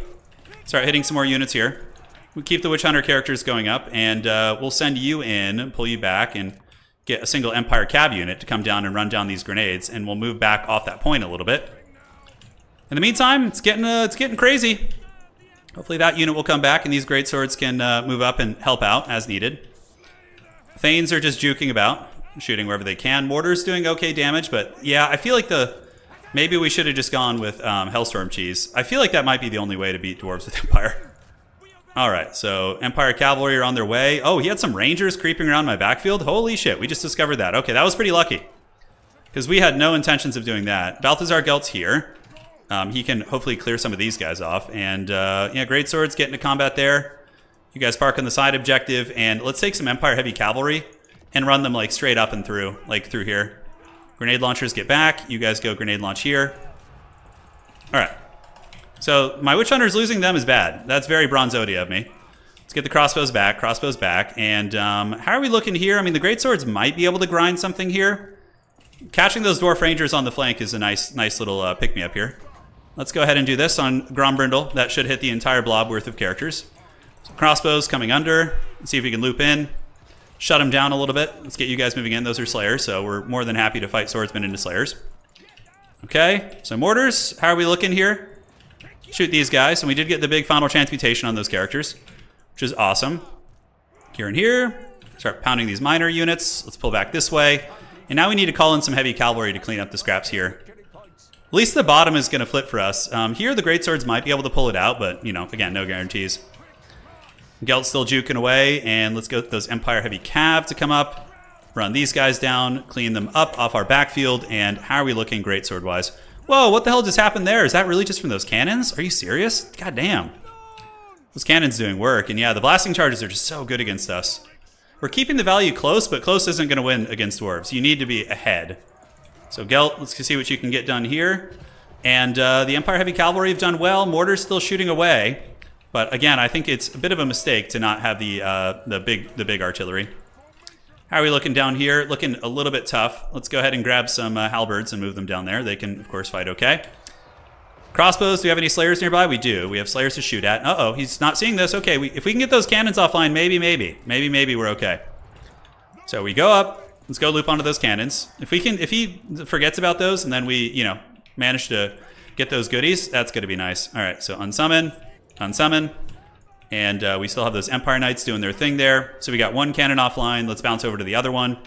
Start hitting some more units here. We keep the Witch Hunter characters going up, and we'll send you in, pull you back, and get a single Empire Cav unit to come down and run down these grenades, and we'll move back off that point a little bit. In the meantime, it's getting crazy. Hopefully that unit will come back, and these great swords can move up and help out as needed. Thanes are just juking about, shooting wherever they can. Mortar's doing okay damage, but yeah, I feel like maybe we should have just gone with Hellstorm Cheese. I feel like that might be the only way to beat dwarves with Empire. All right, so Empire Cavalry are on their way. Oh, he had some Rangers creeping around my backfield. Holy shit, we just discovered that. Okay, that was pretty lucky, because we had no intentions of doing that. Balthazar Gelt's here. He can hopefully clear some of these guys off. And yeah, great swords get into combat there. You guys park on the side objective, and let's take some Empire Heavy Cavalry and run them like straight up and through, like through here. Grenade launchers get back. You guys go grenade launch here. All right. So my Witch Hunters losing them is bad. That's very Bronzodia of me. Let's get the crossbows back. And how are we looking here? I mean, the greatswords might be able to grind something here. Catching those Dwarf Rangers on the flank is a nice little pick-me-up here. Let's go ahead and do this on Grombrindle. That should hit the entire blob worth of characters. So crossbows coming under. Let's see if we can loop in. Shut them down a little bit. Let's get you guys moving in. Those are slayers, so we're more than happy to fight swordsmen into slayers. Okay, so mortars, how are we looking here? Shoot these guys, and we did get the big final transmutation on those characters, which is awesome. Here and here, start pounding these minor units. Let's pull back this way. And now we need to call in some heavy cavalry to clean up the scraps here. At least the bottom is going to flip for us. Here, the greatswords might be able to pull it out, but, you know, again, no guarantees. Gelt's still juking away, and let's go with those Empire Heavy Cav to come up. Run these guys down, clean them up off our backfield, and how are we looking greatsword-wise? Whoa, what the hell just happened there? Is that really just from those cannons? Are you serious? God damn. Those cannons doing work, and yeah, the blasting charges are just so good against us. We're keeping the value close, but close isn't going to win against dwarves. You need to be ahead. So Gelt, let's see what you can get done here. And the Empire Heavy Cavalry have done well. Mortar's still shooting away. But again, I think it's a bit of a mistake to not have the big artillery. How are we looking down here? Looking a little bit tough. Let's go ahead and grab some halberds and move them down there. They can, of course, fight okay. Crossbows, do we have any slayers nearby? We do. We have slayers to shoot at. Uh-oh, he's not seeing this. Okay, if we can get those cannons offline, maybe we're okay. So we go up. Let's go loop onto those cannons. If he forgets about those and then we, you know, manage to get those goodies, that's going to be nice. All right, so unsummon. And we still have those Empire Knights doing their thing there. So we got one cannon offline. Let's bounce over to the other one.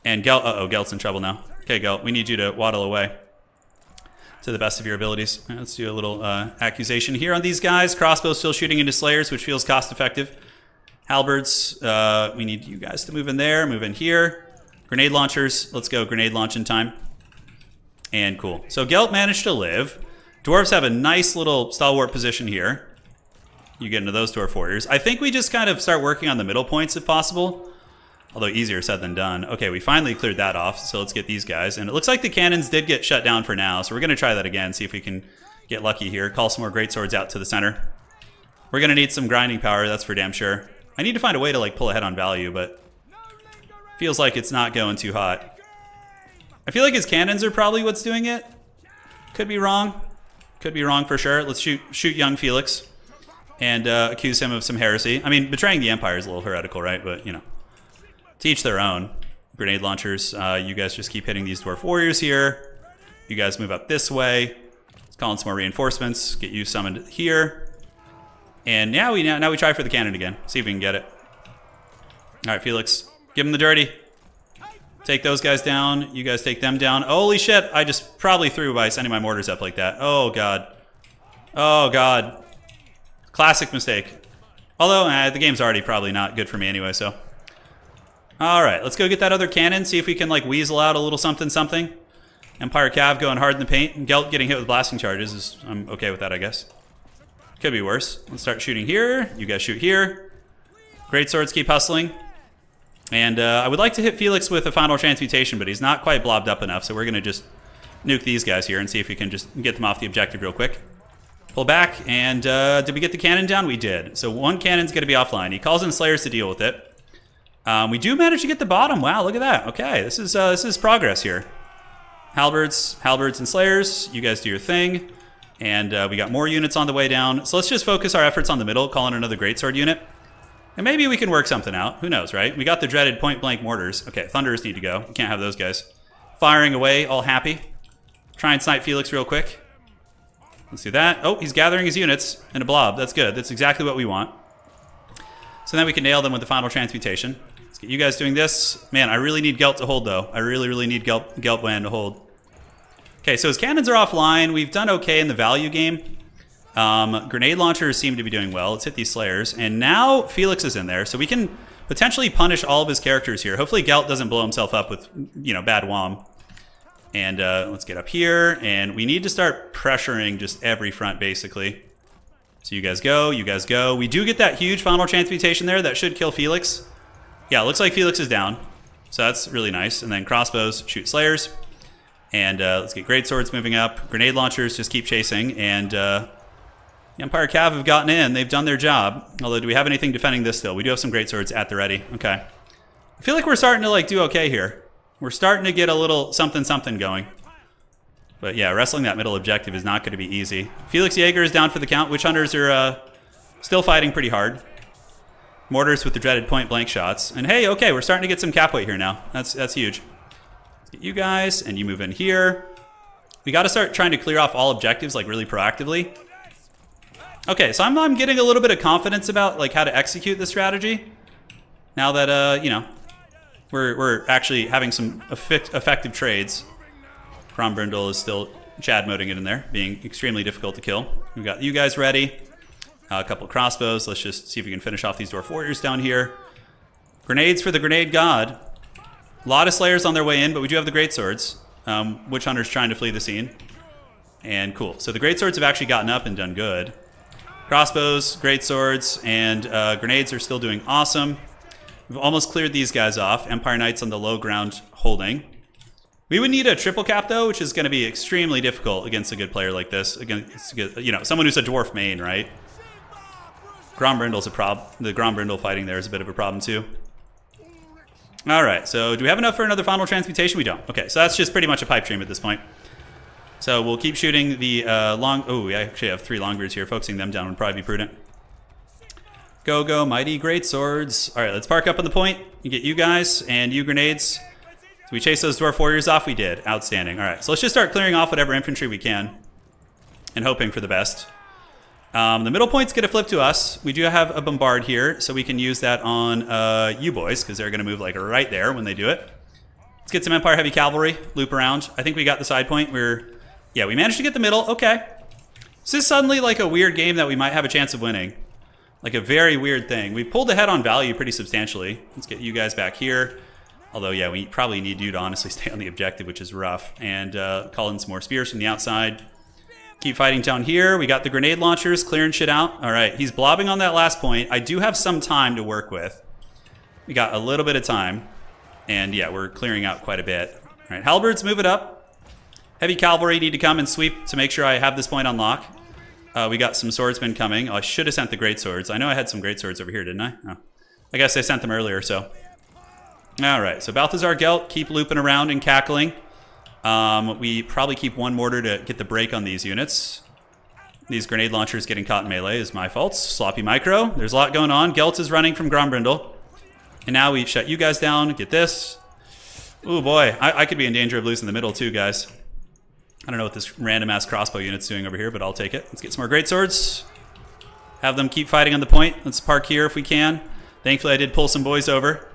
And Gelt, Gelt's in trouble now. Okay, Gelt, we need you to waddle away to the best of your abilities. Right, let's do a little accusation here on these guys. Crossbow still shooting into slayers, which feels cost effective. Halberds, we need you guys to move in there, move in here. Grenade launchers, let's go grenade launching time. And cool. So Gelt managed to live. Dwarves have a nice little stalwart position here. You get into those dwarf warriors. I think we just kind of start working on the middle points if possible. Although easier said than done. Okay, we finally cleared that off, so let's get these guys. And it looks like the cannons did get shut down for now, so we're going to try that again, see if we can get lucky here. Call some more greatswords out to the center. We're going to need some grinding power, that's for damn sure. I need to find a way to like pull ahead on value, but feels like it's not going too hot. I feel like his cannons are probably what's doing it. Could be wrong. Could be wrong for sure. Let's shoot young Felix and accuse him of some heresy. I mean, betraying the Empire is a little heretical, right? But, you know, to each their own. Grenade launchers, you guys just keep hitting these dwarf warriors here. You guys move up this way. Let's call in some more reinforcements. Get you summoned here. And now we try for the cannon again. See if we can get it. All right, Felix, give him the dirty. Take those guys down. You guys take them down. Holy shit, I just probably threw by sending my mortars up like that. Oh, God. Oh, God. Classic mistake. Although, the game's already probably not good for me anyway, so. All right, let's go get that other cannon, see if we can, like, weasel out a little something. Empire Cav going hard in the paint. And Gelt getting hit with blasting charges. I'm okay with that, I guess. Could be worse. Let's start shooting here. You guys shoot here. Great swords keep hustling. And I would like to hit Felix with a final transmutation, but he's not quite blobbed up enough, so we're going to just nuke these guys here and see if we can just get them off the objective real quick. Pull back, and did we get the cannon down? We did. So one cannon's going to be offline. He calls in Slayers to deal with it. We do manage to get the bottom. Wow, look at that. Okay, this is progress here. Halberds and Slayers, you guys do your thing. And we got more units on the way down. So let's just focus our efforts on the middle, call in another greatsword unit. And maybe we can work something out. Who knows, right? We got the dreaded point-blank mortars. Okay, Thunderers need to go. We can't have those guys firing away, all happy. Try and snipe Felix real quick. Let's do that. Oh, he's gathering his units in a blob. That's good. That's exactly what we want. So then we can nail them with the final transmutation. Let's get you guys doing this. Man, I really need Gelt to hold, though. I really need Geltbland to hold. Okay, so his cannons are offline. We've done okay in the value game. Grenade launchers seem to be doing well. Let's hit these Slayers. And now Felix is in there, so we can potentially punish all of his characters here. Hopefully Gelt doesn't blow himself up with, you know, bad WOM. And let's get up here. And we need to start pressuring just every front, basically. So you guys go, you guys go. We do get that huge final transmutation there. That should kill Felix. Yeah, it looks like Felix is down. So that's really nice. And then crossbows shoot Slayers. And let's get great swords moving up. Grenade launchers just keep chasing. And the Empire Cav have gotten in. They've done their job. Although, do we have anything defending this still? We do have some great swords at the ready. Okay. I feel like we're starting to, like, do okay here. We're starting to get a little something going. But yeah, wrestling that middle objective is not going to be easy. Felix Jaeger is down for the count. Witch Hunters are Still fighting pretty hard. Mortars with the dreaded point blank shots. And hey, okay, we're starting to get some cap weight here now. That's huge. Let's get you guys, and you move in here. We got to start trying to clear off all objectives like really proactively. Okay, so I'm getting a little bit of confidence about like how to execute this strategy. Now that you know, we're actually having some effective trades. Grombrindle is still Chad moding it in there, being extremely difficult to kill. We've got you guys ready. A couple of crossbows. Let's just see if we can finish off these dwarf warriors down here. Grenades for the grenade god. A lot of slayers on their way in, but we do have the great swords. Witch hunter's trying to flee the scene. And cool. So the great swords have actually gotten up and done good. Crossbows, great swords, and grenades are still doing awesome. We've almost cleared these guys off. Empire Knights on the low ground holding. We would need a triple cap though, which is going to be extremely difficult against a good player like this. Against, you know, someone who's a dwarf main, right? Grombrindle's a problem. The Grombrindle fighting there is a bit of a problem too. All right, so do we have enough for another final transmutation? We don't. Okay, so that's just pretty much a pipe dream at this point. So we'll keep shooting the long... Oh, we actually have 3 longbeards here. Focusing them down would probably be prudent. Go, go, mighty great swords. All right, let's park up on the point. You get you guys and you grenades. So we chase those dwarf warriors off? We did. Outstanding. All right, so let's just start clearing off whatever infantry we can and hoping for the best. The middle point's going to flip to us. We do have a bombard here, so we can use that on you boys, because they're going to move like right there when they do it. Let's get some Empire Heavy Cavalry, loop around. I think we got the side point. Yeah, we managed to get the middle. Okay. This is suddenly like a weird game that we might have a chance of winning. Like a very weird thing. We pulled ahead on value pretty substantially. Let's get you guys back here. Although, yeah, we probably need you to honestly stay on the objective, which is rough. And call in some more spears from the outside. Keep fighting down here. We got the grenade launchers clearing shit out. All right, he's blobbing on that last point. I do have some time to work with. We got a little bit of time. And yeah, we're clearing out quite a bit. All right, halberds, move it up. Heavy cavalry need to come and sweep to make sure I have this point on lock. We got some swordsmen coming. Oh, I should have sent the great swords. I know I had some great swords over here, didn't I? Oh. I guess I sent them earlier, so. All right, so Balthazar Gelt, keep looping around and cackling. We probably keep 1 mortar to get the break on these units. These grenade launchers getting caught in melee is my fault. Sloppy micro. There's a lot going on. Gelt is running from Grombrindle. And now we shut you guys down. Get this. Ooh, boy. I could be in danger of losing the middle, too, guys. I don't know what this random-ass crossbow unit's doing over here, but I'll take it. Let's get some more great swords. Have them keep fighting on the point. Let's park here if we can. Thankfully, I did pull some boys over.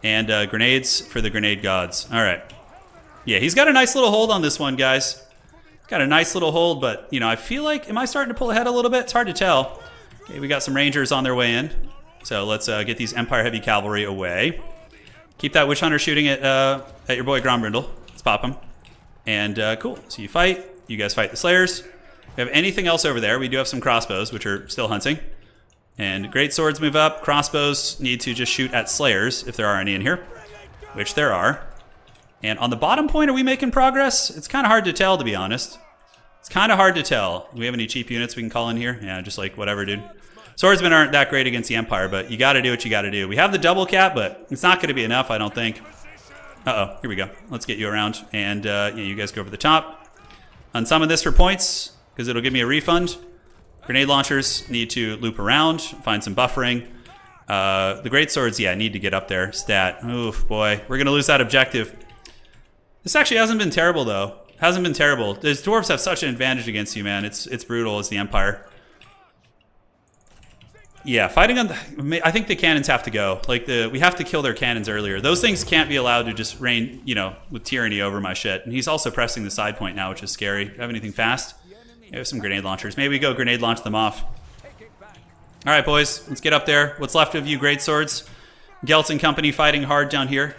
And grenades for the grenade gods. All right. Yeah, he's got a nice little hold on this one, guys. Got a nice little hold, but, you know, I feel like... Am I starting to pull ahead a little bit? It's hard to tell. Okay, we got some rangers on their way in. So let's get these Empire Heavy Cavalry away. Keep that Witch Hunter shooting at your boy Grombrindle. Let's pop him. And cool. So you fight. You guys fight the Slayers. If we have anything else over there, we do have some crossbows, which are still hunting. And great swords move up. Crossbows need to just shoot at Slayers, if there are any in here. Which there are. And on the bottom point, are we making progress? It's kind of hard to tell, to be honest. It's kind of hard to tell. Do we have any cheap units we can call in here? Yeah, just like whatever, dude. Swordsmen aren't that great against the Empire, but you got to do what you got to do. We have the double cap, but it's not going to be enough, I don't think. Uh-oh, here we go. Let's get you around. And yeah, you guys go over the top. Unsummon this for points, because it'll give me a refund. Grenade launchers need to loop around, find some buffering. The great swords, yeah, need to get up there. Stat. Oof, boy. We're going to lose that objective. This actually hasn't been terrible, though. Hasn't been terrible. These dwarves have such an advantage against you, man. It's brutal as the Empire. Yeah, fighting on the... I think the cannons have to go. Like, we have to kill their cannons earlier. Those things can't be allowed to just reign, you know, with tyranny over my shit. And he's also pressing the side point now, which is scary. Do you have anything fast? Yeah, we have some grenade launchers. Maybe we go grenade launch them off. All right, boys. Let's get up there. What's left of you great swords? Gelt and company fighting hard down here.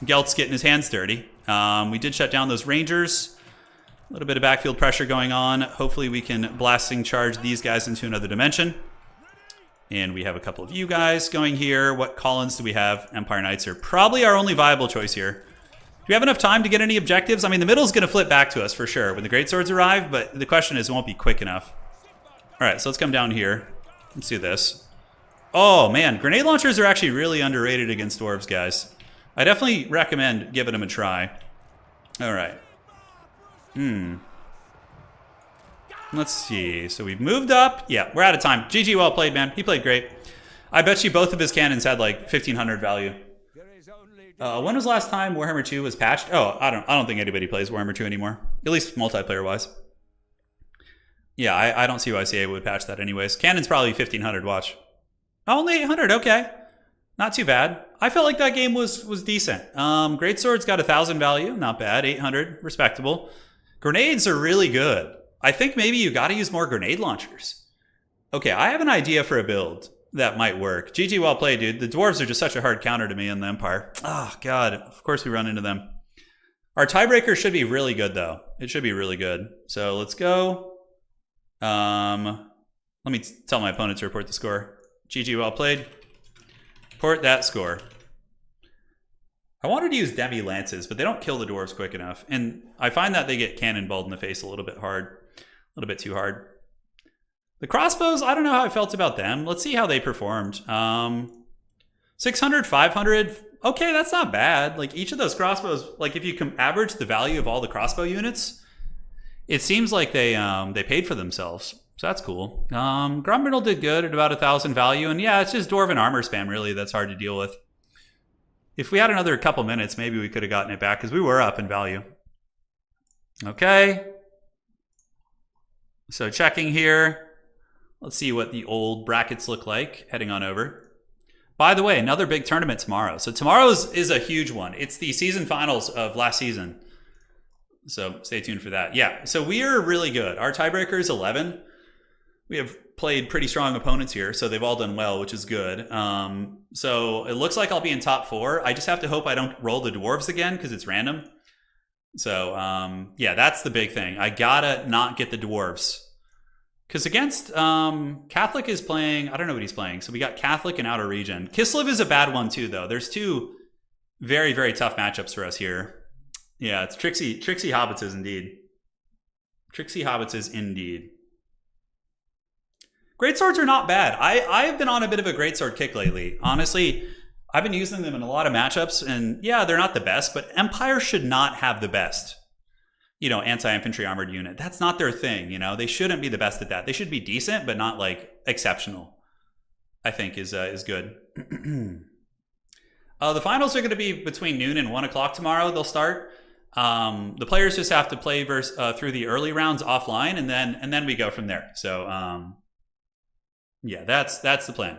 Gelt's getting his hands dirty. We did shut down those Rangers. A little bit of backfield pressure going on. Hopefully we can blasting charge these guys into another dimension. And we have a couple of you guys going here. What Collins do we have? Empire Knights are probably our only viable choice here. Do we have enough time to get any objectives? I mean, the middle's going to flip back to us for sure when the great swords arrive, but the question is, it won't be quick enough. All right, so let's come down here. Let's do this. Oh, man. Grenade launchers are actually really underrated against dwarves, guys. I definitely recommend giving them a try. All right. Let's see. So we've moved up. Yeah, we're out of time. GG, well played, man. He played great. I bet you both of his cannons had like 1500 value. When was the last time Warhammer 2 was patched? Oh, I don't think anybody plays Warhammer 2 anymore. At least multiplayer wise. Yeah, I don't see why CA would patch that anyways. Cannon's probably 1500, watch. Only 800, okay. Not too bad. I felt like that game was decent. Greatsword's got 1000 value, not bad. 800, respectable. Grenades are really good. I think maybe you gotta use more grenade launchers. Okay, I have an idea for a build that might work. GG, well played, dude. The dwarves are just such a hard counter to me in the Empire. Oh, God. Of course we run into them. Our tiebreaker should be really good, though. It should be really good. So let's go. Let me tell my opponent to report the score. GG, well played. Report that score. I wanted to use Demi Lances, but they don't kill the dwarves quick enough. And I find that they get cannonballed in the face a little bit hard. A little bit too hard. The crossbows, I don't know how I felt about them. Let's see how they performed. 600, 500. Okay, that's not bad. Like each of those crossbows, like if you average the value of all the crossbow units, it seems like they paid for themselves. So that's cool. Grumbrindle did good at about 1000 value. And yeah, it's just Dwarven armor spam really that's hard to deal with. If we had another couple minutes, maybe we could have gotten it back because we were up in value. Okay. So checking here. Let's see what the old brackets look like. Heading on over. By the way, another big tournament tomorrow. So tomorrow is a huge one. It's the season finals of last season. So stay tuned for that. Yeah, so we are really good. Our tiebreaker is 11. We have played pretty strong opponents here, so they've all done well, which is good. So it looks like I'll be in top 4. I just have to hope I don't roll the dwarves again because it's random. So yeah, that's the big thing. I gotta not get the dwarves. Because against Catholic is playing, I don't know what he's playing. So we got Catholic and Outer Region. Kislev is a bad one too, though. There's two very, very tough matchups for us here. Yeah, it's Trixie Hobbitses indeed. Trixie Hobbitses indeed. Greatswords are not bad. I've been on a bit of a greatsword kick lately. Honestly, I've been using them in a lot of matchups, and yeah, they're not the best, but Empire should not have the best, anti-infantry armored unit. That's not their thing, They shouldn't be the best at that. They should be decent, but not, like, exceptional, I think is good. The finals are going to be between noon and 1 o'clock tomorrow. They'll start. The players just have to play through the early rounds offline, and then we go from there. So, yeah, that's the plan.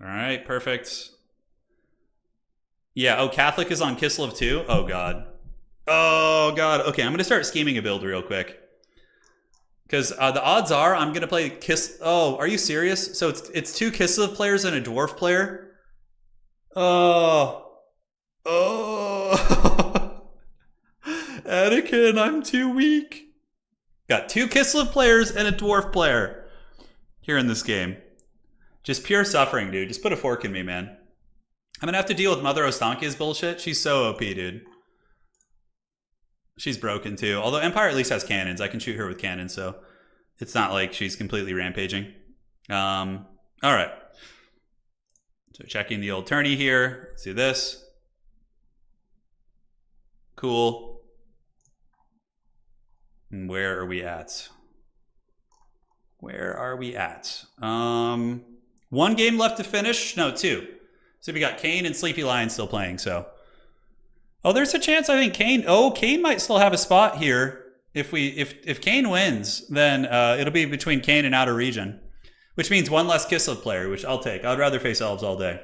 All right, perfect. Yeah, Catholic is on Kislev too? Oh, God. Oh, God. Okay, I'm going to start scheming a build real quick. Because the odds are I'm going to play Oh, are you serious? So it's 2 Kislev players and a dwarf player? Oh. Anakin, I'm too weak. Got 2 Kislev players and a dwarf player here in this game. Just pure suffering, dude. Just put a fork in me, man. I'm going to have to deal with Mother Ostankia's bullshit. She's so OP, dude. She's broken, too. Although Empire at least has cannons. I can shoot her with cannons, so it's not like she's completely rampaging. All right. So checking the old tourney here. Let's do this. Cool. And where are we at? Where are we at? 1 game left to finish. No, 2. So we got Kane and Sleepy Lion still playing, so. Oh, there's a chance I think Kane might still have a spot here. If Kane wins, then it'll be between Kane and Outer Region, which means 1 less Kislev player, which I'll take. I'd rather face elves all day.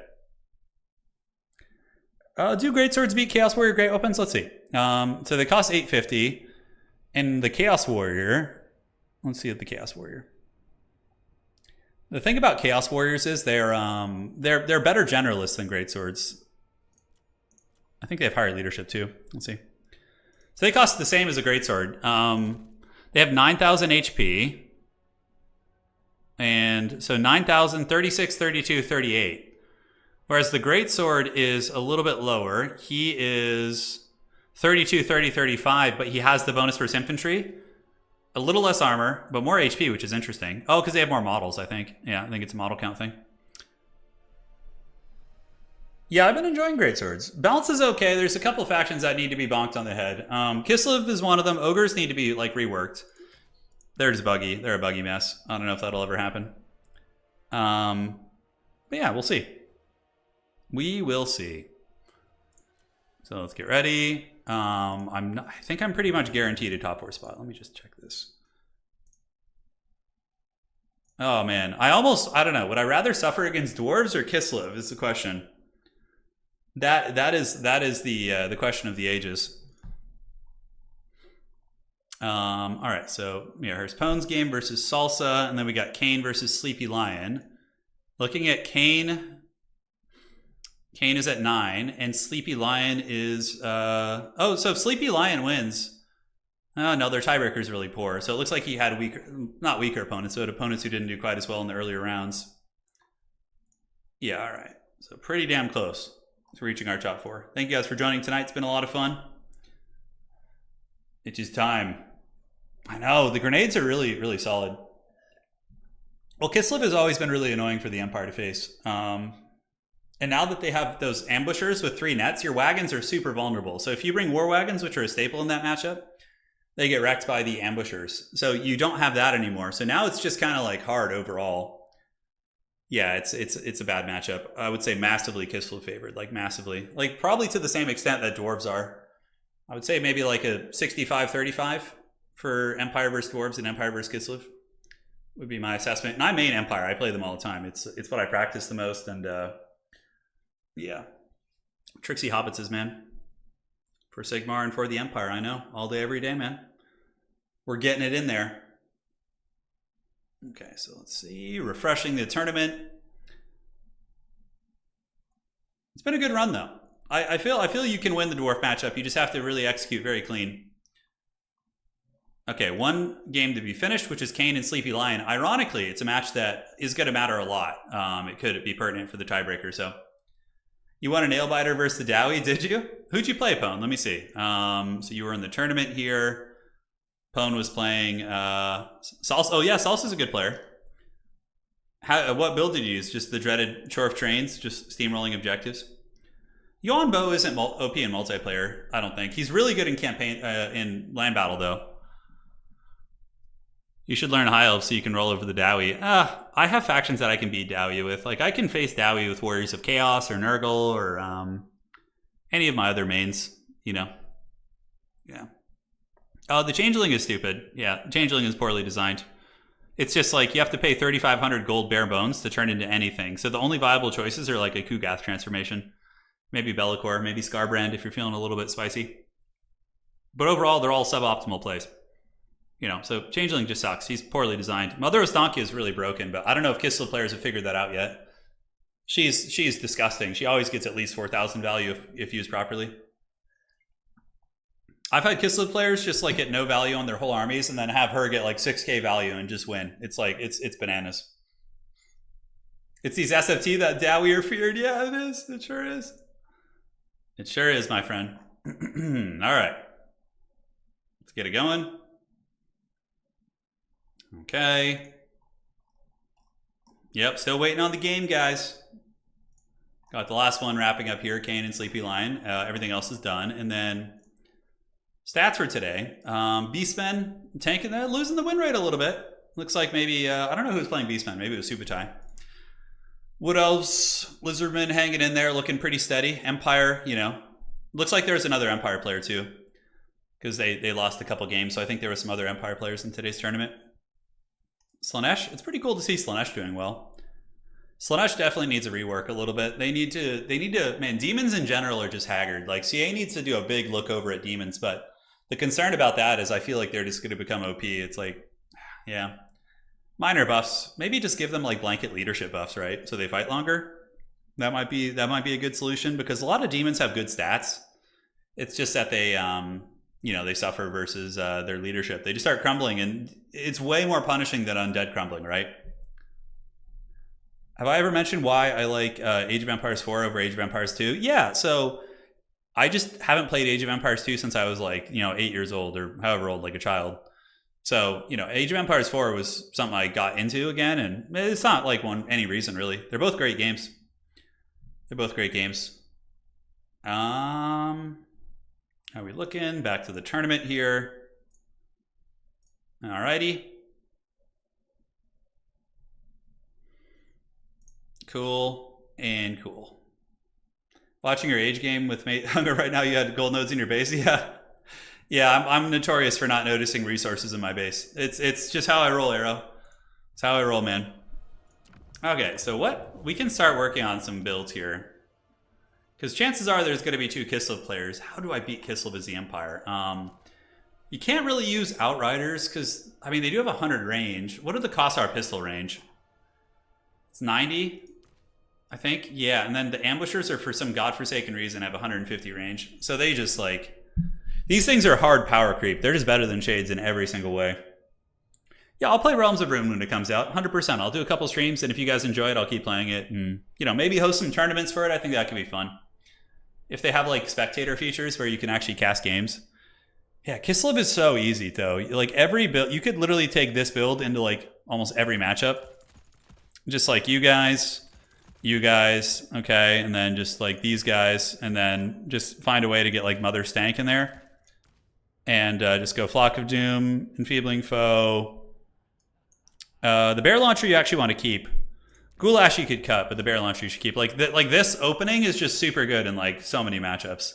Do Greatswords beat Chaos Warrior Great Weapons? Let's see. So they cost 850, and the Chaos Warrior. Let's see at the Chaos Warrior. The thing about Chaos Warriors is they're better generalists than Greatswords. I think they have higher leadership too. Let's see. So they cost the same as a Greatsword. They have 9,000 HP. And so 9,000, 36, 32, 38. Whereas the Greatsword is a little bit lower. He is 32, 30, 35, but he has the bonus for his infantry. A little less armor, but more HP, which is interesting. Oh, because they have more models, I think. Yeah, I think it's a model count thing. Yeah, I've been enjoying Greatswords. Balance is okay. There's a couple of factions that need to be bonked on the head. Kislev is one of them. Ogres need to be like reworked. They're just buggy. They're a buggy mess. I don't know if that'll ever happen. But yeah, we'll see. We will see. So let's get ready. I think I'm pretty much guaranteed a top 4 spot. Let me just check this. Oh man, I don't know. Would I rather suffer against dwarves or Kislev? Is the question. That is the question of the ages. All right, so yeah, here's Pone's game versus Salsa, and then we got Kane versus Sleepy Lion. Looking at Kane is at 9, and Sleepy Lion is so if Sleepy Lion wins, oh no, their tiebreaker's really poor. So it looks like he had not weaker opponents, but opponents who didn't do quite as well in the earlier rounds. Yeah, all right, so pretty damn close to reaching our top 4. Thank you guys for joining tonight. It's been a lot of fun. It's just time. I know, the grenades are really, really solid. Well, Kislev has always been really annoying for the Empire to face. And now that they have those ambushers with 3 nets, your wagons are super vulnerable. So if you bring war wagons, which are a staple in that matchup, they get wrecked by the ambushers. So you don't have that anymore. So now it's just kind of like hard overall. Yeah, it's a bad matchup. I would say massively Kislev favored, like massively. Like probably to the same extent that dwarves are. I would say maybe like a 65-35 for Empire versus dwarves and Empire versus Kislev would be my assessment. And I main Empire. I play them all the time. It's what I practice the most. And yeah, Trixie Hobbitses, man. For Sigmar and for the Empire, I know. All day, every day, man. We're getting it in there. Okay, so let's see. Refreshing the tournament. It's been a good run, though. I feel you can win the dwarf matchup. You just have to really execute very clean. Okay, one game to be finished, which is Kane and Sleepy Lion. Ironically, it's a match that is going to matter a lot. It could be pertinent for the tiebreaker. So, you won a nail biter versus the Dowie, did you? Who'd you play, Pone? Let me see. So you were in the tournament here. Pone was playing Salsa. Oh yeah, Salsa's a good player. What build did you use? Just the dreaded Chorf trains, just steamrolling objectives. Yuan Bo isn't OP in multiplayer, I don't think. He's really good in campaign in land battle though. You should learn High Elf so you can roll over the Dowie. I have factions that I can beat Dowie with. Like I can face Dowie with Warriors of Chaos or Nurgle or any of my other mains, you know. Yeah. Oh, the Changeling is stupid. Yeah, Changeling is poorly designed. It's just like you have to pay 3,500 gold bare bones to turn into anything. So the only viable choices are like a Kugath transformation. Maybe Bellicor, maybe Scarbrand if you're feeling a little bit spicy. But overall, they're all suboptimal plays. You know, so Changeling just sucks. He's poorly designed. Mother Ostankia is really broken, but I don't know if Kislev players have figured that out yet. She's disgusting. She always gets at least 4,000 value if used properly. I've had Kislev players just like get no value on their whole armies and then have her get like 6k value and just win. It's like, it's bananas. It's these SFT that Dowie are feared. Yeah, it is. It sure is. It sure is, my friend. All right. Let's get it going. Okay. Yep, still waiting on the game, guys. Got the last one wrapping up here, Kane and Sleepy Lion. Everything else is done. And then stats for today. Beastmen tanking that, losing the win rate a little bit. Looks like maybe, I don't know who's playing Beastmen. Maybe it was Subutai. Wood Elves, Lizardmen hanging in there, looking pretty steady. Empire, you know. Looks like there's another Empire player too. Because they lost a couple games, so I think there were some other Empire players in today's tournament. Slanesh, it's pretty cool to see Slanesh doing well. Slanesh definitely needs a rework a little bit. They need to, man, demons in general are just haggard. Like, CA needs to do a big look over at demons, but the concern about that is I feel like they're just going to become OP. It's like, yeah. Minor buffs. Maybe just give them like blanket leadership buffs, right? So they fight longer. That might be a good solution because a lot of demons have good stats. It's just that they, you know, they suffer versus their leadership. They just start crumbling, and it's way more punishing than undead crumbling, right? Have I ever mentioned why I like Age of Empires 4 over Age of Empires 2? Yeah, so I just haven't played Age of Empires 2 since I was like, you know, 8 years old or however old, like a child. So, you know, Age of Empires 4 was something I got into again, and it's not like any reason really. They're both great games. They're both great games. How are we looking? Back to the tournament here. Alrighty. Cool and cool. Watching your age game with Mate Hunger right now, you had gold nodes in your base? Yeah. Yeah, I'm notorious for not noticing resources in my base. It's just how I roll, Arrow. It's how I roll, man. Okay, so what? We can start working on some builds here. Because chances are there's going to be 2 Kislev players. How do I beat Kislev as the Empire? You can't really use Outriders because, I mean, they do have 100 range. What are the Kossar pistol range? It's 90, I think. Yeah, and then the Ambushers are, for some godforsaken reason, have 150 range. So they just, like... These things are hard power creep. They're just better than Shades in every single way. Yeah, I'll play Realms of Ruin when it comes out, 100%. I'll do a couple streams, and if you guys enjoy it, I'll keep playing it. And, you know, maybe host some tournaments for it. I think that could be fun. If they have, like, spectator features where you can actually cast games. Yeah, Kislev is so easy, though. Like, every build... You could literally take this build into, like, almost every matchup. Just, like, you guys, okay, and then just, like, these guys, and then just find a way to get, like, Mother Stank in there. And just go Flock of Doom, Enfeebling Foe. The Bear Launcher you actually want to keep. Goulash you could cut, but the Bear Launcher you should keep. Like this opening is just super good in like so many matchups.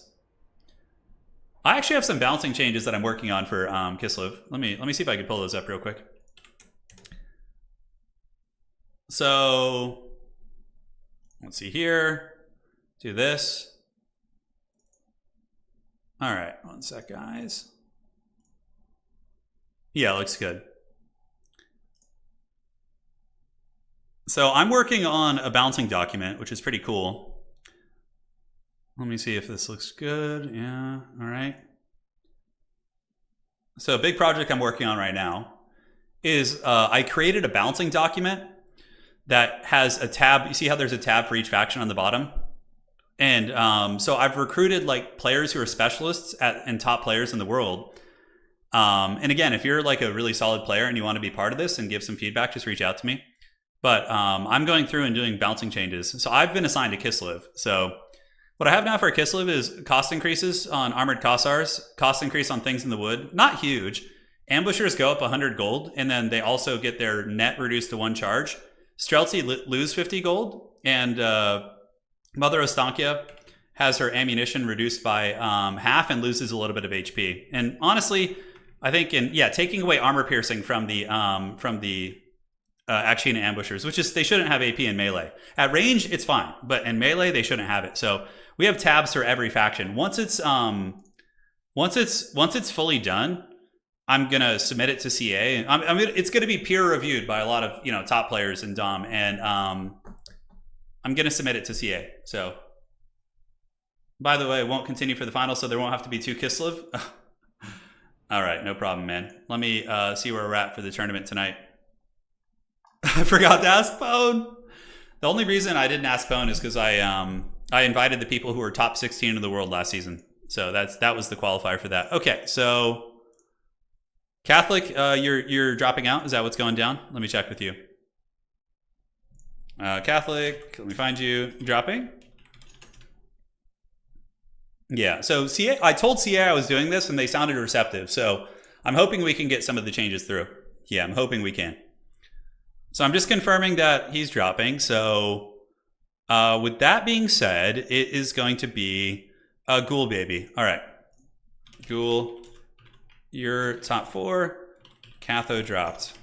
I actually have some bouncing changes that I'm working on for Kislev. Let me see if I can pull those up real quick. So let's see here. Do this. All right, one sec, guys. Yeah, looks good. So I'm working on a bouncing document, which is pretty cool. Let me see if this looks good. Yeah, all right. So a big project I'm working on right now is I created a bouncing document that has a tab. You see how there's a tab for each faction on the bottom? And so I've recruited like players who are specialists and top players in the world. And again, if you're like a really solid player and you want to be part of this and give some feedback, just reach out to me. But I'm going through and doing bouncing changes. So I've been assigned to Kislev. So what I have now for Kislev is cost increases on armored Kossars, cost increase on things in the wood. Not huge. Ambushers go up 100 gold, and then they also get their net reduced to 1 charge. Streltsy lose 50 gold, and Mother Ostankia has her ammunition reduced by half and loses a little bit of HP. And honestly, I think taking away armor piercing from the actually in ambushers, which is they shouldn't have AP in melee. At range, it's fine, but in melee, they shouldn't have it. So we have tabs for every faction. Once it's fully done, I'm gonna submit it to CA. It's gonna be peer reviewed by a lot of top players in Dom, and I'm gonna submit it to CA. So, by the way, it won't continue for the final, so there won't have to be 2 Kislev. All right, no problem, man. Let me see where we're at for the tournament tonight. I forgot to ask Pone. The only reason I didn't ask Pone is because I invited the people who were top 16 in the world last season. So that was the qualifier for that. Okay, so Catholic, you're dropping out. Is that what's going down? Let me check with you. Catholic, let me find you. Dropping? Yeah, so CA, I told CA I was doing this and they sounded receptive. So I'm hoping we can get some of the changes through. Yeah, I'm hoping we can. So I'm just confirming that he's dropping. So with that being said, it is going to be a Ghoul baby. All right. Ghoul, you're top 4. Catho dropped.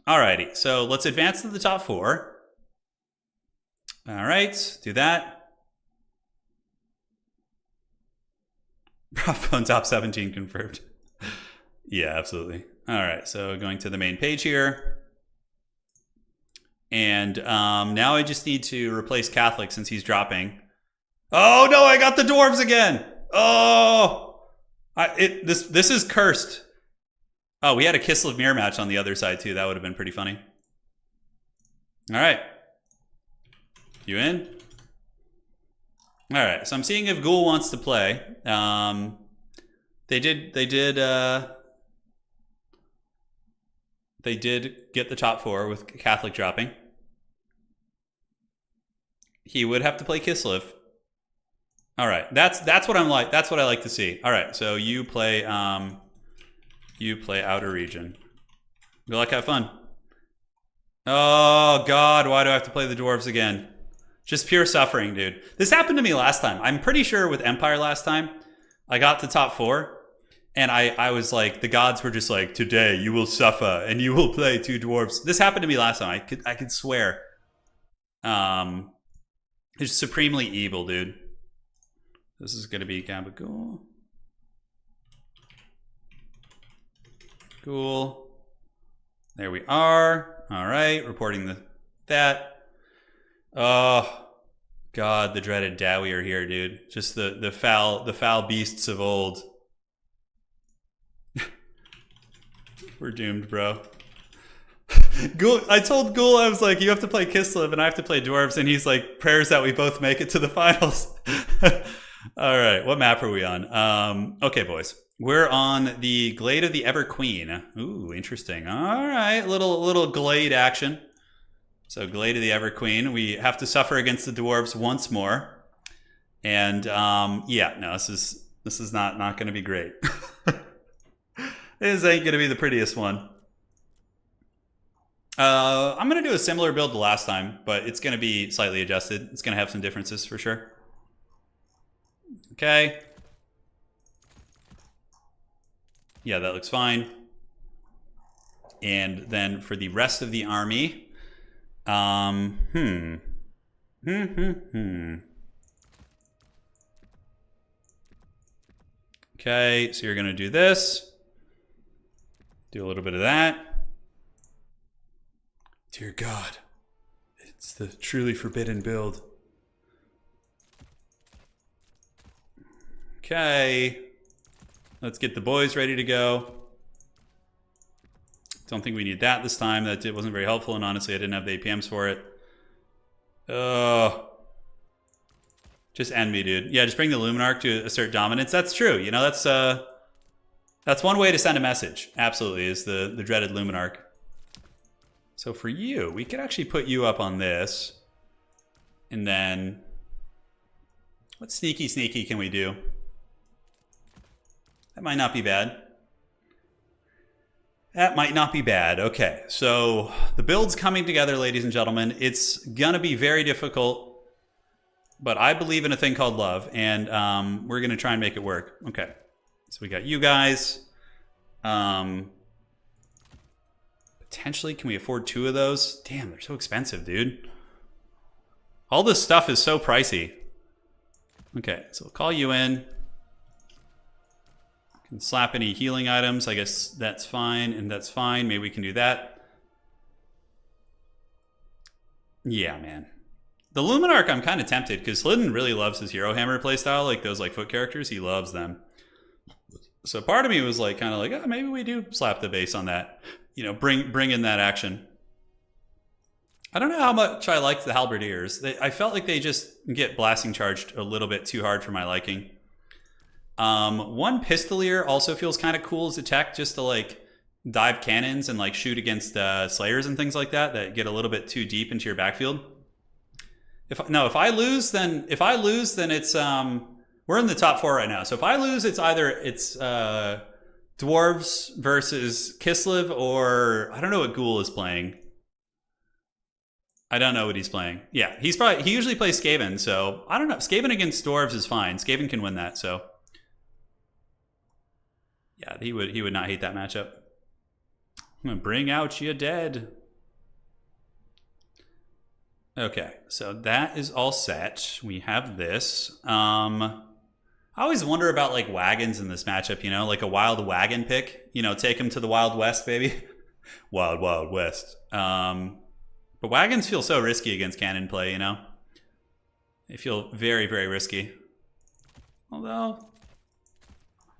All righty. So let's advance to the top 4. All right. Do that. Phone top 17 confirmed. Yeah, absolutely. All right. So going to the main page here. And now I just need to replace Catholic since he's dropping. Oh no, I got the dwarves again. Oh, this is cursed. Oh, we had a Kislev mirror match on the other side too. That would have been pretty funny. All right, you in? All right, so I'm seeing if Ghoul wants to play. They did get the top 4 with Catholic dropping. He would have to play Kislev. All right, that's what I'm like. That's what I like to see. All right, so you play outer region. Good luck, have fun. Oh God, why do I have to play the dwarves again? Just pure suffering, dude. This happened to me last time. I'm pretty sure with Empire last time, I got to top 4, and I was like, the gods were just like, today you will suffer and you will play 2 dwarves. This happened to me last time. I could swear. It's supremely evil, dude. This is gonna be Gabagool. Cool. There we are. All right, reporting that. Oh God, the dreaded Dowie are here, dude. Just the foul beasts of old. We're doomed, bro. Ghoul, I told Ghoul, I was like, you have to play Kislev and I have to play dwarves, and he's like, prayers that we both make it to the finals. All right, what map are we on? Okay, boys. We're on the Glade of the Ever Queen. Ooh, interesting. All right, little Glade action. So Glade of the Ever Queen. We have to suffer against the dwarves once more. And yeah, no, this is not going to be great. This ain't going to be the prettiest one. I'm going to do a similar build to last time, but it's going to be slightly adjusted. It's going to have some differences for sure. Okay. Yeah, that looks fine. And then for the rest of the army, Okay, so you're going to do this. Do a little bit of that. Dear God, it's the truly forbidden build. Okay, let's get the boys ready to go. Don't think we need that this time. That it wasn't very helpful, and honestly, I didn't have the APMs for it. Just end me, dude. Yeah, just bring the Luminarch to assert dominance. That's true. You know, that's one way to send a message. Absolutely, is the dreaded Luminarch. So for you, we could actually put you up on this. And then, what sneaky can we do? That might not be bad. That might not be bad. Okay, so the build's coming together, ladies and gentlemen. It's gonna be very difficult, but I believe in a thing called love, and we're gonna try and make it work. Okay, so we got you guys. Potentially, can we afford 2 of those? Damn, they're so expensive, dude. All this stuff is so pricey. Okay, so we'll call you in. Can slap any healing items. I guess that's fine, and that's fine. Maybe we can do that. Yeah, man. The Luminarch, I'm kind of tempted, because Slidden really loves his Hero Hammer playstyle, like those like foot characters. He loves them. So part of me was like, kind of like, oh, maybe we do slap the base on that. You know, bring in that action. I don't know how much I liked the Halberdiers. I felt like they just get blasting charged a little bit too hard for my liking. One Pistolier also feels kind of cool as a tech, just to like dive cannons and like shoot against Slayers and things like that get a little bit too deep into your backfield. If I lose, then it's we're in the top 4 right now. So if I lose, it's either Dwarves versus Kislev, or I don't know what Ghoul is playing. I don't know what he's playing. Yeah, he usually plays Skaven, so I don't know. Skaven against Dwarves is fine. Skaven can win that, so yeah, he would not hate that matchup. I'm gonna bring out you dead. Okay, so that is all set. We have this. I always wonder about like wagons in this matchup, you know, like a wild wagon pick, you know, take them to the Wild West, baby. Wild West. But wagons feel so risky against cannon play, you know. They feel very, very risky. Although,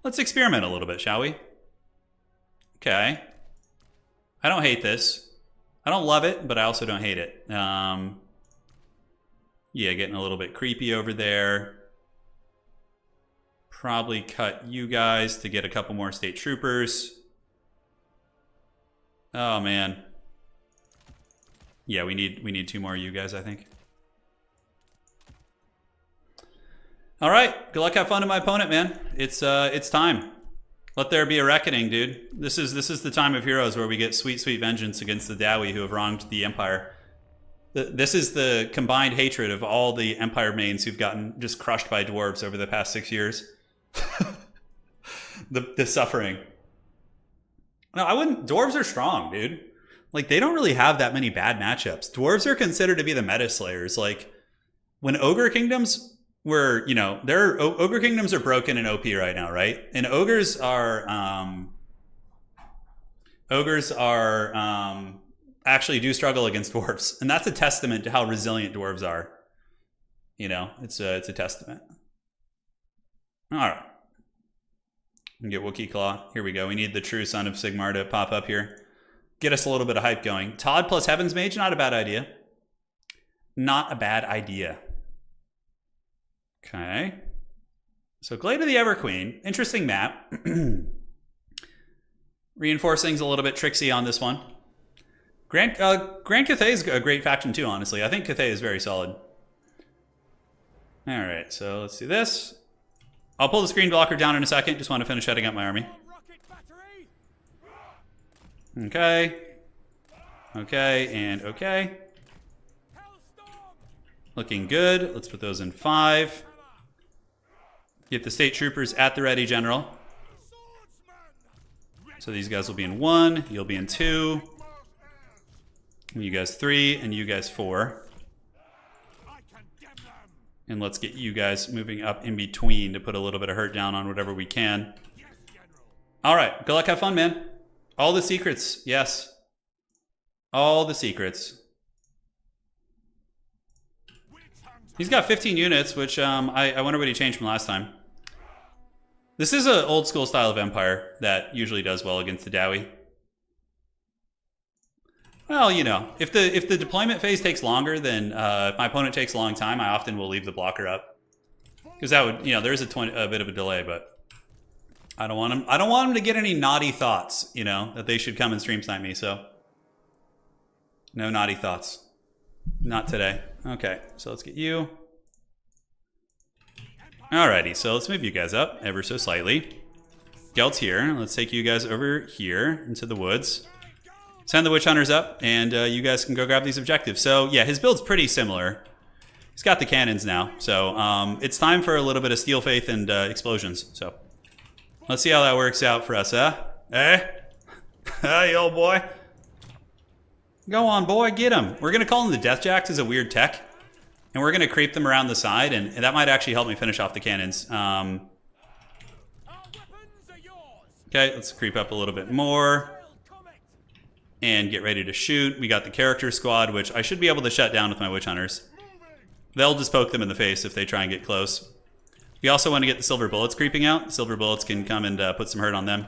let's experiment a little bit, shall we? Okay. I don't hate this. I don't love it, but I also don't hate it. Yeah, getting a little bit creepy over there. Probably cut you guys to get a couple more state troopers. Oh man. Yeah, we need 2 more of you guys, I think. All right, good luck, have fun to my opponent, man. It's time. Let there be a reckoning, dude. This is the time of heroes where we get sweet, sweet vengeance against the Dowie who have wronged the Empire. This is the combined hatred of all the Empire mains who've gotten just crushed by dwarves over the past 6 years. the suffering. No, I wouldn't. Dwarves are strong, dude. Like, they don't really have that many bad matchups. Dwarves are considered to be the meta slayers. Like, when Ogre Kingdoms were, you know, Ogre Kingdoms are broken in OP right now, right? And ogres are actually do struggle against dwarves, and that's a testament to how resilient dwarves are. You know, it's a testament. All right, we can get Wookiee Claw. Here we go. We need the true son of Sigmar to pop up here, get us a little bit of hype going. Todd plus Heaven's Mage, not a bad idea. Not a bad idea. Okay, so Glade of the Everqueen, interesting map. Reinforcing's a little bit tricksy on this one. Grand Cathay is a great faction too, honestly. I think Cathay is very solid. All right, so let's do this. I'll pull the screen blocker down in a second. Just want to finish heading up my army. Okay. Okay, and okay. Looking good. Let's put those in 5. Get the state troopers at the ready, General. So these guys will be in 1. You'll be in 2. And you guys 3, and you guys 4. And let's get you guys moving up in between to put a little bit of hurt down on whatever we can. All right, good luck, have fun, man. All the secrets, yes. All the secrets. He's got 15 units, which I wonder what he changed from last time. This is an old school style of Empire that usually does well against the Dowie. Well, you know, if the deployment phase takes longer, then if my opponent takes a long time, I often will leave the blocker up, because that would, you know, there is a bit of a delay, but I don't want him. I don't want him to get any naughty thoughts, you know, that they should come and stream snipe me. So no naughty thoughts, not today. Okay, so let's get you. Alrighty, so let's move you guys up ever so slightly. Gelt's here. Let's take you guys over here into the woods. Send the Witch Hunters up, and you guys can go grab these objectives. So, yeah, his build's pretty similar. He's got the cannons now. So, it's time for a little bit of Steel Faith and explosions. So, let's see how that works out for us, huh? Eh? Hey, old boy. Go on, boy, get him. We're going to call him the Death Jacks as a weird tech. And we're going to creep them around the side, and that might actually help me finish off the cannons. Okay, let's creep up a little bit more. And get ready to shoot. We got the character squad, which I should be able to shut down with my Witch Hunters. They'll just poke them in the face if they try and get close. We also want to get the Silver Bullets creeping out. Silver Bullets can come and put some hurt on them.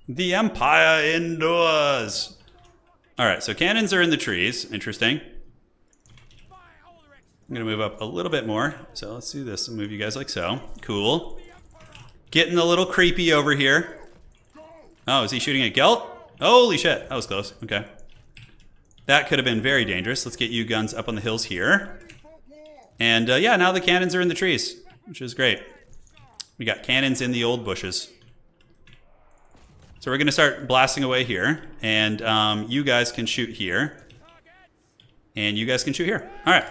The Empire endures. Alright, so cannons are in the trees. Interesting. I'm going to move up a little bit more. So let's do this and move you guys like so. Cool. Getting a little creepy over here. Oh, is he shooting at Gelt? Holy shit, that was close. Okay. That could have been very dangerous. Let's get you guns up on the hills here. And yeah, now the cannons are in the trees, which is great. We got cannons in the old bushes. So we're going to start blasting away here. And you guys can shoot here. And you guys can shoot here. All right.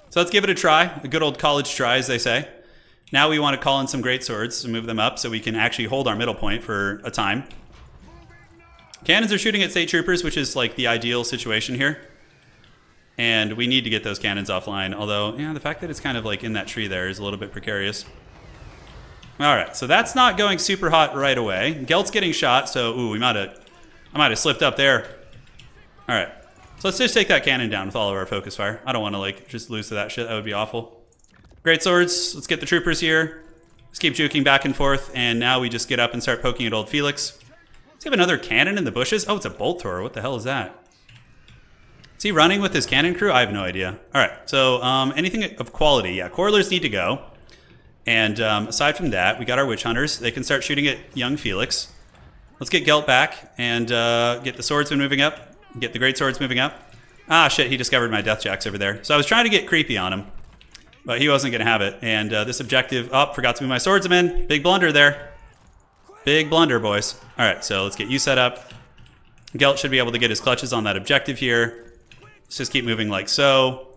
So let's give it a try. A good old college try, as they say. Now we want to call in some great swords and move them up so we can actually hold our middle point for a time. Cannons are shooting at state troopers, which is like the ideal situation here. And we need to get those cannons offline. Although, yeah, the fact that it's kind of like in that tree there is a little bit precarious. All right, so that's not going super hot right away. Gelt's getting shot, so ooh, I might have slipped up there. All right, so let's just take that cannon down with all of our focus fire. I don't want to like just lose to that shit. That would be awful. Great swords. Let's get the troopers here. Let's keep juking back and forth, and now we just get up and start poking at old Felix. Does he have another cannon in the bushes? Oh, it's a bolt thrower. What the hell is that? Is he running with his cannon crew? I have no idea. All right, so anything of quality. Yeah, Corlers need to go. And aside from that, we got our Witch Hunters. They can start shooting at young Felix. Let's get Gelt back and get the swordsman moving up. Get the great swords moving up. Ah, shit, he discovered my Death Jacks over there. So I was trying to get creepy on him. but he wasn't going to have it. And this objective, oh, forgot to move my swordsman. Big blunder there. Big blunder, boys. All right, so let's get you set up. Gelt should be able to get his clutches on that objective here. Let's just keep moving like so.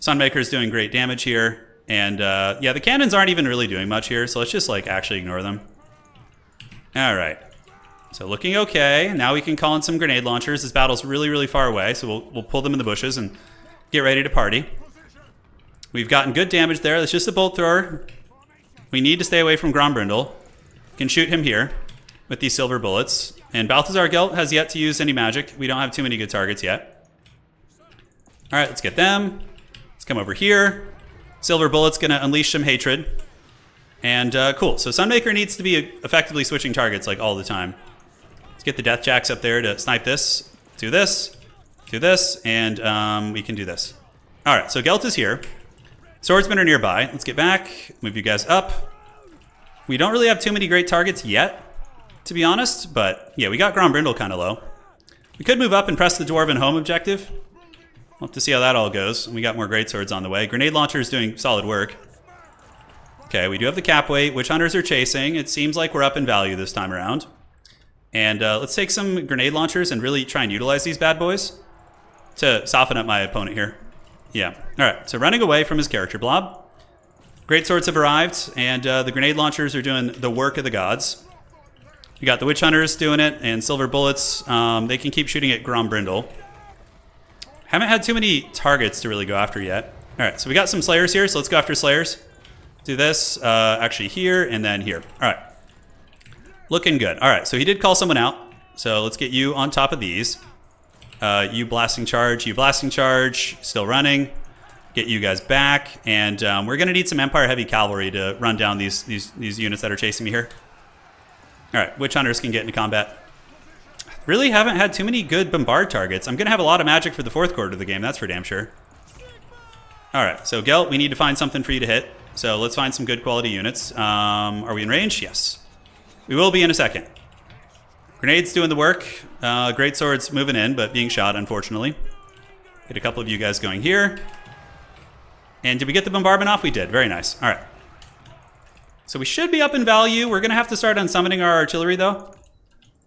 Sunmaker's doing great damage here. And yeah, the cannons aren't even really doing much here, so let's just like actually ignore them. All right. So looking okay. Now we can call in some grenade launchers. This battle's really, really far away, so we'll pull them in the bushes and get ready to party. We've gotten good damage there. That's just a bolt thrower. We need to stay away from Grombrindle. Can shoot him here with these silver bullets. And Balthazar Gelt has yet to use any magic. We don't have too many good targets yet. All right, let's get them. Let's come over here. Silver bullet's gonna unleash some hatred. And cool, so Sunmaker needs to be effectively switching targets like all the time. Let's get the Death Jacks up there to snipe this, do this, and we can do this. All right, so Gelt is here. Swordsmen are nearby. Let's get back, move you guys up. We don't really have too many great targets yet, to be honest, but yeah, we got Grombrindle kind of low. We could move up and press the Dwarven Home objective. We'll have to see how that all goes. We got more greatswords on the way. Grenade launcher is doing solid work. Okay, we do have the cap weight. Witch hunters are chasing. It seems like we're up in value this time around. And let's take some grenade launchers and really try and utilize these bad boys to soften up my opponent here. Yeah. All right, so running away from his character blob. Greatswords have arrived, and the grenade launchers are doing the work of the gods. We got the witch hunters doing it, and silver bullets. They can keep shooting at Grombrindle. Haven't had too many targets to really go after yet. All right, so we got some slayers here, so let's go after slayers. Do this actually here and then here. All right, looking good. All right, so he did call someone out. So let's get you on top of these. You blasting charge, still running. Get you guys back, and we're gonna need some Empire heavy cavalry to run down these units that are chasing me here. All right, witch hunters can get into combat. Really haven't had too many good bombard targets. I'm gonna have a lot of magic for the fourth quarter of the game, that's for damn sure. All right, so Gelt, we need to find something for you to hit. So let's find some good quality units. Are we in range? Yes. We will be in a second. Grenades doing the work. Great swords moving in, but being shot, unfortunately. Get a couple of you guys going here. And did we get the bombardment off? We did. Very nice. All right. So we should be up in value. We're going to have to start unsummoning our artillery, though.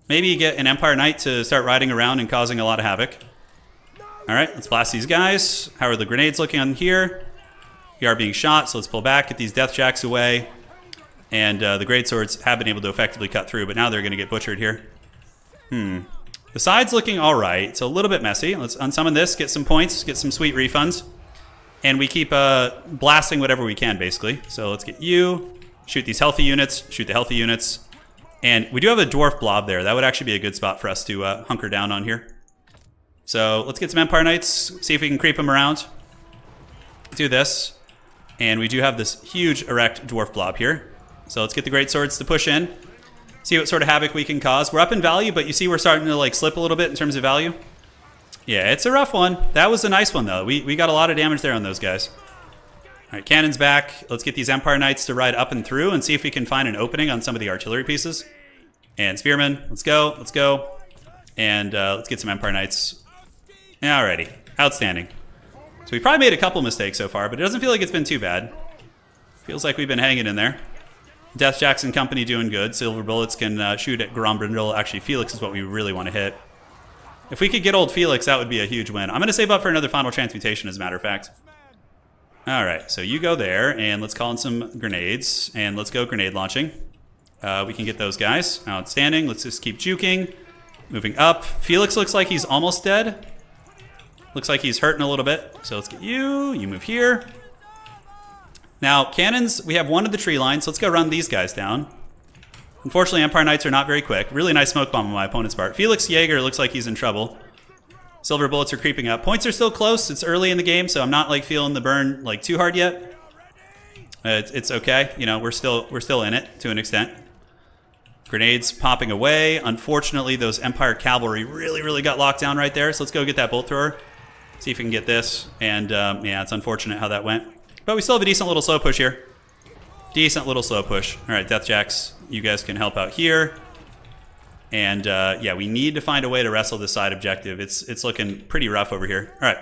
Maybe get an Empire Knight to start riding around and causing a lot of havoc. All right, let's blast these guys. How are the grenades looking on here? We are being shot, so let's pull back, get these Death Jacks away. And the greatswords have been able to effectively cut through, but now they're going to get butchered here. The side's looking all right. It's a little bit messy. Let's unsummon this, get some points, get some sweet refunds. And we keep blasting whatever we can, basically. So let's get you, shoot these healthy units, shoot the healthy units. And we do have a dwarf blob there. That would actually be a good spot for us to hunker down on here. So let's get some Empire Knights, see if we can creep them around. Do this. And we do have this huge erect dwarf blob here. So let's get the great swords to push in. See what sort of havoc we can cause. We're up in value, but you see we're starting to like slip a little bit in terms of value. Yeah, it's a rough one. That was a nice one, though. We got a lot of damage there on those guys. All right, cannons back. Let's get these Empire Knights to ride up and through and see if we can find an opening on some of the artillery pieces. And Spearmen, let's go, let's go. And let's get some Empire Knights. Alrighty, outstanding. So we probably made a couple mistakes so far, but it doesn't feel like it's been too bad. Feels like we've been hanging in there. Death Jacks and company doing good. Silver bullets can shoot at Grombrindle. Actually, Felix is what we really want to hit. If we could get old Felix, that would be a huge win. I'm going to save up for another final transmutation, as a matter of fact. All right, so you go there, and let's call in some grenades, and let's go grenade launching. We can get those guys. Outstanding. Let's just keep juking. Moving up. Felix looks like he's almost dead. Looks like he's hurting a little bit. So let's get you. You move here. Now, cannons, we have one of the tree lines. So let's go run these guys down. Unfortunately, Empire Knights are not very quick. Really nice smoke bomb on my opponent's part. Felix Jaeger looks like he's in trouble. Silver bullets are creeping up. Points are still close. It's early in the game, so I'm not like feeling the burn like too hard yet. It's okay. You know, we're still in it to an extent. Grenades popping away. Unfortunately, those Empire Cavalry really got locked down right there. So let's go get that bolt thrower. See if we can get this. And yeah, it's unfortunate how that went. But we still have a decent little slow push here. Decent little slow push. All right, Death Jacks, you guys can help out here. And yeah, we need to find a way to wrestle this side objective. It's looking pretty rough over here. All right,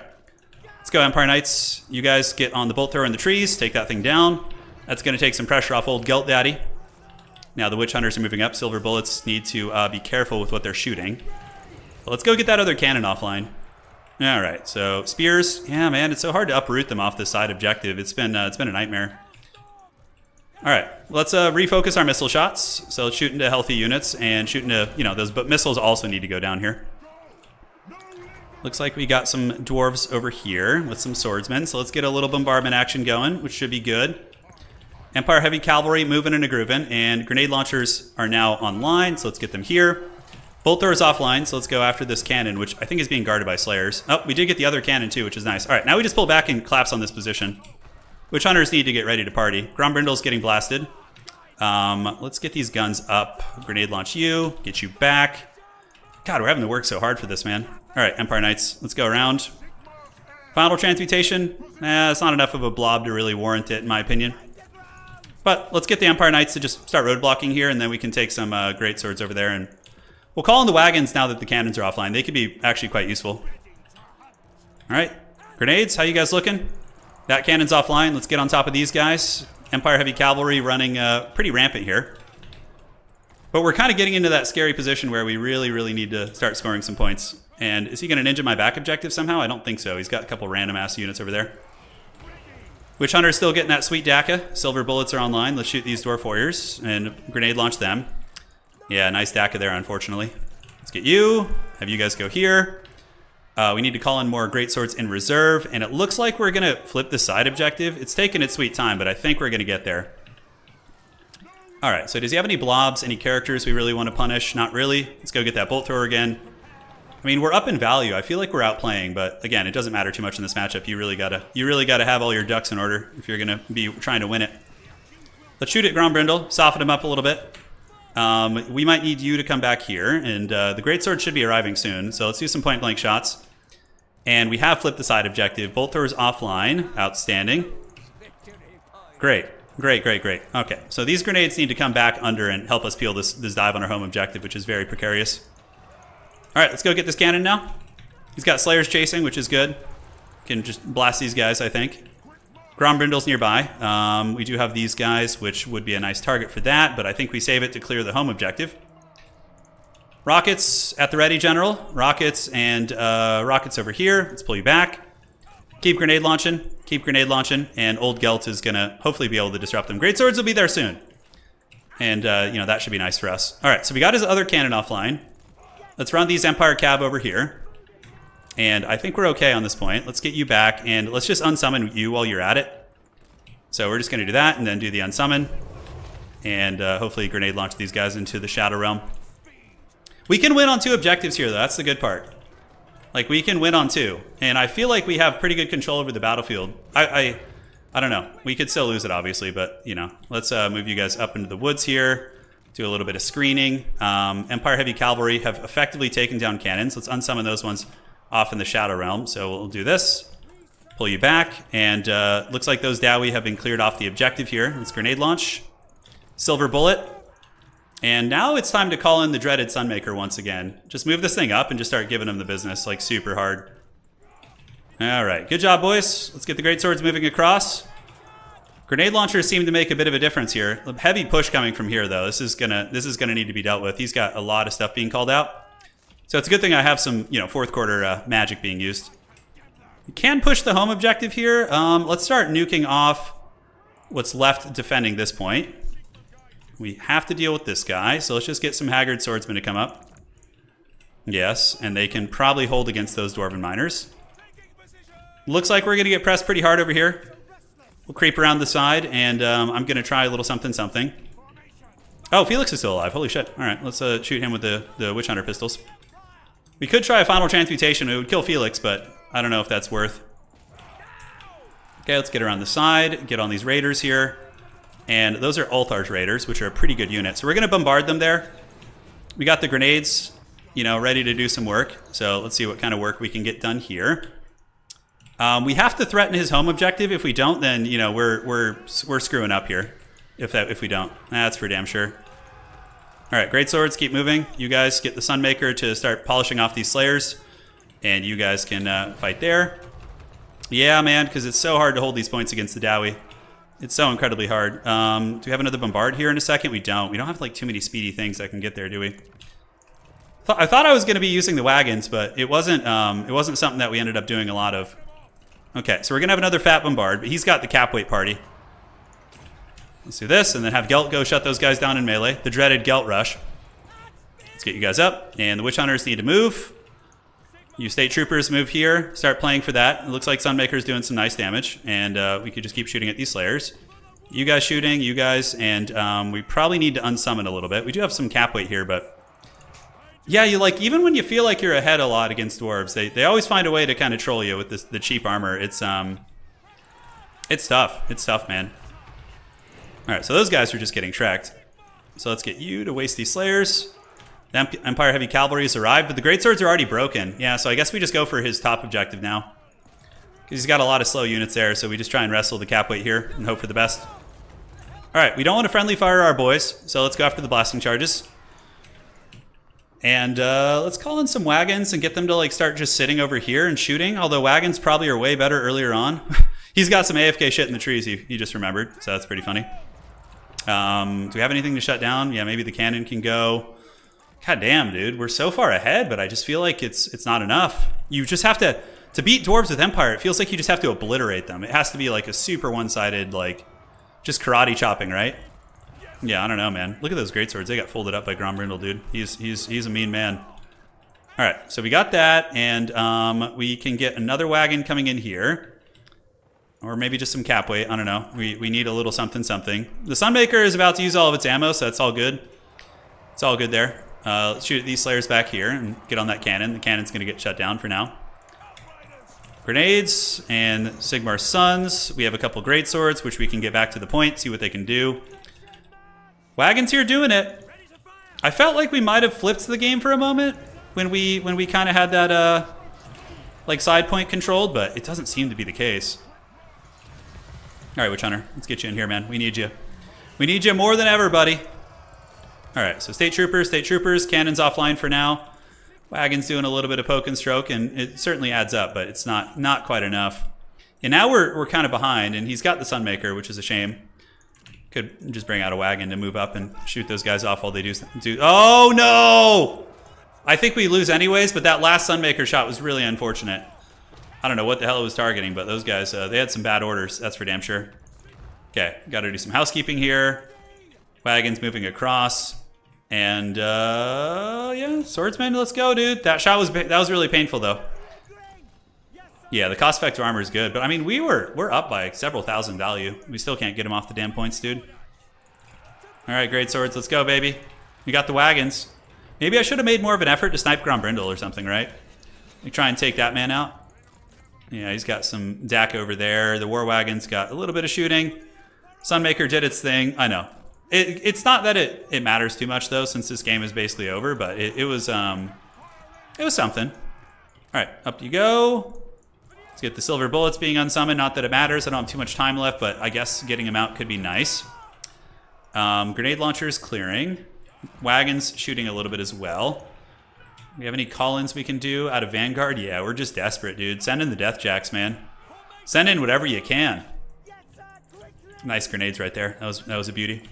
Let's go, Empire Knights. You guys get on the bolt thrower in the trees. Take that thing down. That's going to take some pressure off old Gelt Daddy. Now the Witch Hunters are moving up. Silver Bullets need to be careful with what they're shooting. But let's go get that other cannon offline. All right, so spears. Yeah, man, it's so hard to uproot them off this side objective. It's been a nightmare. All right, let's refocus our missile shots. So let's shoot into healthy units and shoot into, those missiles also need to go down here. Looks like we got some dwarves over here with some swordsmen. So let's get a little bombardment action going, which should be good. Empire Heavy Cavalry moving and grooving, and grenade launchers are now online, so let's get them here. Bolt throwers offline, so let's go after this cannon, which I think is being guarded by Slayers. Oh, we did get the other cannon too, which is nice. All right, now we just pull back and collapse on this position. Witch Hunters need to get ready to party. Grombrindle's getting blasted. Let's get these guns up. Grenade launch you, get you back. God, we're having to work so hard for this, man. All right, Empire Knights, let's go around. Final Transmutation. It's not enough of a blob to really warrant it, in my opinion. But let's get the Empire Knights to just start road blocking here, and then we can take some great swords over there. And we'll call in the wagons now that the cannons are offline. They could be actually quite useful. All right, grenades, how you guys looking? That cannon's offline. Let's get on top of these guys. Empire Heavy Cavalry running pretty rampant here. But we're kind of getting into that scary position where we really, really need to start scoring some points. And is he going to ninja my back objective somehow? I don't think so. He's got a couple random ass units over there. Witch Hunter's still getting that sweet DACA. Silver Bullets are online. Let's shoot these Dwarf Warriors and grenade launch them. Yeah, nice DACA there, unfortunately. Let's get you. Have you guys go here. We need to call in more great swords in reserve. And it looks like we're going to flip the side objective. It's taken its sweet time, but I think we're going to get there. All right, so does he have any blobs, any characters we really want to punish? Not really. Let's go get that bolt thrower again. I mean, we're up in value. I feel like we're outplaying, but again, it doesn't matter too much in this matchup. You really gotta have all your ducks in order if you're gonna be trying to win it. Let's shoot at Grombrindle, soften him up a little bit. We might need you to come back here, and the greatsword should be arriving soon. So let's do some point blank shots. And we have flipped the side objective. Bolt throwers offline, outstanding. Great. Okay, so these grenades need to come back under and help us peel this dive on our home objective, which is very precarious. All right, let's go get this cannon now. He's got Slayers chasing, which is good. Can just blast these guys, I think. Grombrindle's nearby. We do have these guys, which would be a nice target for that, but I think we save it to clear the home objective. Rockets at the ready, General. Rockets and rockets over here. Let's pull you back. Keep grenade launching. And old Gelt is going to hopefully be able to disrupt them. Great swords will be there soon. And, that should be nice for us. All right, so we got his other cannon offline. Let's run these Empire Cab over here. And I think we're okay on this point. Let's get you back, and let's just unsummon you while you're at it. So we're just going to do that, and then do the unsummon. And hopefully grenade launch these guys into the Shadow Realm. We can win on 2 objectives here, though. That's the good part. Like, we can win on 2. And I feel like we have pretty good control over the battlefield. I don't know. We could still lose it, obviously, but, let's move you guys up into the woods here. Do a little bit of screening. Empire Heavy Cavalry have effectively taken down cannons. Let's unsummon those ones off in the Shadow Realm. So we'll do this. Pull you back. And looks like those Dowie have been cleared off the objective here. Let's grenade launch. Silver Bullet. And now it's time to call in the dreaded Sunmaker once again. Just move this thing up and just start giving them the business, like, super hard. All right. Good job, boys. Let's get the great swords moving across. Grenade launchers seem to make a bit of a difference here. A heavy push coming from here, though. This is gonna need to be dealt with. He's got a lot of stuff being called out. So it's a good thing I have some, fourth quarter magic being used. We can push the home objective here. Let's start nuking off what's left defending this point. We have to deal with this guy, so let's just get some Haggard Swordsmen to come up. Yes, and they can probably hold against those Dwarven Miners. Looks like we're going to get pressed pretty hard over here. We'll creep around the side, and I'm going to try a little something. Oh, Felix is still alive. Holy shit. All right, let's shoot him with the Witch Hunter pistols. We could try a final transmutation. It would kill Felix, but I don't know if that's worth. Okay, let's get around the side, get on these Raiders here. And those are Ulthar's Raiders, which are a pretty good unit. So we're going to bombard them there. We got the grenades, ready to do some work. So let's see what kind of work we can get done here. We have to threaten his home objective. If we don't, then we're screwing up here. If we don't, that's for damn sure. All right, great swords, keep moving. You guys get the Sunmaker to start polishing off these Slayers, and you guys can fight there. Yeah, man, because it's so hard to hold these points against the Dowie. It's so incredibly hard. Do we have another bombard here in a second? We don't. We don't have like too many speedy things that can get there, do we? I thought I was going to be using the wagons, but it wasn't something that we ended up doing a lot of. Okay, so we're going to have another fat bombard, but he's got the cap weight party. Let's do this, and then have Gelt go shut those guys down in melee. The dreaded Gelt rush. Let's get you guys up, and the Witch Hunters need to move. You State Troopers move here, start playing for that. It looks like Sunmaker's doing some nice damage, and we could just keep shooting at these Slayers. You guys shooting, you guys, and we probably need to unsummon a little bit. We do have some cap weight here, but yeah, you like even when you feel like you're ahead a lot against dwarves, they always find a way to kind of troll you with the cheap armor. It's tough. It's tough, man. All right, so those guys are just getting tracked. So let's get you to waste these Slayers. The Empire Heavy Cavalry has arrived, but the Greatswords are already broken. Yeah, so I guess we just go for his top objective now. Because he's got a lot of slow units there, so we just try and wrestle the cap weight here and hope for the best. All right, we don't want to friendly fire our boys, so let's go after the blasting charges. And let's call in some wagons and get them to like start just sitting over here and shooting, although wagons probably are way better earlier on. He's got some AFK shit in the trees, he just remembered, so that's pretty funny. Do we have anything to shut down? Yeah, maybe the cannon can go. God damn, dude, we're so far ahead, but I just feel like it's not enough. You just have to beat dwarves with Empire, it feels like you just have to obliterate them. It has to be like a super one-sided, like, just karate chopping, right? Yeah, I don't know, man. Look at those greatswords. They got folded up by Grombrindle, dude. He's a mean man. All right, so we got that, and we can get another wagon coming in here. Or maybe just some cap weight. I don't know. We need a little something. The Sunmaker is about to use all of its ammo, so that's all good. It's all good there. Let's shoot these Slayers back here and get on that cannon. The cannon's going to get shut down for now. Grenades and Sigmar's Sons. We have a couple greatswords, which we can get back to the point, see what they can do. Wagons here doing it. I felt like we might have flipped the game for a moment when we kind of had that like side point controlled, but it doesn't seem to be the case. All right, Witch Hunter, let's get you in here, man. We need you. We need you more than ever, buddy. All right, so State Troopers, cannons offline for now. Wagons doing a little bit of poke and stroke, and it certainly adds up, but it's not quite enough. And now we're kind of behind, and he's got the Sunmaker, which is a shame. Could just bring out a wagon to move up and shoot those guys off while they do. Oh no! I think we lose anyways, but that last Sunmaker shot was really unfortunate. I don't know what the hell it was targeting, but those guys, they had some bad orders, that's for damn sure. Okay, got to do some housekeeping here. Wagons moving across. And, yeah, swordsman, let's go, dude. That shot was really painful, though. Yeah, the cost effective armor is good, but I mean, we're up by several thousand value. We still can't get him off the damn points, dude. All right, great swords, let's go, baby. We got the wagons. Maybe I should have made more of an effort to snipe Grombrindle or something, right? We try and take that man out. Yeah, he's got some DAC over there. The war wagon's got a little bit of shooting. Sunmaker did its thing. I know. It's not that it matters too much though, since this game is basically over. But it was something. All right, up you go. Let's get the silver bullets being unsummoned. Not that it matters. I don't have too much time left, but I guess getting them out could be nice. Grenade launchers clearing. Wagons shooting a little bit as well. We have any call-ins we can do out of Vanguard? Yeah, we're just desperate, dude. Send in the Death Jacks, man. Send in whatever you can. Nice grenades right there. That was a beauty.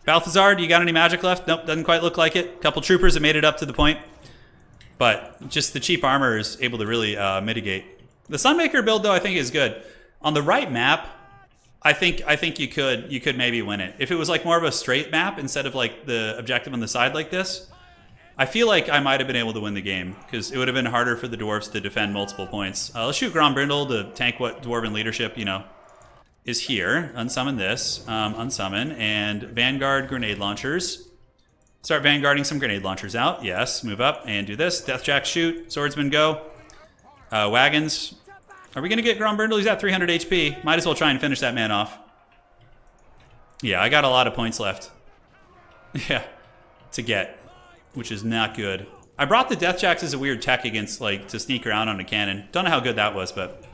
Balthazar, do you got any magic left? Nope, doesn't quite look like it. Couple troopers that made it up to the point. But just the cheap armor is able to really mitigate. The Sunmaker build, though, I think is good. On the right map, I think you could maybe win it. If it was like more of a straight map instead of like the objective on the side like this, I feel like I might have been able to win the game because it would have been harder for the dwarves to defend multiple points. Let's shoot Grombrindle to tank what dwarven leadership, is here. Unsummon this, unsummon, and Vanguard grenade launchers. Start vanguarding some grenade launchers out. Yes, move up and do this. Deathjack shoot, swordsman go. Wagons. Are we gonna get Grombrindle? He's at 300 HP. Might as well try and finish that man off. Yeah, I got a lot of points left. Yeah, to get, which is not good. I brought the Deathjacks as a weird tech against, like, to sneak around on a cannon. Don't know how good that was, but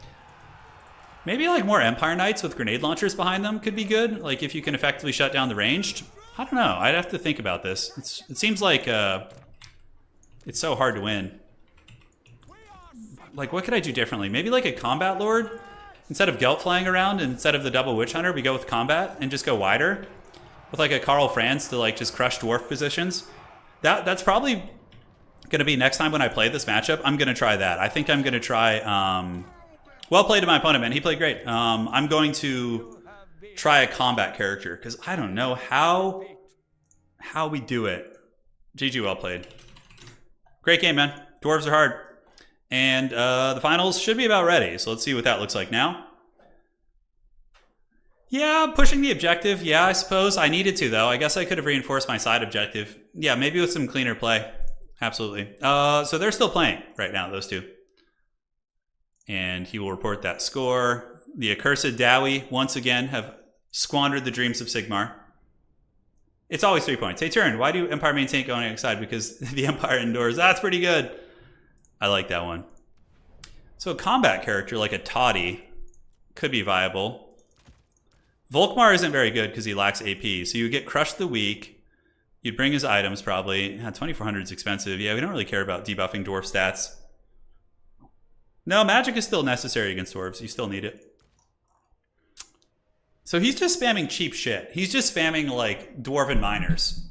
maybe like more Empire Knights with grenade launchers behind them could be good. Like if you can effectively shut down the ranged. I don't know. I'd have to think about this. It seems like it's so hard to win. like, what could I do differently? Maybe like a combat lord? Instead of Gelt flying around, and instead of the double witch hunter, we go with combat and just go wider. With like a Karl Franz to like just crush dwarf positions. That's probably going to be next time when I play this matchup. I'm going to try that. I think I'm going to try... well played to my opponent, man. He played great. I'm going to try a combat character because I don't know how we do it. GG, well played. Great game, man. Dwarves are hard. And the finals should be about ready. So let's see what that looks like now. Yeah, pushing the objective. Yeah, I suppose. I needed to, though. I guess I could have reinforced my side objective. Yeah, maybe with some cleaner play. Absolutely. So they're still playing right now, those two. And he will report that score. The accursed Dowie, once again, have squandered the dreams of Sigmar. It's always 3 points. Hey, Turin, why do Empire main tank going outside? Because the Empire indoors. That's pretty good. I like that one. So a combat character like a Toddy could be viable. Volkmar isn't very good because he lacks AP. So you get Crush the Weak. You'd bring his items probably. Yeah, 2400 is expensive. Yeah, we don't really care about debuffing dwarf stats. No, magic is still necessary against dwarves. You still need it. So he's just spamming cheap shit. He's just spamming like dwarven miners,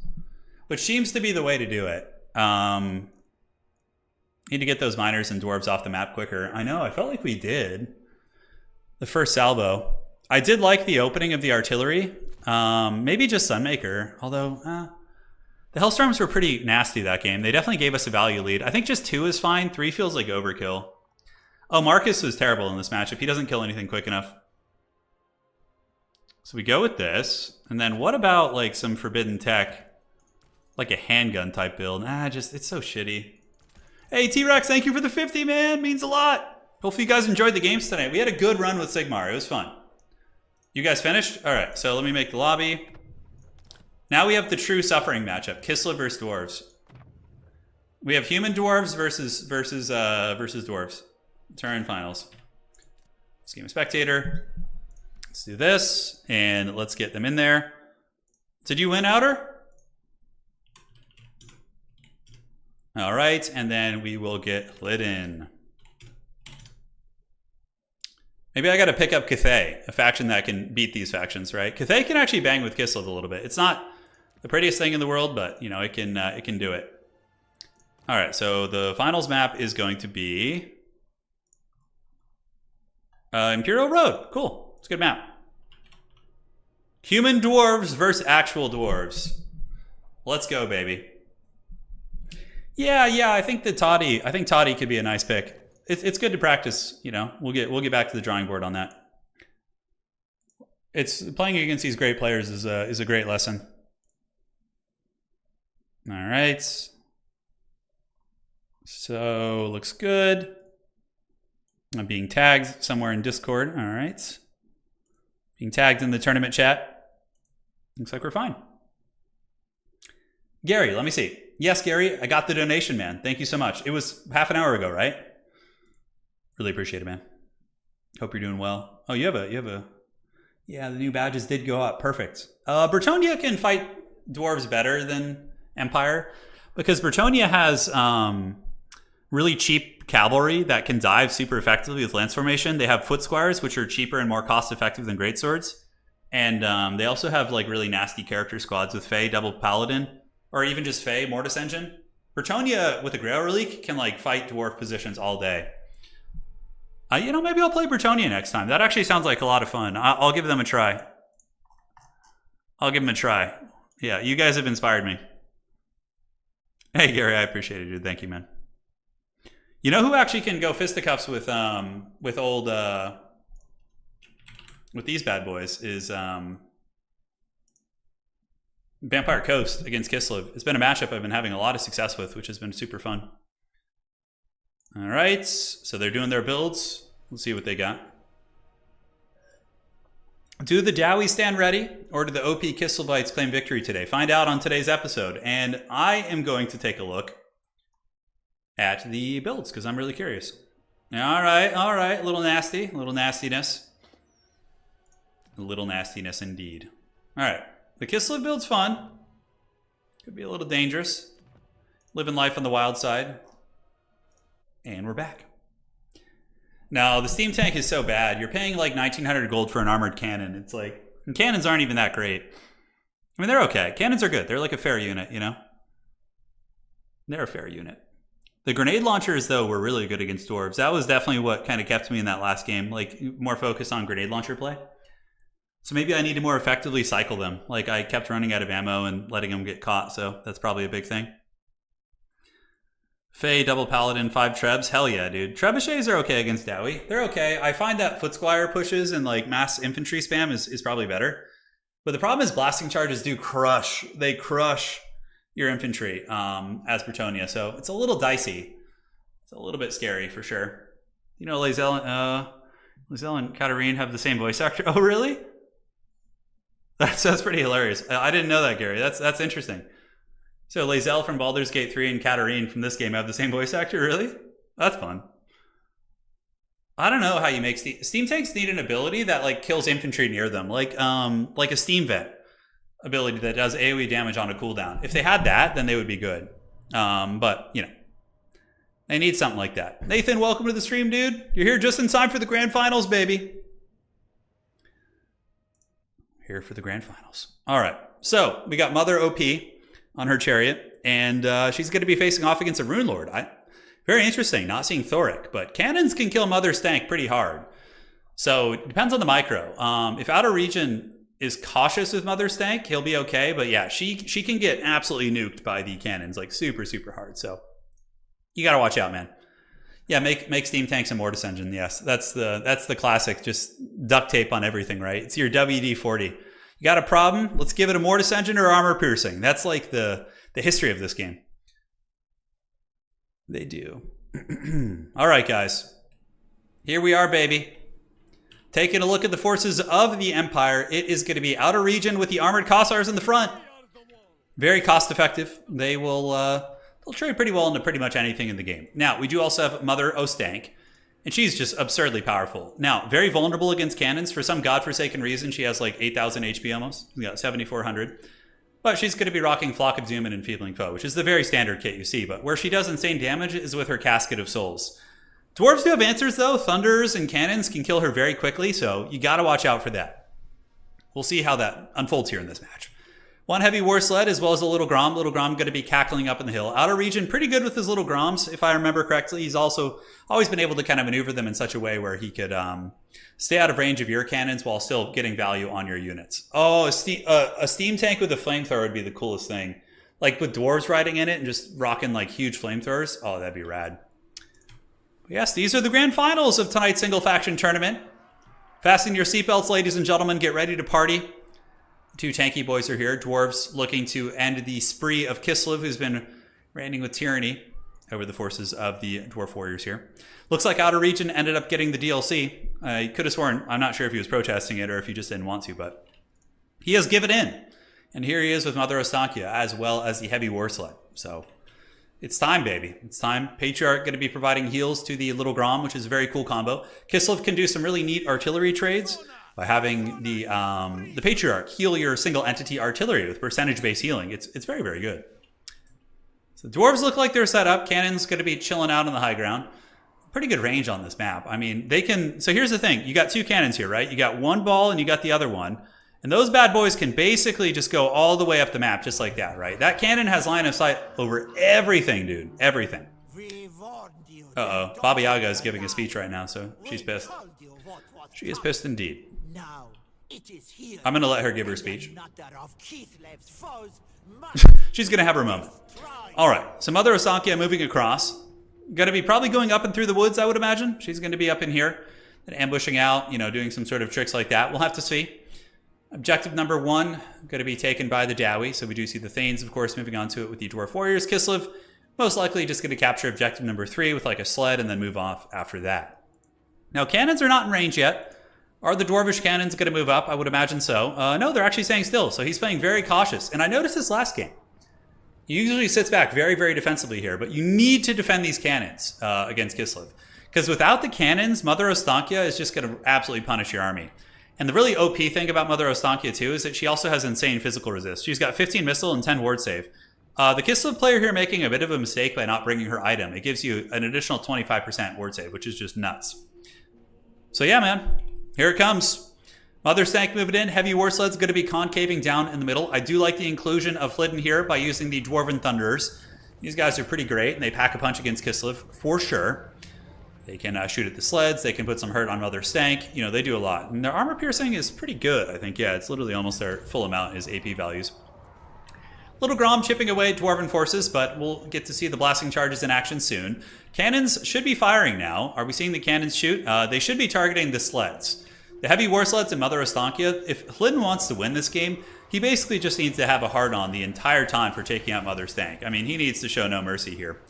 which seems to be the way to do it. Need to get those miners and dwarves off the map quicker. I know, I felt like we did. The first salvo. I did like the opening of the artillery. Maybe just Sunmaker, although the Hellstorms were pretty nasty that game. They definitely gave us a value lead. I think just 2 is fine. 3 feels like overkill. Oh, Marcus was terrible in this matchup. He doesn't kill anything quick enough. So we go with this. And then what about like some forbidden tech? Like a handgun type build. It's so shitty. Hey, T-Rex, thank you for the 50, man. Means a lot. Hopefully you guys enjoyed the games tonight. We had a good run with Sigmar. It was fun. You guys finished? All right, so let me make the lobby. Now we have the true suffering matchup. Kislev versus dwarves. We have human dwarves versus dwarves. Turin finals. Let's game a spectator. Let's do this, and let's get them in there. Did you win, Outer? All right, and then we will get Lydon. Maybe I got to pick up Cathay, a faction that can beat these factions, right? Cathay can actually bang with Kislev a little bit. It's not the prettiest thing in the world, but you know it can do it. All right, so the finals map is going to be Imperial Road. Cool, it's a good map. Human dwarves versus actual dwarves. Let's go, baby. Yeah, I think Toddy could be a nice pick. It's good to practice, you know. We'll get back to the drawing board on that. It's playing against these great players is a great lesson. All right. So looks good. I'm being tagged somewhere in Discord. All right. Being tagged in the tournament chat. Looks like we're fine. Gary, let me see. Yes, Gary, I got the donation, man. Thank you so much. It was half an hour ago, right? Really appreciate it, man. Hope you're doing well. Oh, you have a. Yeah, the new badges did go up. Perfect. Bretonnia can fight dwarves better than Empire because Bretonnia has really cheap cavalry that can dive super effectively with lance formation. They have foot squires, which are cheaper and more cost effective than greatswords, and they also have like really nasty character squads with Fey, double paladin, or even just Fey Mortis Engine. Bretonnia with a Grail Relic can like fight dwarf positions all day. You know, maybe I'll play Bretonnia next time. That actually sounds like a lot of fun. I'll give them a try. I'll give them a try. Yeah, you guys have inspired me. Hey, Gary, I appreciate it, dude. Thank you, man. You know who actually can go fisticuffs with these bad boys is Vampire Coast against Kislev. It's been a matchup I've been having a lot of success with, which has been super fun. All right, so they're doing their builds. Let's see what they got. Do the Dowie stand ready, or do the OP Kislevites claim victory today? Find out on today's episode. And I am going to take a look at the builds, because I'm really curious. All right, a little nasty, a little nastiness. A little nastiness indeed. All right, the Kislev build's fun. Could be a little dangerous. Living life on the wild side. And we're back. No, the steam tank is so bad. You're paying like 1,900 gold for an armored cannon. It's like, and cannons aren't even that great. I mean, they're okay. Cannons are good. They're like a fair unit, you know? They're a fair unit. The grenade launchers, though, were really good against dwarves. That was definitely what kind of kept me in that last game, like more focus on grenade launcher play. So maybe I need to more effectively cycle them. Like I kept running out of ammo and letting them get caught, so that's probably a big thing. Fey, double paladin, 5 trebs. Hell yeah, dude. Trebuchets are okay against Dowie. They're okay. I find that foot squire pushes and like mass infantry spam is probably better. But the problem is blasting charges do crush. They crush your infantry as Bretonia. So it's a little dicey. It's a little bit scary for sure. You know, Lae'zel and Katarine have the same voice actor. Oh, really? That's pretty hilarious. I didn't know that, Gary. That's interesting. So Lae'zel from Baldur's Gate 3 and Katarine from this game have the same voice actor? Really? That's fun. I don't know how you make steam tanks need an ability that like kills infantry near them, like a steam vent ability that does AoE damage on a cooldown. If they had that, then they would be good. But you know, they need something like that. Nathan, welcome to the stream, dude. You're here just in time for the grand finals, baby. Here for the grand finals. All right, so we got Mother OP on her chariot, and she's going to be facing off against a Rune Lord. Very interesting, not seeing Thoric, but cannons can kill Mother Stank pretty hard. So it depends on the micro. If Outer Region is cautious with Mother Stank, he'll be okay, but yeah, she can get absolutely nuked by the cannons, like super, super hard. So you got to watch out, man. Yeah, make steam tanks a Mortis engine. Yes, that's the classic, just duct tape on everything, right? It's your WD-40. You got a problem? Let's give it a Mortis engine or armor piercing. That's like the history of this game. They do. All right, guys. Here we are, baby. Taking a look at the forces of the Empire. It is going to be Outer Region with the armored Kossars in the front. Very cost effective. They will they'll trade pretty well into pretty much anything in the game. Now, we do also have Mother Ostank, and she's just absurdly powerful. Now, very vulnerable against cannons. For some godforsaken reason, she has like 8,000 HP almost. She's got 7,400. But she's going to be rocking Flock of Doom and Enfeebling Foe, which is the very standard kit you see. But where she does insane damage is with her Casket of Souls. Dwarves do have answers, though. Thunders and cannons can kill her very quickly, so you got to watch out for that. We'll see how that unfolds here in this match. One heavy war sled as well as a little Grom. Little Grom going to be cackling up in the hill. Outer Region, pretty good with his little Groms, if I remember correctly. He's also always been able to kind of maneuver them in such a way where he could stay out of range of your cannons while still getting value on your units. Oh, a steam tank with a flamethrower would be the coolest thing. Like with dwarves riding in it and just rocking like huge flamethrowers. Oh, that'd be rad. But yes, these are the grand finals of tonight's single faction tournament. Fasten your seatbelts, ladies and gentlemen. Get ready to party. Two tanky boys are here. Dwarves looking to end the spree of Kislev, who's been reigning with tyranny over the forces of the Dwarf Warriors here. Looks like Outer Region ended up getting the DLC. I could have sworn, I'm not sure if he was protesting it or if he just didn't want to, but he has given in. And here he is with Mother Ostankia, as well as the heavy war sled. So it's time, baby. It's time. Patriarch going to be providing heals to the Little Grom, which is a very cool combo. Kislev can do some really neat artillery trades by having the Patriarch heal your single entity artillery with percentage-based healing. It's very, very good. So dwarves look like they're set up. Cannon's going to be chilling out on the high ground. Pretty good range on this map. I mean, they can... So here's the thing. You got two cannons here, right? You got one ball and you got the other one. And those bad boys can basically just go all the way up the map just like that, right? That cannon has line of sight over everything, dude. Everything. Uh-oh. Baba Yaga is giving a speech right now, so she's pissed. She is pissed indeed. I'm going to let her give her speech. She's going to have her moment. All right. So Mother Ostankia moving across. Going to be probably going up and through the woods, I would imagine. She's going to be up in here and ambushing out, you know, doing some sort of tricks like that. We'll have to see. Objective number 1 going to be taken by the Dowie. So we do see the Thanes, of course, moving on to it with the Dwarf Warriors. Kislev, most likely just going to capture objective number 3 with like a sled and then move off after that. Now, cannons are not in range yet. Are the Dwarvish cannons going to move up? I would imagine so. No, they're actually staying still. So he's playing very cautious. And I noticed this last game. He usually sits back very, very defensively here. But you need to defend these cannons against Kislev. Because without the cannons, Mother Ostankia is just going to absolutely punish your army. And the really OP thing about Mother Ostankia, too, is that she also has insane physical resist. She's got 15 missile and 10 ward save. The Kislev player here making a bit of a mistake by not bringing her item. It gives you an additional 25% ward save, which is just nuts. So yeah, man, here it comes. Mother's Tank moving in. Heavy War Sled's going to be concaving down in the middle. I do like the inclusion of Hliden here by using the Dwarven Thunderers. These guys are pretty great, and they pack a punch against Kislev for sure. They can shoot at the sleds. They can put some hurt on Mother's Tank. You know, they do a lot. And their armor piercing is pretty good, I think. Yeah, it's literally almost their full amount is AP values. Little Grom chipping away at Dwarven forces, but we'll get to see the blasting charges in action soon. Cannons should be firing now. Are we seeing the cannons shoot? They should be targeting the sleds. The heavy war sleds and Mother Estancia, if Hliden wants to win this game, he basically just needs to have a hard-on the entire time for taking out Mother's Tank. I mean, he needs to show no mercy here.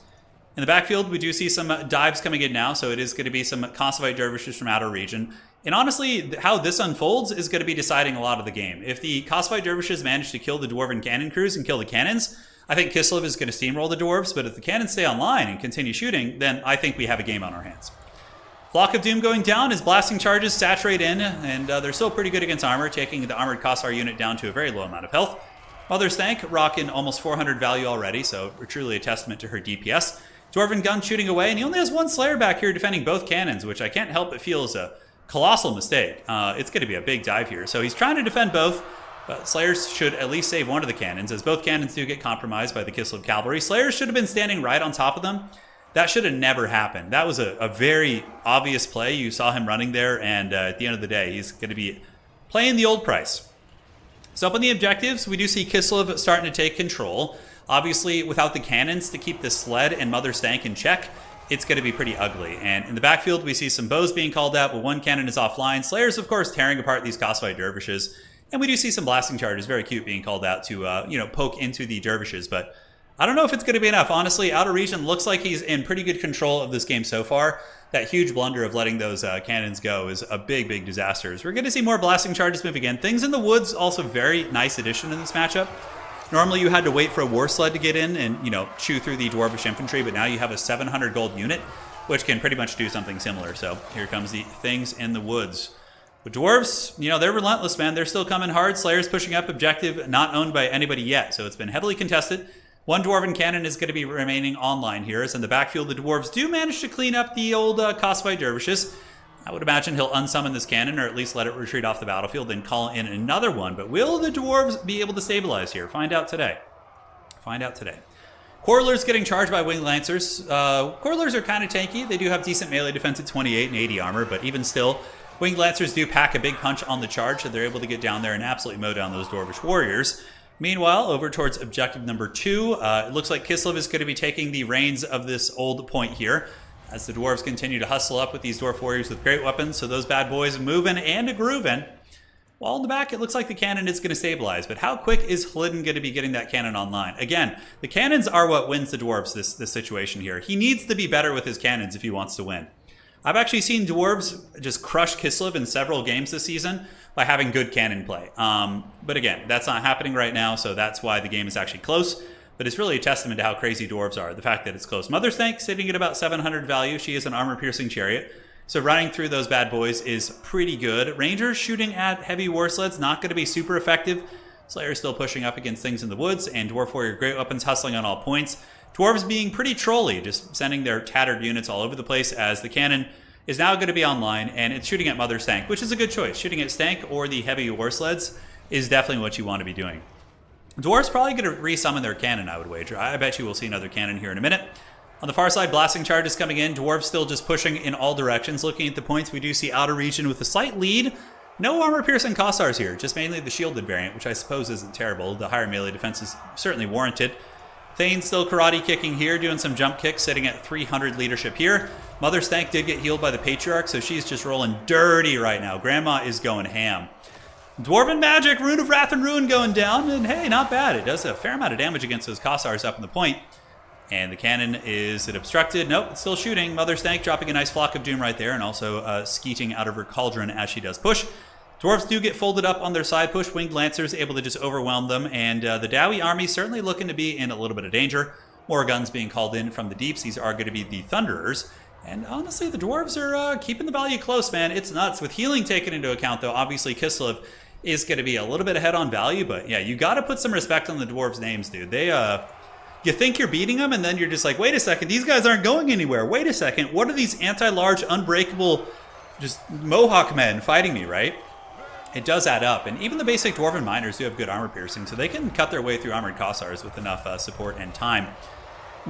In the backfield, we do see some dives coming in now, so it is going to be some Kossovite dervishes from outer region. And honestly, how this unfolds is going to be deciding a lot of the game. If the Kossovite dervishes manage to kill the Dwarven cannon crews and kill the cannons, I think Kislev is going to steamroll the dwarves, but if the cannons stay online and continue shooting, then I think we have a game on our hands. Flock of Doom going down as blasting charges saturate in, and they're still pretty good against armor, taking the armored Kossar unit down to a very low amount of health. Mother's Tank rocking almost 400 value already, so truly a testament to her DPS. Dwarven gun shooting away, and he only has one Slayer back here defending both cannons, which I can't help but feel is a colossal mistake. It's going to be a big dive here. So he's trying to defend both, but Slayers should at least save one of the cannons, as both cannons do get compromised by the Kislev cavalry. Slayers should have been standing right on top of them. That should have never happened. That was a very obvious play. You saw him running there, and at the end of the day, he's going to be playing the old price. So up on the objectives, we do see Kislev starting to take control. Obviously, without the cannons to keep the sled and Mother's Tank in check, it's going to be pretty ugly. And in the backfield, we see some bows being called out, but one cannon is offline. Slayers, of course, tearing apart these Kossovite dervishes. And we do see some blasting charges, very cute, being called out to, poke into the dervishes. But I don't know if it's going to be enough. Honestly, Outer Region looks like he's in pretty good control of this game so far. That huge blunder of letting those cannons go is a big, big disaster. We're going to see more blasting charges move again. Things in the Woods, also very nice addition in this matchup. Normally you had to wait for a war sled to get in and, chew through the dwarvish infantry, but now you have a 700 gold unit, which can pretty much do something similar. So here comes the Things in the Woods. But dwarves, they're relentless, man. They're still coming hard. Slayers pushing up, objective not owned by anybody yet, so it's been heavily contested. One Dwarven cannon is going to be remaining online here, as in the backfield, the dwarves do manage to clean up the old Kossovite dervishes. I would imagine he'll unsummon this cannon, or at least let it retreat off the battlefield, then call in another one. But will the dwarves be able to stabilize here? Find out today. Find out today. Quarrelers getting charged by Winged Lancers. Quarrelers are kind of tanky. They do have decent melee defense at 28 and 80 armor, but even still, Winged Lancers do pack a big punch on the charge, so they're able to get down there and absolutely mow down those dwarvish warriors. Meanwhile, over towards objective number 2, it looks like Kislev is going to be taking the reins of this old point here, as the dwarves continue to hustle up with these dwarf warriors with great weapons, so those bad boys moving and a-grooving. While in the back, it looks like the cannon is going to stabilize, but how quick is Hliden going to be getting that cannon online? Again, the cannons are what wins the dwarves this situation here. He needs to be better with his cannons if he wants to win. I've actually seen dwarves just crush Kislev in several games this season by having good cannon play. But again, that's not happening right now, so that's why the game is actually close. But it's really a testament to how crazy dwarves are, the fact that it's close. Mother's Tank sitting at about 700 value. She is an armor-piercing chariot. So running through those bad boys is pretty good. Rangers shooting at heavy war sleds, not going to be super effective. Slayer still pushing up against Things in the Woods, and Dwarf Warrior Great Weapons hustling on all points. Dwarves being pretty trolly, just sending their tattered units all over the place, as the cannon is now going to be online, and it's shooting at Mother's Tank, which is a good choice. Shooting at Stank or the heavy war sleds is definitely what you want to be doing. Dwarves probably going to resummon their cannon, I would wager. I bet you we'll see another cannon here in a minute. On the far side, blasting charges coming in. Dwarves still just pushing in all directions. Looking at the points, we do see Outer Region with a slight lead. No armor-piercing Kossars here, just mainly the shielded variant, which I suppose isn't terrible. The higher melee defense is certainly warranted. Thane still karate kicking here, doing some jump kicks, sitting at 300 leadership here. Mother's Tank did get healed by the Patriarch, so she's just rolling dirty right now. Grandma is going ham. Dwarven Magic, Rune of Wrath and Ruin going down, and hey, not bad. It does a fair amount of damage against those Kossars up in the point. And the cannon, is it obstructed? Nope, it's still shooting. Mother's Tank dropping a nice Flock of Doom right there, and also skeeting out of her cauldron as she does push. Dwarves do get folded up on their side push. Winged Lancers able to just overwhelm them, and the Dowie army certainly looking to be in a little bit of danger. More guns being called in from the deeps. These are going to be the Thunderers. And honestly, the dwarves are keeping the value close, man. It's nuts. With healing taken into account, though, obviously Kislev is going to be a little bit ahead on value, but yeah, you got to put some respect on the dwarves' names, dude. They, you think you're beating them, and then you're just like, wait a second, these guys aren't going anywhere. Wait a second, what are these anti-large, unbreakable just Mohawk men fighting me, right? It does add up. And even the basic Dwarven Miners do have good armor piercing, so they can cut their way through Armored Kossars with enough support and time.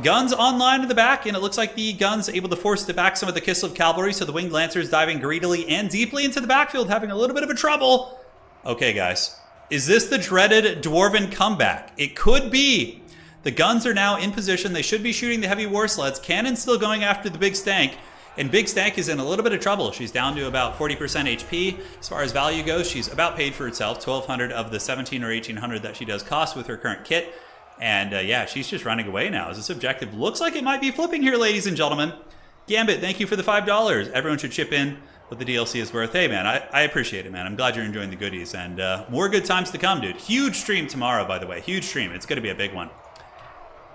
Guns online in the back, and it looks like the guns able to force back some of the Kislev cavalry, so the Winged Lancers diving greedily and deeply into the backfield, having a little bit of a trouble. Okay, guys. Is this the dreaded Dwarven comeback? It could be. The guns are now in position. They should be shooting the heavy war sleds. Cannon's still going after the Big Stank. And Big Stank is in a little bit of trouble. She's down to about 40% HP. As far as value goes, she's about paid for itself. 1,200 of the 1,700 or 1,800 that she does cost with her current kit. And yeah, she's just running away now. As this objective looks like it might be flipping here, ladies and gentlemen. Gambit, thank you for the $5. Everyone should chip in what the DLC is worth. Hey, man, I appreciate it, man. I'm glad you're enjoying the goodies. And more good times to come, dude. Huge stream tomorrow, by the way. Huge stream. It's going to be a big one.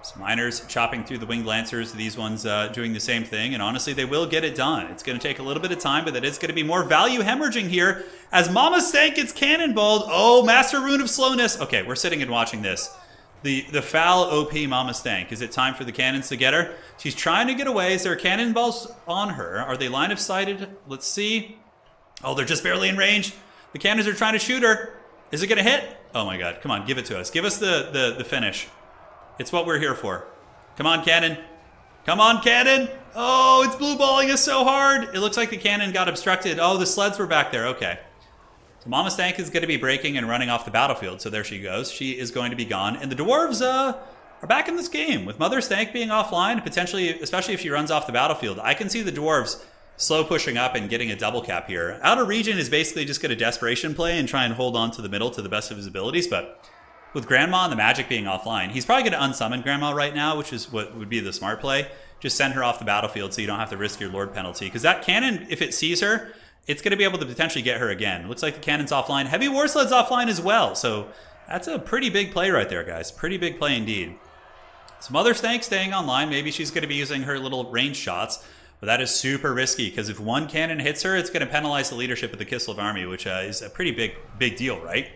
Some miners chopping through the Winged Lancers. These ones doing the same thing. And honestly, they will get it done. It's going to take a little bit of time, but that is going to be more value hemorrhaging here as Mama Stank gets cannonballed. Oh, Master Rune of Slowness. Okay, we're sitting and watching this. The foul OP Mama Stank. Is it time for the cannons to get her? She's trying to get away. Is there cannonballs on her? Are they line of sighted? Let's see. Oh, they're just barely in range. The cannons are trying to shoot her. Is it going to hit? Oh my God. Come on, give it to us. Give us the finish. It's what we're here for. Come on, cannon. Come on, cannon. Oh, it's blue balling us so hard. It looks like the cannon got obstructed. Oh, the sleds were back there. Okay. So Mama Stank is going to be breaking and running off the battlefield. So there she goes. She is going to be gone. And the dwarves are back in this game. With Mother Stank being offline, potentially, especially if she runs off the battlefield, I can see the dwarves slow pushing up and getting a double cap here. Outer Region is basically just going to desperation play and try and hold on to the middle to the best of his abilities. But with Grandma and the magic being offline, he's probably going to unsummon Grandma right now, which is what would be the smart play. Just send her off the battlefield so you don't have to risk your Lord penalty. Because that cannon, if it sees her, it's going to be able to potentially get her again. Looks like the cannon's offline. Heavy War Sled's offline as well. So that's a pretty big play right there, guys. Pretty big play indeed. So Mother Stank staying online. Maybe she's going to be using her little range shots. But that is super risky because if one cannon hits her, it's going to penalize the leadership of the Kislev army, which is a pretty big deal, right?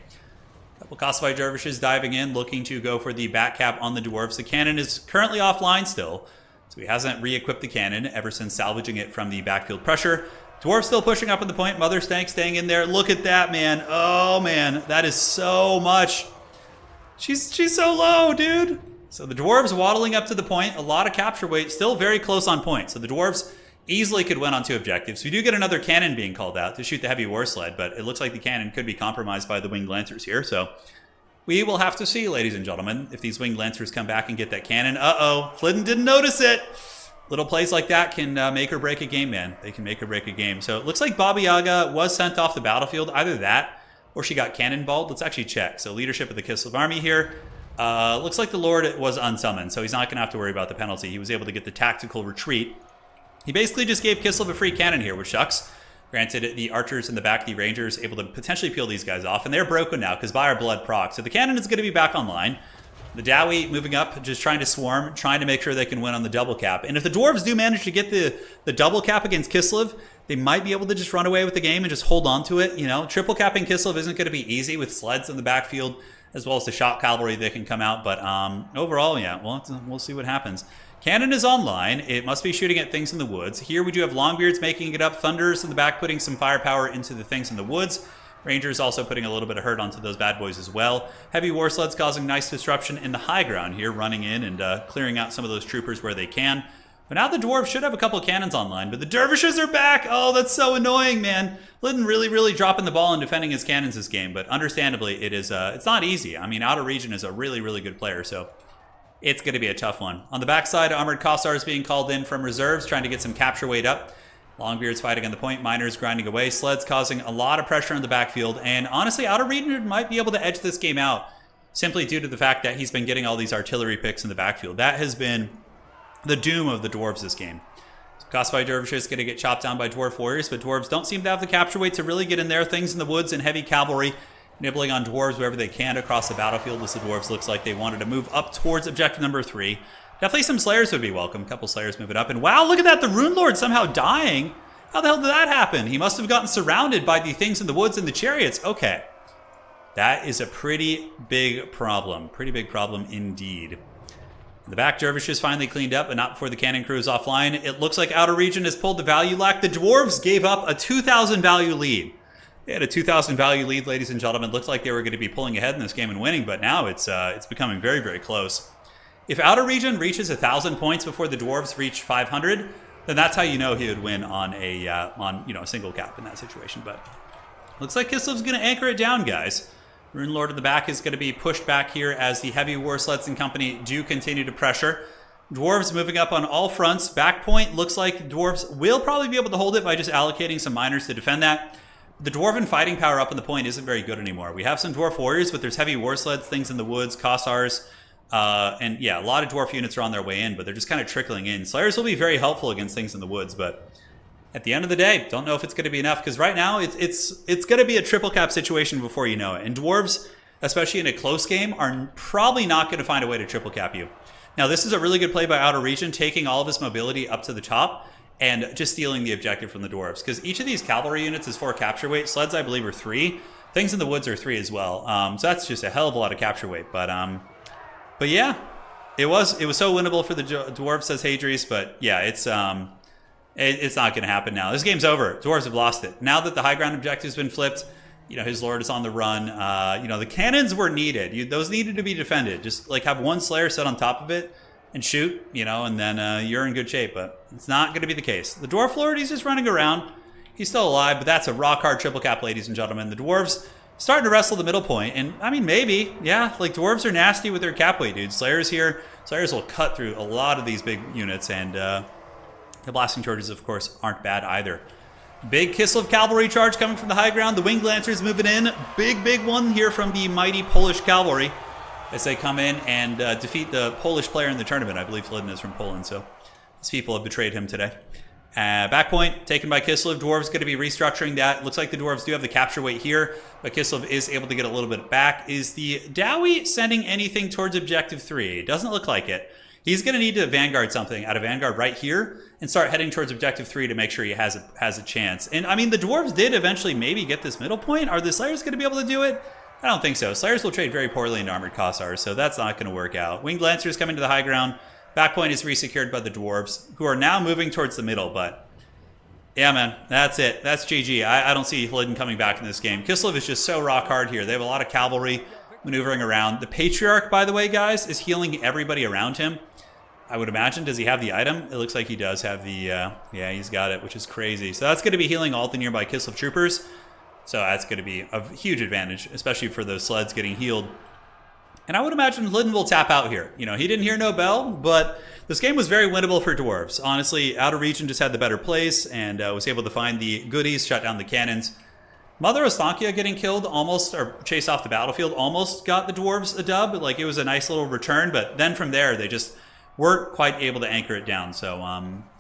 Couple Kossovite dervishes diving in, looking to go for the back cap on the dwarves. The cannon is currently offline still, so he hasn't re-equipped the cannon ever since salvaging it from the backfield pressure. Dwarves still pushing up on the point. Mother Stank staying in there. Look at that, man. Oh, man. That is so much. She's so low, dude. So the dwarves waddling up to the point. A lot of capture weight. Still very close on point. So the dwarves easily could win on 2 objectives. We do get another cannon being called out to shoot the heavy war sled, but it looks like the cannon could be compromised by the Winged Lancers here. So we will have to see, ladies and gentlemen, if these Winged Lancers come back and get that cannon. Uh-oh. Flynn didn't notice it. Little plays like that can make or break a game, man. They can make or break a game. So it looks like Baba Yaga was sent off the battlefield. Either that or she got cannonballed. Let's actually check. So leadership of the Kislev army here. Looks like the Lord was unsummoned, so he's not going to have to worry about the penalty. He was able to get the tactical retreat. He basically just gave Kislev a free cannon here, which sucks. Granted, the archers in the back, the rangers, able to potentially peel these guys off, and they're broken now because by our blood proc. So the cannon is going to be back online. The Dowie moving up, just trying to swarm, trying to make sure they can win on the double cap. And if the dwarves do manage to get the double cap against Kislev, they might be able to just run away with the game and just hold on to it. You know, triple capping Kislev isn't going to be easy with sleds in the backfield, as well as the shot cavalry that can come out. But overall, yeah, we'll see what happens. Cannon is online. It must be shooting at things in the woods. Here we do have Longbeards making it up. Thunders in the back, putting some firepower into the things in the woods. Rangers also putting a little bit of hurt onto those bad boys as well. Heavy war sleds causing nice disruption in the high ground here, running in and clearing out some of those troopers where they can. But now the dwarves should have a couple of cannons online, but the dervishes are back. Oh, that's so annoying, man. Lydon really dropping the ball and defending his cannons this game, but understandably, it's not easy. I mean, Outer Region is a really good player, so it's going to be a tough one. On the backside, Armored Kossars being called in from reserves, trying to get some capture weight up. Longbeards fighting on the point, miners grinding away, sleds causing a lot of pressure on the backfield, and honestly, Outer Region might be able to edge this game out simply due to the fact that he's been getting all these artillery picks in the backfield. That has been the doom of the dwarves this game. So Kossovite dervishes going to get chopped down by dwarf warriors, but dwarves don't seem to have the capture weight to really get in there. Things in the woods and heavy cavalry nibbling on dwarves wherever they can across the battlefield, as the dwarves looks like they wanted to move up towards objective number 3. Definitely some slayers would be welcome. A couple slayers moving up. And wow, look at that. The Rune Lord somehow dying. How the hell did that happen? He must have gotten surrounded by the things in the woods and the chariots. Okay. That is a pretty big problem. Pretty big problem indeed. The back dervishes finally cleaned up, but not before the cannon crew is offline. It looks like Outer Region has pulled the value lack. The dwarves gave up a 2,000 value lead. They had a 2,000 value lead, ladies and gentlemen. Looked like they were going to be pulling ahead in this game and winning, but now it's becoming very, very close. If Outer Region reaches 1,000 points before the dwarves reach 500, then that's how you know he would win on a single cap in that situation. But looks like Kislev's going to anchor it down, guys. Rune Lord in the back is going to be pushed back here as the heavy war sleds and company do continue to pressure. Dwarves moving up on all fronts. Back point looks like dwarves will probably be able to hold it by just allocating some miners to defend that. The dwarven fighting power up on the point isn't very good anymore. We have some dwarf warriors, but there's heavy war sleds, things in the woods, Kossars, and yeah, a lot of dwarf units are on their way in, but they're just kind of trickling in. Slayers will be very helpful against things in the woods, but at the end of the day, don't know if it's going to be enough, because right now it's going to be a triple cap situation before you know it. And dwarves, especially in a close game, are probably not going to find a way to triple cap you. Now, this is a really good play by Outer Region, taking all of his mobility up to the top and just stealing the objective from the dwarves, because each of these cavalry units is 4 capture weight. Sleds, I believe, are 3. Things in the woods are 3 as well. So that's just a hell of a lot of capture weight. But yeah, it was so winnable for the dwarves, says Hadrius. But yeah, it's not going to happen now. This game's over. Dwarves have lost it. Now that the high ground objective's been flipped, his lord is on the run. The cannons were needed. Those needed to be defended. Just like have one Slayer set on top of it and shoot, and then you're in good shape. But it's not going to be the case. The dwarf lord, he's just running around. He's still alive, but that's a rock hard triple cap, ladies and gentlemen. The dwarves starting to wrestle the middle point, and I mean, maybe, yeah, like dwarves are nasty with their cap weight, dude. Slayers here, Slayers will cut through a lot of these big units, and the blasting charges, of course, aren't bad either. Big Kislev cavalry charge coming from the high ground. The winged lancers moving in. Big one here from the mighty Polish cavalry as they come in and defeat the Polish player in the tournament. I believe Flynn is from Poland, so these people have betrayed him today. Back point taken by Kislev. Dwarves going to be restructuring that. Looks like the dwarves do have the capture weight here, but Kislev is able to get a little bit back. Is the Dowie sending anything towards objective 3? Doesn't look like it. He's going to need to Vanguard something out of Vanguard right here and start heading towards objective 3 to make sure he has a chance. And I mean, the dwarves did eventually maybe get this middle point. Are the Slayers going to be able to do it? I don't think so. Slayers will trade very poorly into Armored Kossars, so that's not going to work out. Winged Lancers coming to the high ground. Back point is resecured by the dwarves, who are now moving towards the middle, but yeah, man, that's it. That's GG. I don't see Hlidden coming back in this game. Kislev is just so rock hard here. They have a lot of cavalry maneuvering around. The Patriarch, by the way, guys, is healing everybody around him. I would imagine. Does he have the item? It looks like he does have the, yeah, he's got it, which is crazy. So that's going to be healing all the nearby Kislev troopers. So that's going to be a huge advantage, especially for those sleds getting healed. And I would imagine Hlidden will tap out here. He didn't hear no bell, but this game was very winnable for dwarves. Honestly, Outer Region just had the better plays and was able to find the goodies, shut down the cannons. Mother Ostankia getting killed almost, or chased off the battlefield, almost got the dwarves a dub. Like, it was a nice little return, but then from there, they just weren't quite able to anchor it down. So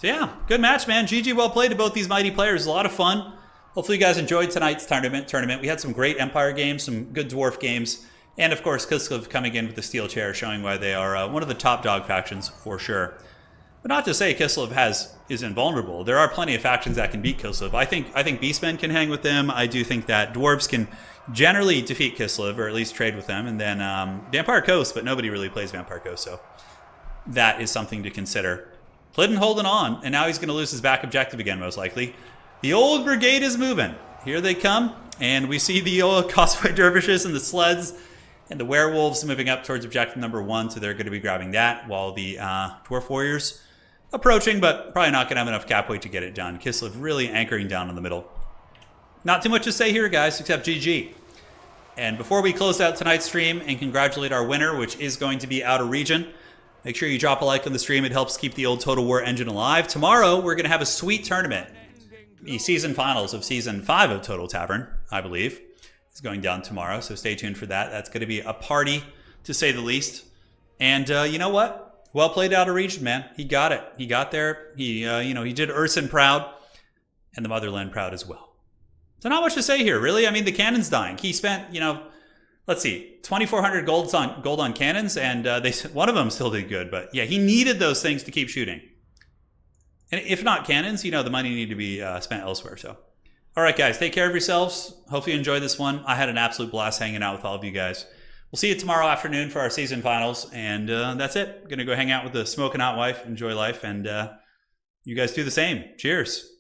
yeah, good match, man. GG, well played to both these mighty players. A lot of fun. Hopefully you guys enjoyed tonight's tournament. We had some great Empire games, some good dwarf games, and of course Kislev coming in with the steel chair, showing why they are one of the top dog factions for sure. But not to say Kislev is invulnerable. There are plenty of factions that can beat Kislev. I think Beastmen can hang with them. I do think that dwarves can generally defeat Kislev, or at least trade with them. And then Vampire Coast, but nobody really plays Vampire Coast, so that is something to consider. Hlidden holding on, and now he's going to lose his back objective again, most likely. The old brigade is moving. Here they come, and we see the old Cosplay Dervishes and the sleds and the werewolves moving up towards objective number 1, so they're going to be grabbing that, while the dwarf warriors approaching, but probably not going to have enough cap weight to get it done. Kislev really anchoring down in the middle. Not too much to say here, guys, except GG. And before we close out tonight's stream and congratulate our winner, which is going to be Outer Region, make sure you drop a like on the stream. It helps keep the old Total War engine alive. Tomorrow, we're going to have a sweet tournament. The season finals of season 5 of Total Tavern, I believe, is going down tomorrow. So stay tuned for that. That's going to be a party, to say the least. And you know what? Well played, Outer Region, man. He got it. He got there. He, he did Urson proud and the motherland proud as well. So not much to say here, really. I mean, the cannon's dying. He spent, let's see, 2,400 gold on cannons, and one of them still did good. But yeah, he needed those things to keep shooting. And if not cannons, the money needed to be spent elsewhere. So, all right, guys, take care of yourselves. Hopefully you enjoyed this one. I had an absolute blast hanging out with all of you guys. we'll see you tomorrow afternoon for our season finals. And that's it. Going to go hang out with the smoking hot wife, enjoy life, and you guys do the same. Cheers.